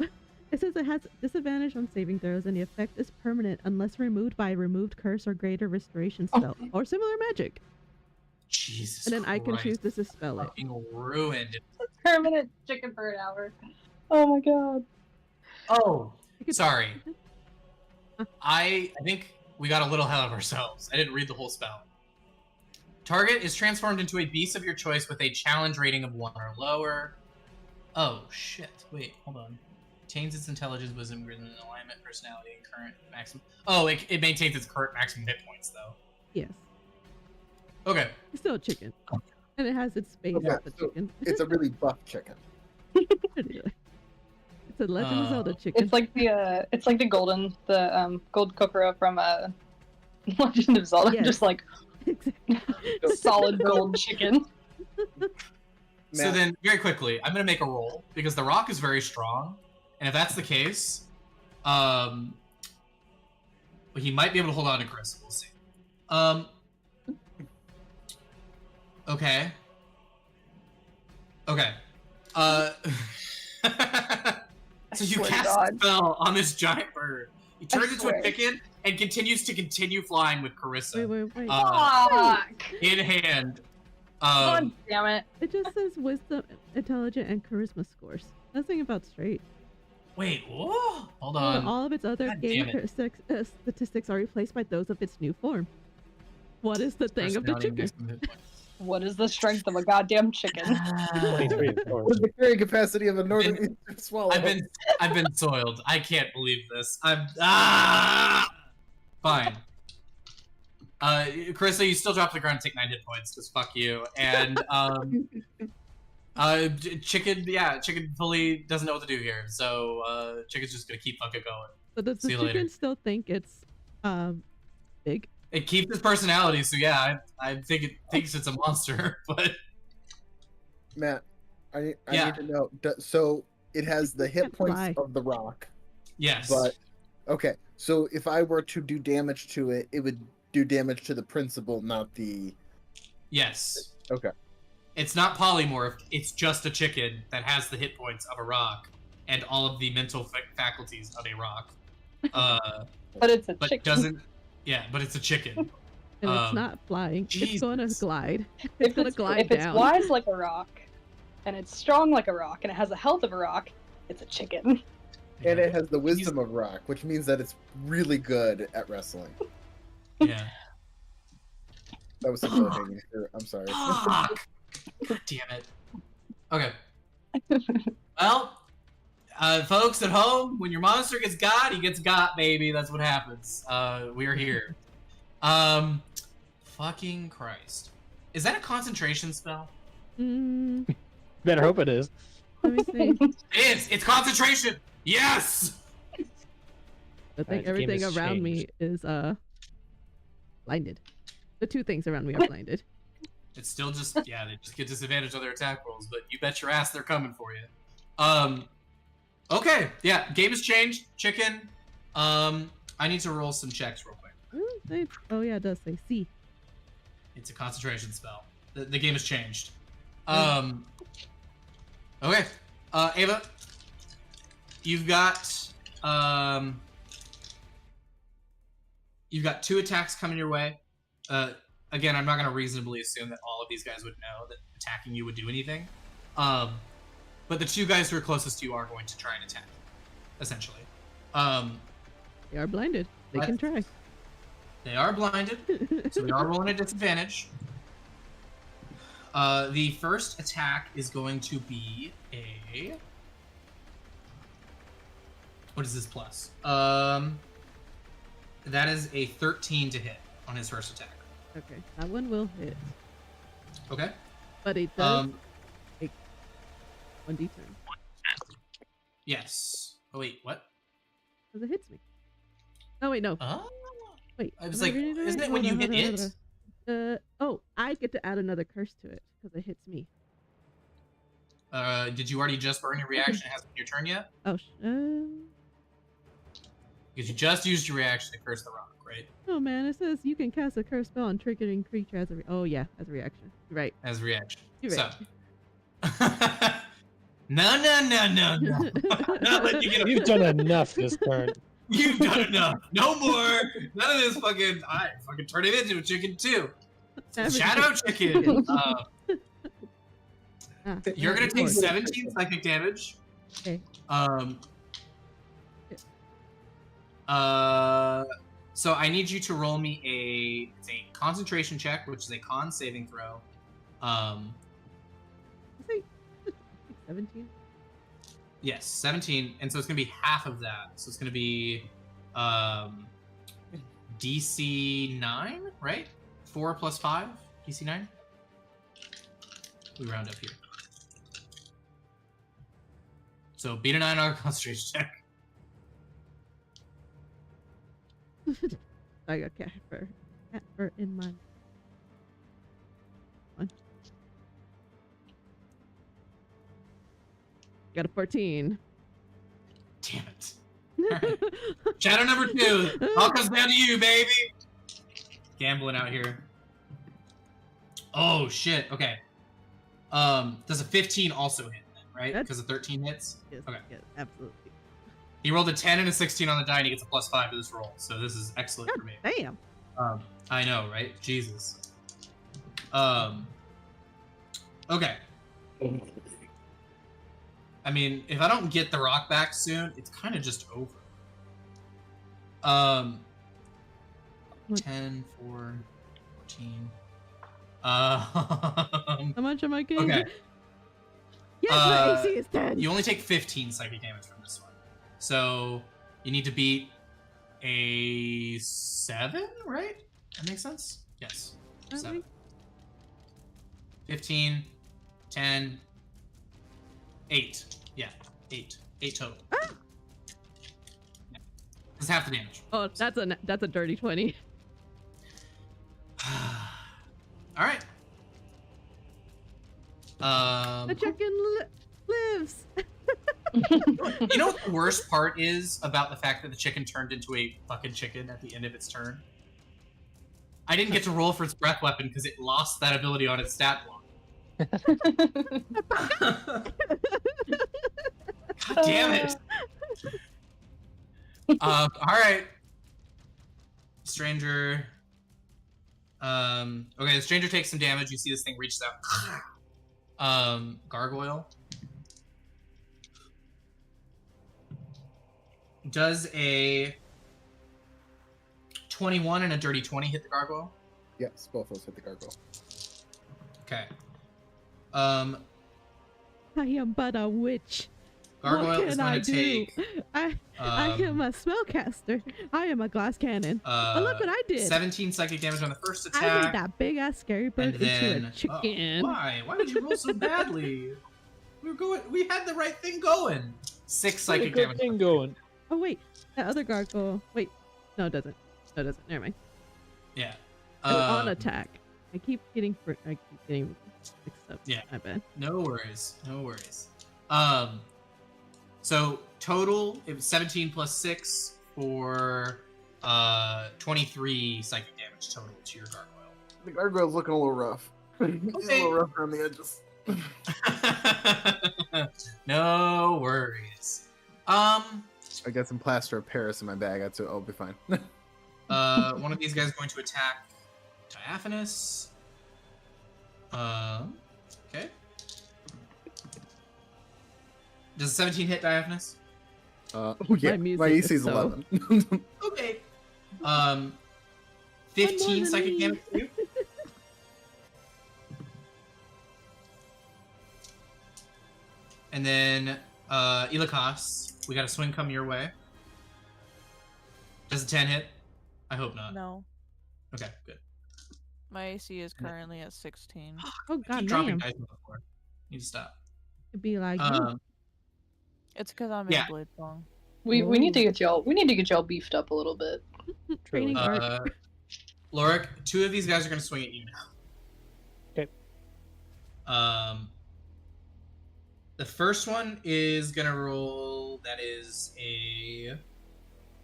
it says it has disadvantage on saving throws, and the effect is permanent unless removed by a removed curse or greater restoration spell or similar magic. Jesus And then I can Christ. choose to dispel it. Fucking ruined. Permanent chicken bird hour. Oh my god. Oh, You could- sorry. I think we got a little ahead of ourselves. I didn't read the whole spell. Target is transformed into a beast of your choice with a challenge rating of 1 or lower. Oh, shit. Wait, hold on. Maintains its intelligence, wisdom, grid, and alignment, personality, and current maximum. Oh, it maintains its current maximum hit points, though. Yes. Okay. It's still a chicken. And it has its face Okay, of the so chicken. it's a really buff chicken. It's a Legend of Zelda chicken. It's like the gold Kokoro from Legend of Zelda, Yes. just like Exactly. solid gold chicken. So Matt, then, very quickly, I'm gonna make a roll because the rock is very strong, and if that's the case, he might be able to hold on to Chris. We'll see. Okay. Okay. So you swear to cast a God. spell on this giant bird. He turns into swear. a chicken and continues to continue flying with Carissa Wait. Fuck! in hand. God damn it. It just says wisdom, intelligence, and charisma scores. Nothing about straight. Wait, whoa, hold on. All of its other God game damn it. statistics are replaced by those of its new form. What is the thing of the Personality chicken? maximum hit points. What is the strength of a goddamn chicken? 23 of what course. is the carrying capacity of a northern eastern swallow? I've been soiled. I can't believe this. Fine. Carissa, you still drop to the ground and take 9 hit points, because fuck you. And chicken fully doesn't know what to do here, so chicken's just gonna keep fucking going. But does the See you chicken later. still think it's big? It keeps its personality, so yeah, I think it thinks it's a monster, but Matt, I Yeah. need to know. So it has the hit Can't points fly. of the rock, yes. but okay. So if I were to do damage to it, it would do damage to the principal, not the. Yes. Okay. It's not polymorph, it's just a chicken that has the hit points of a rock and all of the mental faculties of a rock. But it's a But chicken. doesn't. Yeah, but it's a chicken. And it's not flying. It's going to Jesus. glide. If gonna it's, glide if it's down. wise like a rock, and it's strong like a rock, and it has the health of a rock, it's a chicken. And it has the wisdom of rock, which means that it's really good at wrestling. Yeah. That was some hanging here. I'm sorry. Fuck! God damn it. Okay. Well, folks at home, when your monster gets got, he gets got, baby. That's what happens. We're here. Fucking Christ. Is that a concentration spell? Better hope it is. Let me see. It is! It's concentration! Yes! I think This game everything has around me changed. is blinded. The 2 things around me are blinded. It's still just, yeah, they just get disadvantage on their attack rolls, but you bet your ass they're coming for you. Okay, yeah, game has changed. Chicken. I need to roll some checks real quick. Oh yeah, it does say C. It's a concentration spell. The game has changed. Okay. Ava, you've got 2 attacks coming your way. Again, I'm not going to reasonably assume that all of these guys would know that attacking you would do anything. But the 2 guys who are closest to you are going to try and attack, essentially. They are blinded. They What? can try. They are blinded, so we are rolling a disadvantage. The first attack is going to be a... What is this plus? That is a 13 to hit on his first attack. Okay, that one will hit. Okay. But it does Um, take 1d10. yes. Oh wait, what? Because it hits me. Oh wait, no. Oh. Wait, I was am I like, reading it isn't right? it when Hold you on, hit hold on, it? hold on. Oh, I get to add another curse to it because it hits me. Did you already just burn your reaction? It hasn't been your turn yet? Oh, Because you just used your reaction to curse the rock, right? oh man, it says you can cast a curse spell on triggering creature as a oh yeah, as a reaction. You're right. As a reaction. You're So. right. No. Not letting you get You've done enough this turn. You've done enough. No more. None of this fucking. I fucking turn it into a chicken too. Shadow chicken. You're gonna take 17 psychic damage. Okay. So I need you to roll me it's a concentration check, which is a con saving throw. I think 17. Yes, 17, and so it's gonna be half of that. So it's gonna be DC 9, right? 4 plus 5, DC 9. We round up here. So beat a 9 on a concentration check. I got cat fur in mine. Got a 14. Damn it. Alright. Shadow number 2. All comes down to you, baby. Gambling out here. Oh shit. Okay. Does a 15 also hit then, right? Because a 13 hits? Yes, Okay. yes, absolutely. He rolled a 10 and a 16 on the die and he gets a +5 to this roll. So this is excellent for me. Damn. I know, right? Jesus. Okay. I mean, if I don't get the rock back soon, it's kind of just over. 10, 4, 14. How much am I getting? Okay. Yes, my AC is 10. You only take 15 psychic damage from this one. So you need to beat a 7, right? That makes sense? Yes. 7. 15, 10, 8. Yeah, 8. 8 total. Ah! That's half the damage. Oh, that's a dirty 20. All right. The chicken lives. You know what the worst part is about the fact that the chicken turned into a fucking chicken at the end of its turn? I didn't get to roll for its breath weapon because it lost that ability on its stat block. God damn it. All right. Stranger. Okay, the stranger takes some damage. You see this thing reaches out. Gargoyle. Does a 21 and a dirty 20 hit the gargoyle? Yes, both of those hit the gargoyle. Okay. I am but a witch. Gargoyle What is can I going to do? take. I am a spellcaster. I am a glass cannon. But look what I did. 17 psychic damage on the first I attack. made that big ass scary bird and then, into a chicken. Why? Why did you roll so badly? We had the right thing going. 6 psychic Good damage. thing going. Oh wait, that other gargoyle. Wait, no, it doesn't. No, it doesn't. Never mind. Yeah. On attack. I keep getting mixed up. Yeah. I bet. No worries. No worries. So total, it was 17 plus 6 for 23 psychic damage total to your gargoyle. The gargoyle's looking a little rough. He's a little rough around the edges. No worries. I got some plaster of Paris in my bag. I'll be fine. One of these guys is going to attack Diaphanous. Okay. Does a 17 hit Diaphanous? Oh yeah, my music AC is is so- 11. Okay. 15 psychic damage to you. And then Shiokaze, we got a swing come your way. Does a 10 hit? I hope not. No. Okay, good. My AC is currently at 16. Oh Keep god dropping damn. dice on the floor. Need to stop. It'd be like you. It's because I'm in Yeah. Blade Song. We need to get y'all beefed up a little bit. Training arc. Lorik, 2 of these guys are going to swing at you now. Okay. The first one is going to roll. That is a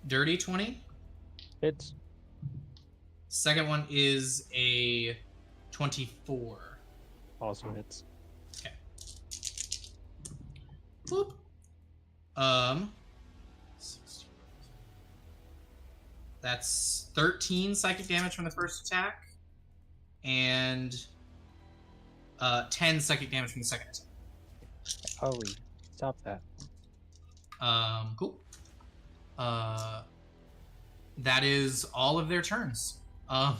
dirty 20. Hits. Second one is a 24. Also hits. Okay. Boop. 16. That's 13 psychic damage from the first attack, and 10 psychic damage from the second attack. Holy, stop that. Cool. That is all of their turns. So,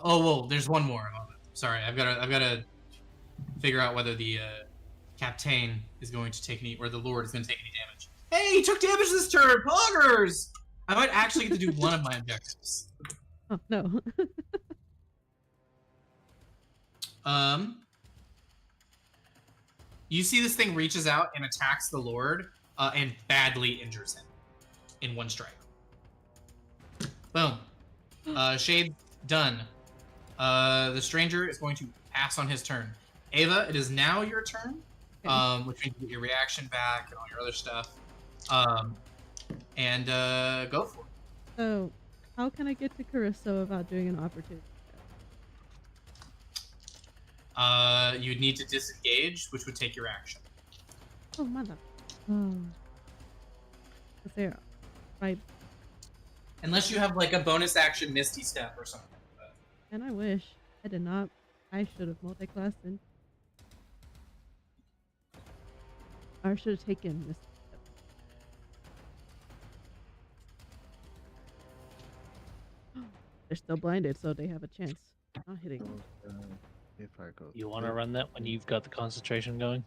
oh, whoa, there's one more. Oh, sorry, I've got to figure out whether the captain is going to take any, or the lord is going to take any damage. Hey, he took damage this turn, poggers! I might actually get to do one of my objectives. Oh no. You see this thing reaches out and attacks the lord, and badly injures him in one strike. Boom. Shade done. The stranger is going to pass on his turn. Ava, it is now your turn. Which means you get your reaction back and all your other stuff. And go for it. So, how can I get to Carissa without doing an opportunity? You would need to disengage, which would take your action. Oh, mother. Oh. Is there? Right. Unless you have like a bonus action Misty Step or something like that. And I wish. I did not. I should have multi-classed in. I should have taken this. They're still blinded, so they have a chance. Not hitting. If I go, You want to run that when you've got the concentration going?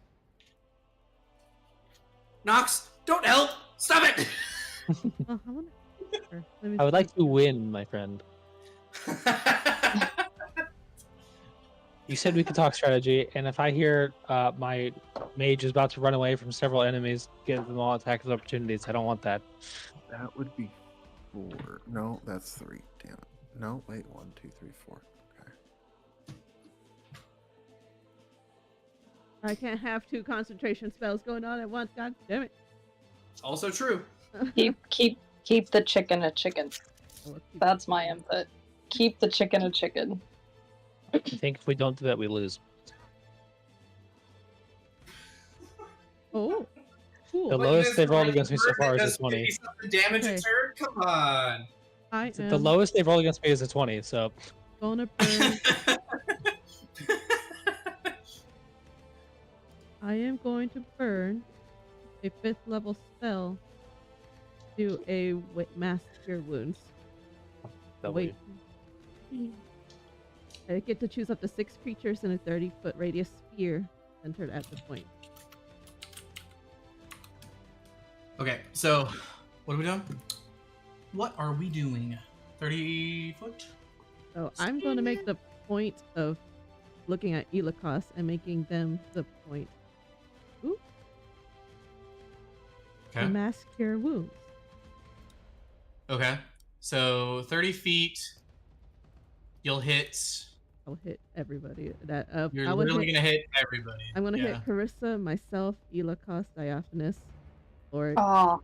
Nox, don't help! Stop it! Oh, I want to. I would like to win, my friend. You said we could talk strategy, and if I hear my mage is about to run away from several enemies, give them all attack as opportunities, I don't want that. that would be 4. No, that's 3. Damn it. No, wait. 1, 2, 3, 4. Okay. I can't have 2 concentration spells going on at once. God damn it. Also true. Keep the chicken a chicken. Oh, let's keep- That's my input. Keep the chicken a chicken. I think if we don't do that, we lose. Oh, cool. The But lowest you they've rolled guys against me so far is a does 20. 50 something damage a Okay. turn? Come on. I The am lowest they've rolled against me is a 20, so gonna burn. I am going to burn a 5th level spell to a mass cure wounds. that Wait. I get to choose up to 6 creatures in a 30-foot radius sphere centered at the point. Okay, so what are we doing? What are we doing? 30 foot? So I'm going to make the point of looking at Elakos and making them the point. Ooh, Okay. the mass cure wounds. Okay. So 30 feet. You'll hit. I'll hit everybody. That You're I would literally hit, gonna hit everybody. I'm gonna Yeah. hit Carissa, myself, Elakos, Diaphanous, Lord, Oh,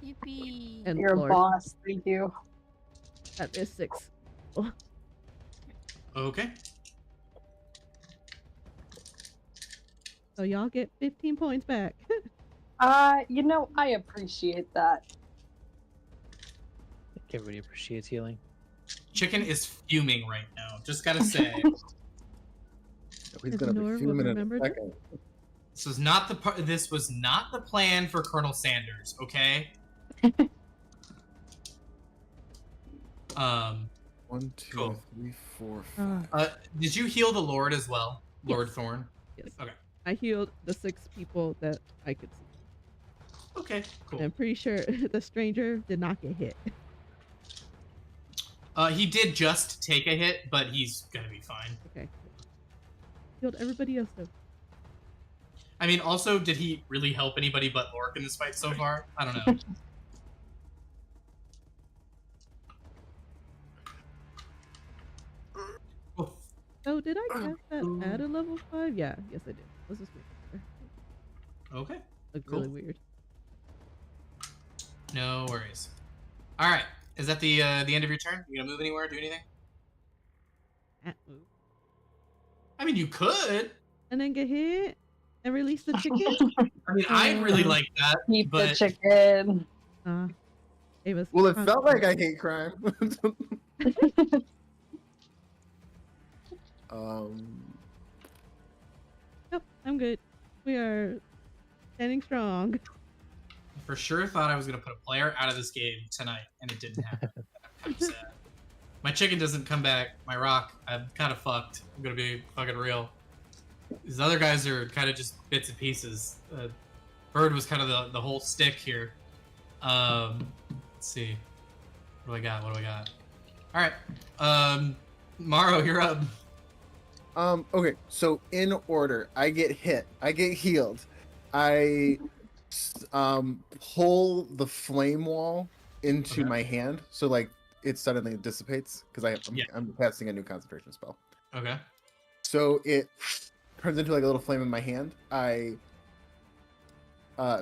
Yippee! and you're a Lord. boss. Thank you. That is 6. Okay. So y'all get 15 points back. I appreciate that. I think everybody appreciates healing. Chicken is fuming right now. Just gotta say, He's As gonna Nora be will fuming in remember a this. second. this was not the plan for Colonel Sanders. Okay. 1, 2, Cool. 3, 4, Ah. 5. Did you heal the Lord as well, Lord Yes. Thorn? Yes. Okay. I healed the 6 people that I could see. Okay. Cool. I'm pretty sure the stranger did not get hit. He did just take a hit, but he's gonna be fine. Okay. Healed everybody else though. I mean, also, did he really help anybody but Lork in this fight so far? I don't know. Oh, did I cast that at a level 5? Yeah, yes I did. Let's just make sure. Okay. Looked Cool. really weird. No worries. All right. Is that the end of your turn? You gonna move anywhere? Do anything? Move. I mean, you could. And then get hit and release the chicken? I mean, I'd really like that, Eat the but chicken. Ava's Well, it con- felt like I hate crime. Nope, I'm good. We are standing strong. for sure thought I was gonna put a player out of this game tonight, and it didn't happen. I'm sad. My chicken doesn't come back. My rock, I'm kind of fucked. I'm gonna be fucking real. These other guys are kind of just bits and pieces. Bird was kind of the whole stick here. Let's see. What do I got? What do I got? All right. Maro, you're up. Okay, so in order, I get hit, I get healed, I pull the flame wall into Okay. my hand, so like it suddenly dissipates because I'm casting a new concentration spell. Okay. So it turns into like a little flame in my hand. I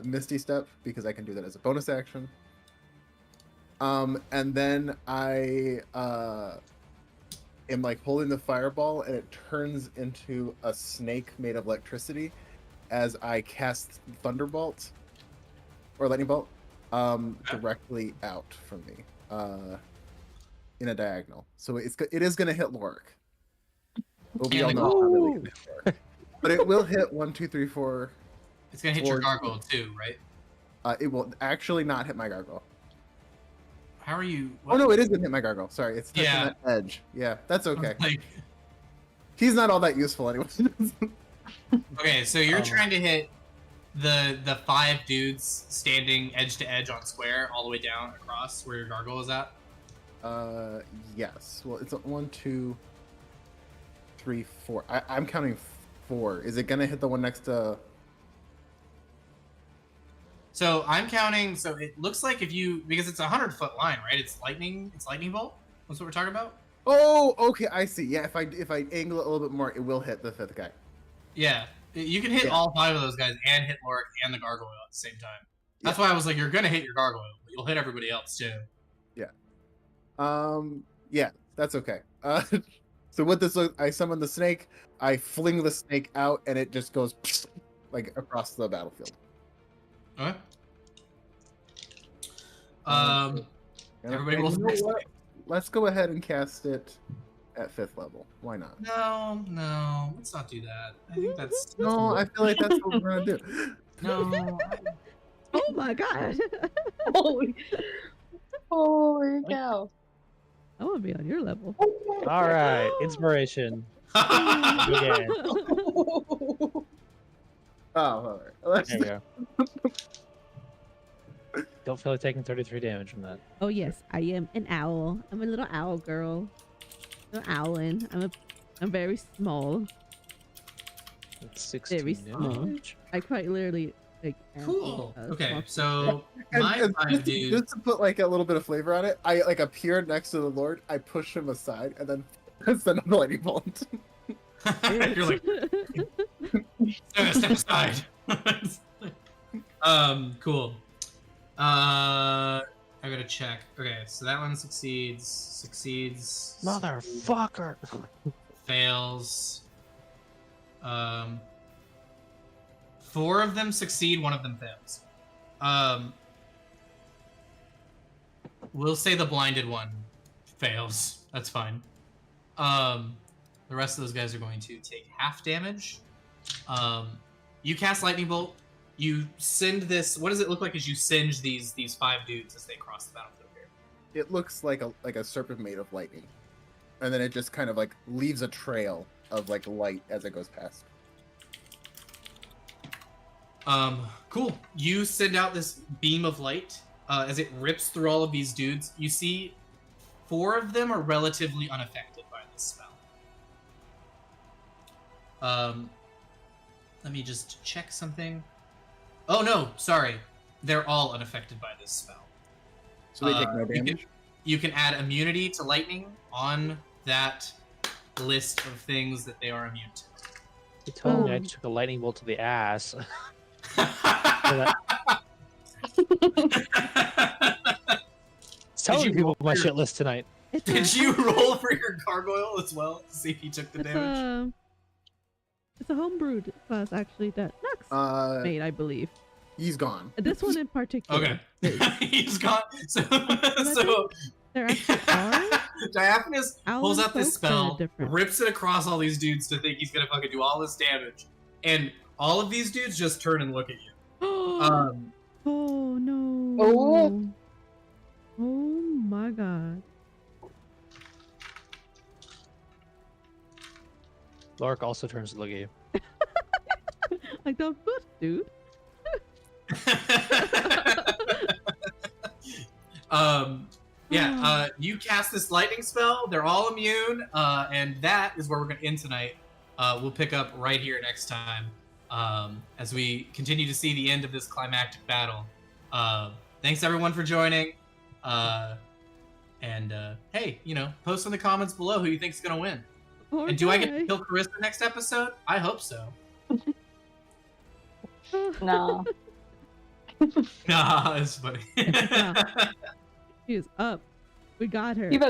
Misty Step because I can do that as a bonus action. And then I am like holding the fireball, and it turns into a snake made of electricity as I cast Thunderbolt or Lightning Bolt directly out from me in a diagonal. So it is going to hit Lorik. But we all know it's not really gonna hit Lorik. But it will hit 1, 2, 3, 4. It's gonna hit your gargoyle too, right? It will actually not hit my gargoyle. How are you? Oh no, it is gonna hit my gargoyle. Sorry, it's touching Yeah. that edge. Yeah, that's okay. Like, He's not all that useful anyway. okay, so you're trying to hit the 5 dudes standing edge to edge on square all the way down across where your gargoyle is at. Yes. Well, it's 1, 2, 3, 4. I'm counting 4. Is it gonna hit the one next to? So I'm counting. So it looks like because it's a 100-foot line, right? It's lightning bolt. That's what we're talking about. Oh, okay. I see. Yeah. If I angle it a little bit more, it will hit the 5th guy. Yeah, you can hit all 5 of those guys and hit Lorik and the gargoyle at the same time. That's why I was like, you're gonna hit your gargoyle, but you'll hit everybody else too. Yeah. Yeah. That's okay. So with this, I summon the snake. I fling the snake out, and it just goes like across the battlefield. Okay. Everybody rolls. Let's go ahead and cast it at 5th level. Why not? No, let's not do that. I think that's No, I feel like that's what we're gonna do. no. Oh my god! Holy cow. I want to be on your level. All right, inspiration. Again. Oh, all right. There you go. Don't feel like taking 33 damage from that. Oh yes, I am an owl. I'm a little owl girl. I'm owling. I'm very small. It's 16 Very small. damage. I quite literally like. Cool. a Okay, small so my And 5 dudes. just to put like a little bit of flavor on it, I like appear next to the Lord. I push him aside, and then send him the lightning bolt. You're like, step aside. Cool. I gotta check. Okay, so that one succeeds. Motherfucker! Fails. 4 of them succeed, 1 of them fails. We'll say the blinded one fails. That's fine. The rest of those guys are going to take half damage. You cast lightning bolt. You send this. What does it look like as you singe these 5 dudes as they cross the battlefield here? It looks like a serpent made of lightning, and then it just kind of like leaves a trail of like light as it goes past. Cool. You send out this beam of light as it rips through all of these dudes. You see 4 of them are relatively unaffected by this spell. Let me just check something. Oh no, sorry. They're all unaffected by this spell. So they take no damage. You can add immunity to lightning on that list of things that they are immune to. You told me I took a lightning bolt to the ass. Telling you people roll my your- shit list tonight. Did you roll for your gargoyle as well to see if he took the It's damage? it's a homebrewed class actually that Nox made, I believe. He's gone. This one in particular. Okay. He's gone. So There actually are. Diaphanous pulls Owlin out this folks that are spell, different. rips it across all these dudes to think he's gonna fucking do all this damage, and all of these dudes just turn and look at you. Oh no. Oh. Oh my god. Lorik also turns to look at you. Like the foot, dude. You cast this lightning spell. They're all immune, and that is where we're going to end tonight. We'll pick up right here next time as we continue to see the end of this climactic battle. Thanks everyone for joining. Hey, post in the comments below who you think's going to win. Or And do I get to die. kill Carissa next episode? I hope so. Nah. Nah, it's funny. She is up. We got her. You've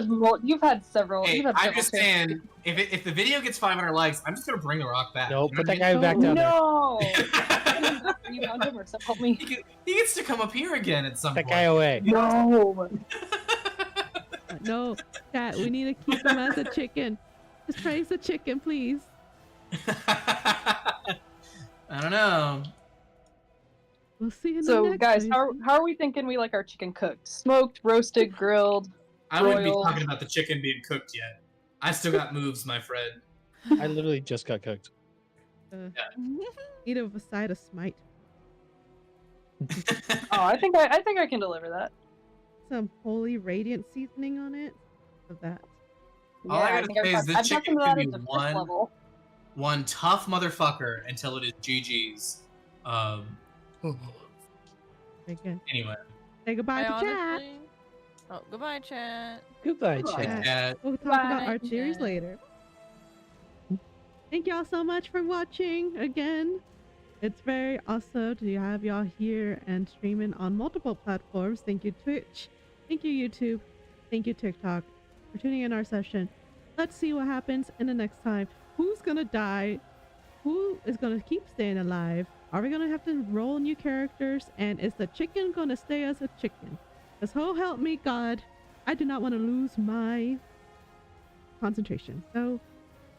had several. Hey, You've had I'm several just saying, if the video gets 500 likes, I'm just gonna bring the rock back. No, You know put what that guy back down there. No. I You found him or something. Help mean? me. he gets to come up here again at some That point. guy away. No. No, chat. We need to keep him as a chicken. Just raise the chicken, please. I don't know. We'll see you in the So, next guys, one. how are we thinking we like our chicken cooked? Smoked, roasted, grilled? I wouldn't be Royal. talking about the chicken being cooked yet. I still got moves, my friend. I literally just got cooked. Eat it with a side of smite. Oh, I think I can deliver that. Some holy radiant seasoning on it. Of that. All I gotta think say is this I've got chicken some of can that be at the first one- level. One tough motherfucker until it is GG's. Very good. Anyway. Say goodbye to chat. honestly... Oh, goodbye, chat. Goodbye, Bye, chat. chat. We'll talk Bye, about our series chat. later. Thank y'all so much for watching again. It's very awesome to have y'all here and streaming on multiple platforms. Thank you, Twitch. Thank you, YouTube. Thank you, TikTok, for tuning in our session. Let's see what happens in the next time. Who's gonna die? Who is gonna keep staying alive? Are we gonna have to roll new characters? And is the chicken gonna stay as a chicken? Because so help me God, I do not want to lose my concentration. So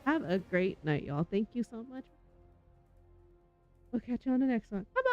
have a great night, y'all. Thank you so much. We'll catch you on the next one. Bye-bye.